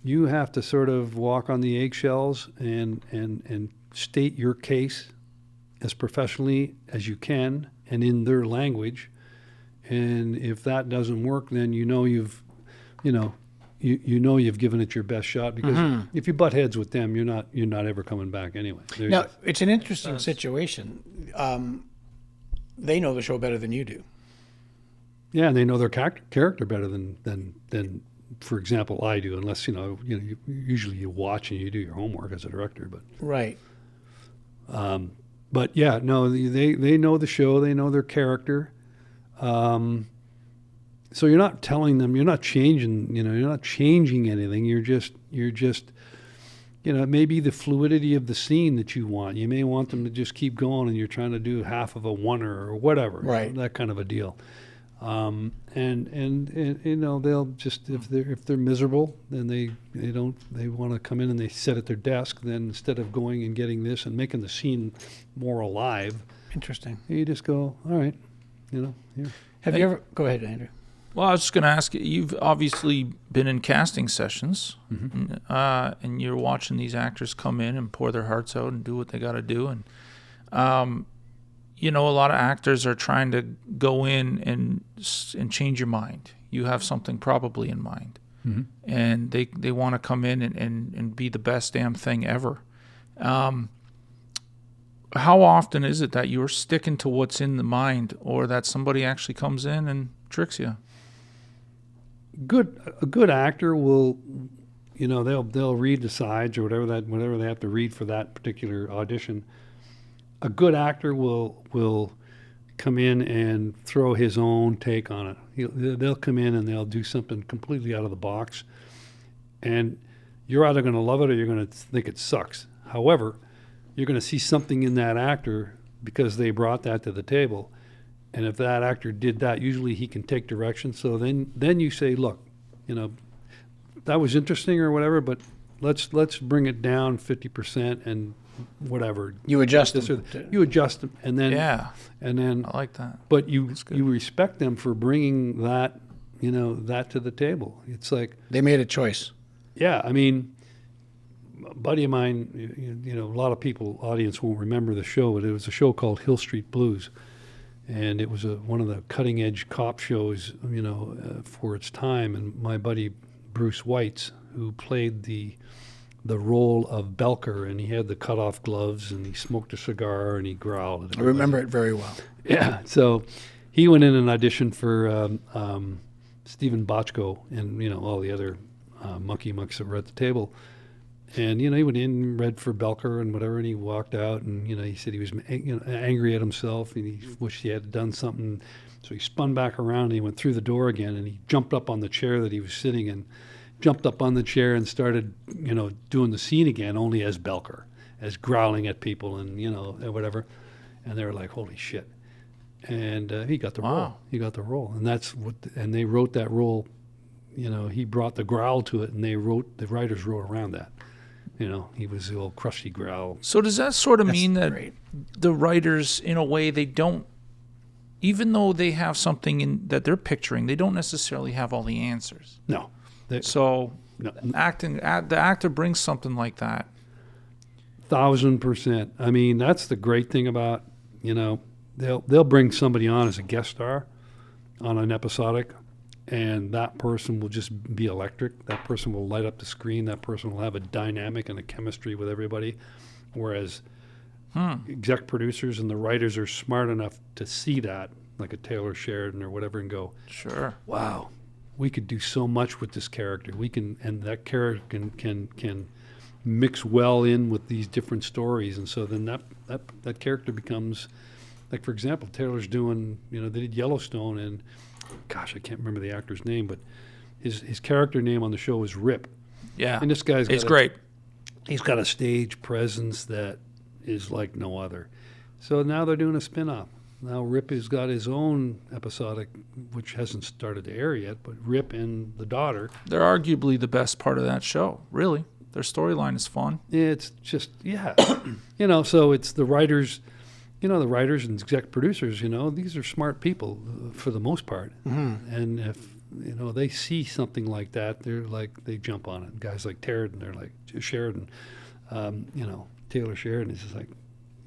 you have to sort of walk on the eggshells and state your case as professionally as you can and in their language. And if that doesn't work, then you've given it your best shot, because if you butt heads with them, you're not ever coming back anyway. Now, it's an interesting situation. They know the show better than you do. Yeah, and they know their character better than, for example, I do. Unless usually you watch and you do your homework as a director. But right. But yeah, no, they know the show. They know their character. So you're not telling them. You're not changing. You're not changing anything. You're just. It may be the fluidity of the scene that you want. You may want them to just keep going, and you're trying to do half of a oneer or whatever. Right. That kind of a deal. And they'll just, if they're miserable, then they want to come in and they sit at their desk. Then instead of going and getting this and making the scene more alive, Interesting. you just go, all right, here. Have you ever? Go ahead, Andrew. Well, I was just going to ask you, you've obviously been in casting sessions, and you're watching these actors come in and pour their hearts out and do what they got to do. And, a lot of actors are trying to go in and change your mind. You have something probably in mind. Mm-hmm. And they want to come in and be the best damn thing ever. How often is it that you're sticking to what's in the mind, or that somebody actually comes in and tricks you? A good actor will, they'll read the sides or whatever they have to read for that particular audition. A good actor will come in and throw his own take on it. They'll come in and they'll do something completely out of the box, and you're either going to love it or you're going to think it sucks. However, you're going to see something in that actor because they brought that to the table. And if that actor did that, usually he can take direction. So then you say, look, that was interesting or whatever, but let's bring it down 50% and whatever. You adjust them. You adjust them, and then I like that. But you respect them for bringing that that to the table. It's like they made a choice. Yeah, I mean, a buddy of mine, a lot of people, audience won't remember the show, but it was a show called Hill Street Blues. And it was one of the cutting-edge cop shows, for its time. And my buddy Bruce Weitz, who played the role of Belker, and he had the cut-off gloves, and he smoked a cigar, and he growled. At I remember it very well. Yeah. So he went in and auditioned for Stephen Bochco and all the other mucky mucks that were at the table. And, he went in and read for Belker and whatever, and he walked out, and, he said he was angry at himself, and he wished he had done something. So he spun back around, and he went through the door again, and he jumped up on the chair that he was sitting in, jumped up on the chair and started, doing the scene again, only as Belker, as growling at people and, whatever. And they were like, holy shit. And he got the role. He got the role. And and they wrote that role, he brought the growl to it, and the writers wrote around that. He was the old crusty growl. So does that sort of mean that the writers, in a way, they don't, even though they have something that they're picturing, they don't necessarily have all the answers? No. The actor brings something like that. 1,000%. I mean, that's the great thing about, they'll bring somebody on as a guest star on an episodic, and that person will just be electric. That person will light up the screen. That person will have a dynamic and a chemistry with everybody. Whereas exec producers and the writers are smart enough to see that, like a Taylor Sheridan or whatever, and go, sure, wow, we could do so much with this character. We can, and that character can mix well in with these different stories. And so then that character becomes, like, for example, Taylor's doing, they did Yellowstone, and gosh, I can't remember the actor's name, but his character name on the show is Rip. Yeah. And this guy's great. He's got a stage presence that is like no other. So now they're doing a spin-off. Now Rip has got his own episodic, which hasn't started to air yet, but Rip and the daughter. They're arguably the best part of that show, really. Their storyline is fun. It's just, yeah. So it's the writers, the writers and exec producers, these are smart people for the most part. And if, they see something like that, they jump on it. Guys like Sheridan, they're like Sheridan, Taylor Sheridan is just like,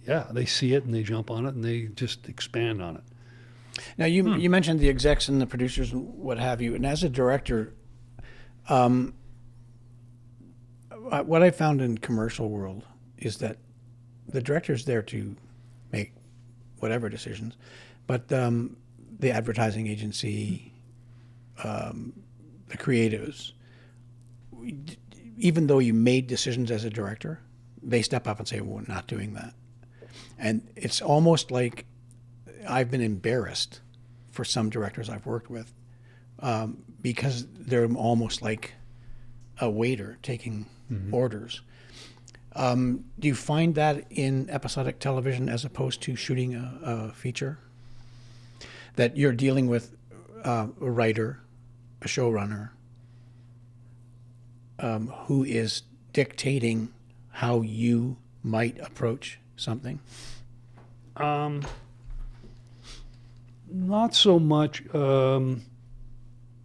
yeah, they see it and they jump on it and they just expand on it. Now, you mentioned the execs and the producers and what have you, and as a director, what I found in commercial world is that the director's there to make whatever decisions, but the advertising agency, the creatives, even though you made decisions as a director, they step up and say, well, we're not doing that. And it's almost like I've been embarrassed for some directors I've worked with because they're almost like a waiter taking orders. Do you find that in episodic television as opposed to shooting a feature? That you're dealing with a writer, a showrunner, who is dictating how you might approach something? Not so much. To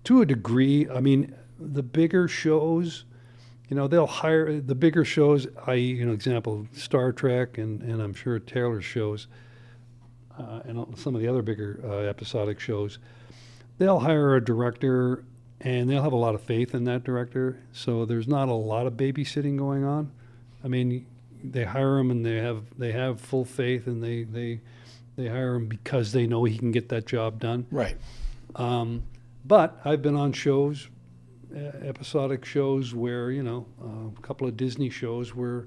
a degree, I mean, the bigger shows, they'll hire the bigger shows, i.e., example, Star Trek and I'm sure Taylor's shows, and some of the other bigger episodic shows, they'll hire a director and they'll have a lot of faith in that director. So there's not a lot of babysitting going on. I mean, they hire him and they have full faith and they hire him because they know he can get that job done. Right. But I've been on shows, episodic shows where, a couple of Disney shows where,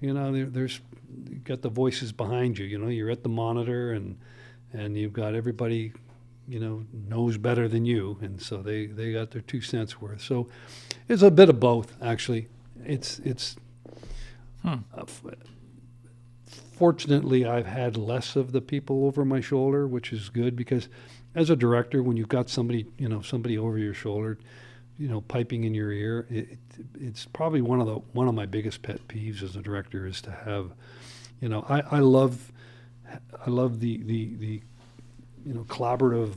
there's you got the voices behind you. You're at the monitor and you've got everybody, knows better than you, and so they got their 2 cents worth. So it's a bit of both, actually. Fortunately, I've had less of the people over my shoulder, which is good because as a director, when you've got somebody over your shoulder, piping in your ear, it's probably one of my biggest pet peeves as a director is to have, I love the collaborative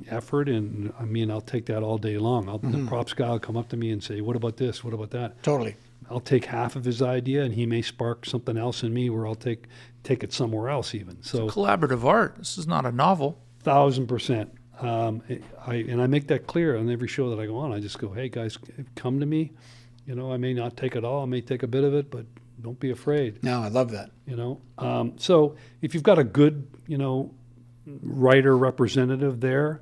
effort, and I mean, I'll take that all day long. The props guy will come up to me and say, what about this? What about that? Totally. I'll take half of his idea, and he may spark something else in me where I'll take it somewhere else even. So it's collaborative art. This is not a novel. 1,000%. I make that clear on every show that I go on. I just go, hey, guys, come to me. I may not take it all. I may take a bit of it, but don't be afraid. No, I love that. So if you've got a good, writer representative there,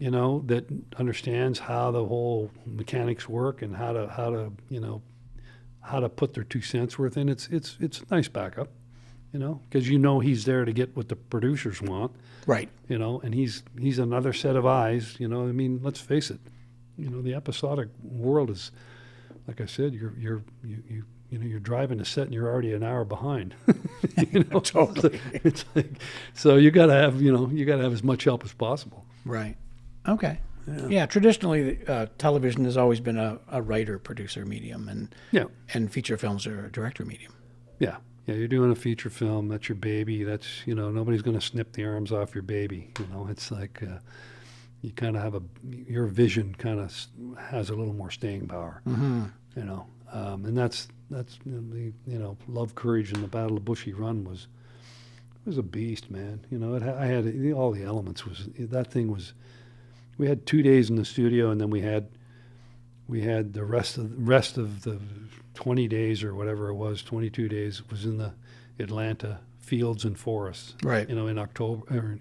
that understands how the whole mechanics work and how to put their 2 cents worth in, it's a nice backup, because he's there to get what the producers want, right? And he's another set of eyes. I mean, let's face it, the episodic world is, like I said, you're driving a set and you're already an hour behind. Totally. It's like, so you got to have as much help as possible. Right. Okay. Yeah. Traditionally, television has always been a writer-producer medium, and feature films are a director medium. Yeah. Yeah. You're doing a feature film. That's your baby. That's nobody's going to snip the arms off your baby. It's like you kind of have your vision kind of has a little more staying power. And that's the Love, Courage, and the Battle of Bushy Run was a beast, man. I had all the elements. That thing was. We had 2 days in the studio, and then we had the rest of the 20 days or whatever it was, 22 days was in the Atlanta fields and forests. Right. In October.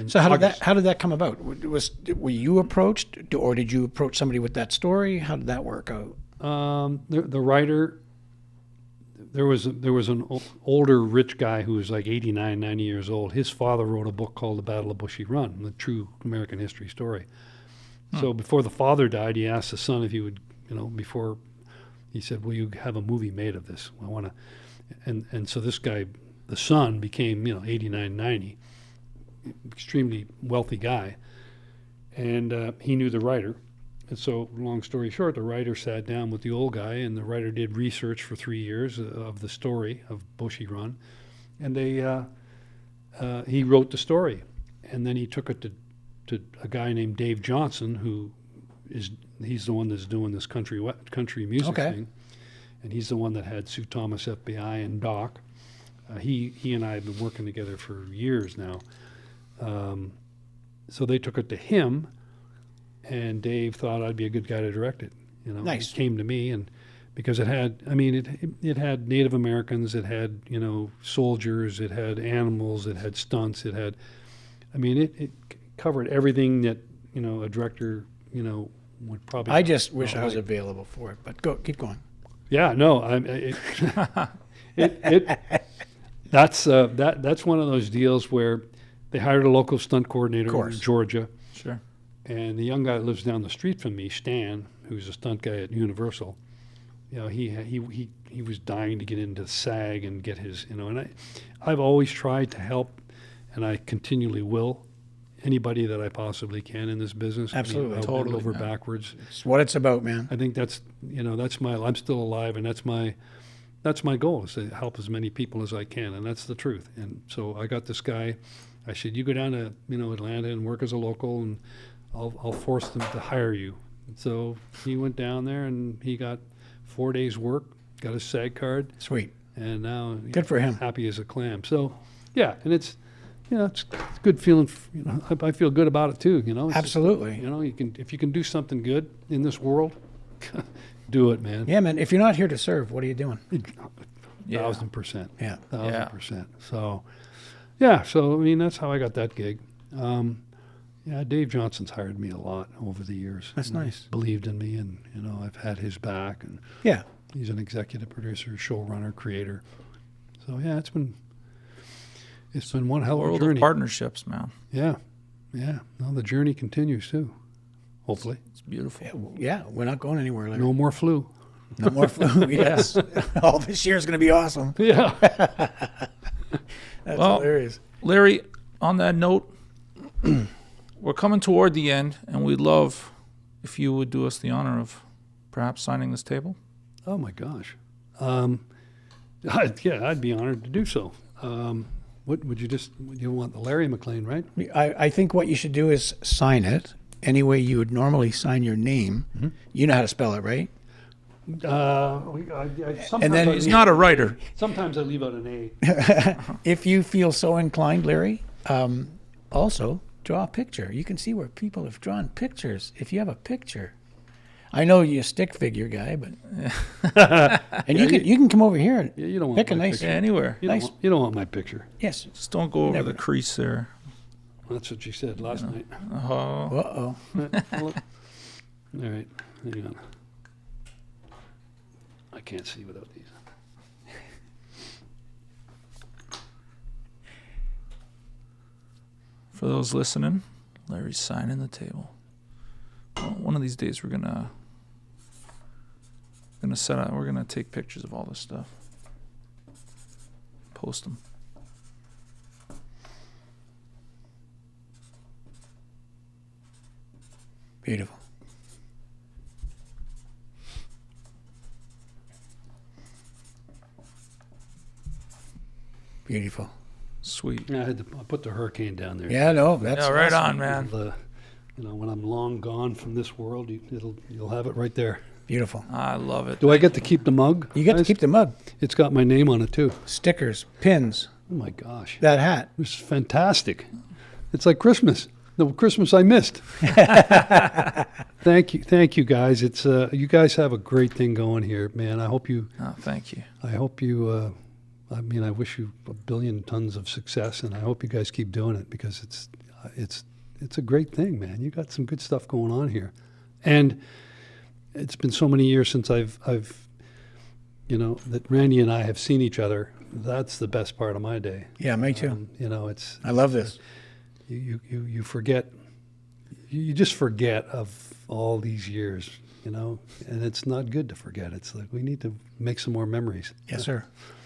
So how did that come about? Were you approached, or did you approach somebody with that story? How did that work out? The writer, there was an older rich guy who was like 89, 90 years old. His father wrote a book called The Battle of Bushy Run, the true American history story. So before the father died, he asked the son if he would, before he said, will you have a movie made of this? I want to, and so this guy, the son became, 89, 90, extremely wealthy guy. And he knew the writer. And so, long story short, the writer sat down with the old guy, and the writer did research for 3 years of the story of Bushy Run, and they he wrote the story, and then he took it to a guy named Dave Johnson, he's the one that's doing this country music Okay. thing, and he's the one that had Sue Thomas, FBI, and Doc. He and I have been working together for years now. So they took it to him, and Dave thought I'd be a good guy to direct it. Nice. He came to me, and because it had Native Americans, it had soldiers, it had animals, it had stunts, it covered everything that a director would probably. I just wish I was available for it, but keep going. Yeah, no, that's one of those deals where they hired a local stunt coordinator in Georgia. Sure. And the young guy that lives down the street from me, Stan, who's a stunt guy at Universal, he was dying to get into SAG and get his, and I've always tried to help, and I continually will, anybody that I possibly can in this business. Absolutely. I'll Totally, bend over man. backwards. It's what it's about, man. I think that's I'm still alive, and that's my goal, is to help as many people as I can, and that's the truth. And so I got this guy. I said, you go down to Atlanta and work as a local, and I'll force them to hire you. And so he went down there, and he got 4 days work, got a SAG card, Sweet. and now Good for him. happy as a clam. So yeah, and it's it's a good feeling. I feel good about it too. It's Absolutely. if you can do something good in this world, do it, man. Yeah, man. If you're not here to serve, what are you doing? 1,000%. Yeah. 1,000%. So, yeah. So that's how I got that gig. Dave Johnson's hired me a lot over the years. That's nice. Believed in me, and I've had his back, and Yeah. he's an executive producer, showrunner, creator. So yeah, it's been one hell of a World journey. of partnerships, man. Yeah. No, the journey continues too. Hopefully, It's beautiful. Yeah. We're not going anywhere. Larry. no more flu. No more flu. Yes. All this year is going to be awesome. Yeah. That's Well, hilarious. Larry, on that note, we're coming toward the end, and we'd love if you would do us the honor of perhaps signing this table. Oh my gosh. I'd be honored to do so. What would you want the Larry McLean, right? I think what you should do is sign it any way you would normally sign your name. Mm-hmm. You know how to spell it, right? And then He's not a writer. Sometimes I leave out an A. If you feel so inclined, Larry, also draw a picture. You can see where people have drawn pictures. If you have a picture, I know you're a stick figure guy, but and you can come over here and You don't want pick a my nice. picture. Yeah, anywhere. Nice. You don't want my picture. Yes. Just don't go over Never. the crease there. That's what you said last night. Oh, Uh-oh. All right, hang on. I can't see without these. for those listening, Larry's signing the table. Well, one of these days we're gonna set out. We're gonna take pictures of all this stuff, post them. Beautiful. Beautiful. Sweet. Yeah, I put the hurricane down there. Yeah, no, that's Yeah, right awesome. on, man. When I'm long gone from this world, you'll have it right there. Beautiful. I love it. Do I get to keep the mug? You get to guys? keep the mug, It's got my name on it too. stickers, pins, Oh my gosh, that hat. this is fantastic! It's like Christmas. The Christmas I missed. Thank you guys. It's you guys have a great thing going here, man. I hope you. Oh, thank you. I wish you a billion tons of success, and I hope you guys keep doing it because it's a great thing, man. You got some good stuff going on here, and it's been so many years since I've that Randy and I have seen each other. That's the best part of my day. Yeah, me too. It's I love this. you forget, you just forget of all these years, and it's not good to forget. It's like we need to make some more memories. Yes, sir.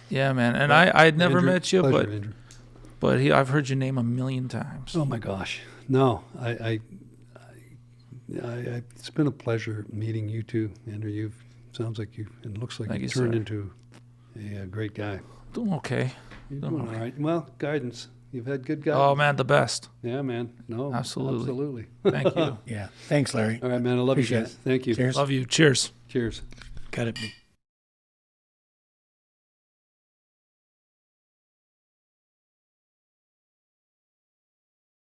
Yeah, man. And I'd never Andrew, met you, pleasure, Andrew. but I've heard your name a million times. Oh my gosh, no, I it's been a pleasure meeting you two, Andrew. Sounds like it looks like Thank you've you, turned sir. into a great guy. Doing okay. You're doing all right. Well, guidance You've had good guys. Oh man, the best. Yeah, man. No, Absolutely. absolutely. Thank you. Yeah. Thanks, Larry. All right, man. I love Appreciate you guys. it. Thank you. Cheers. Love you. Cheers. Cheers. Cut it.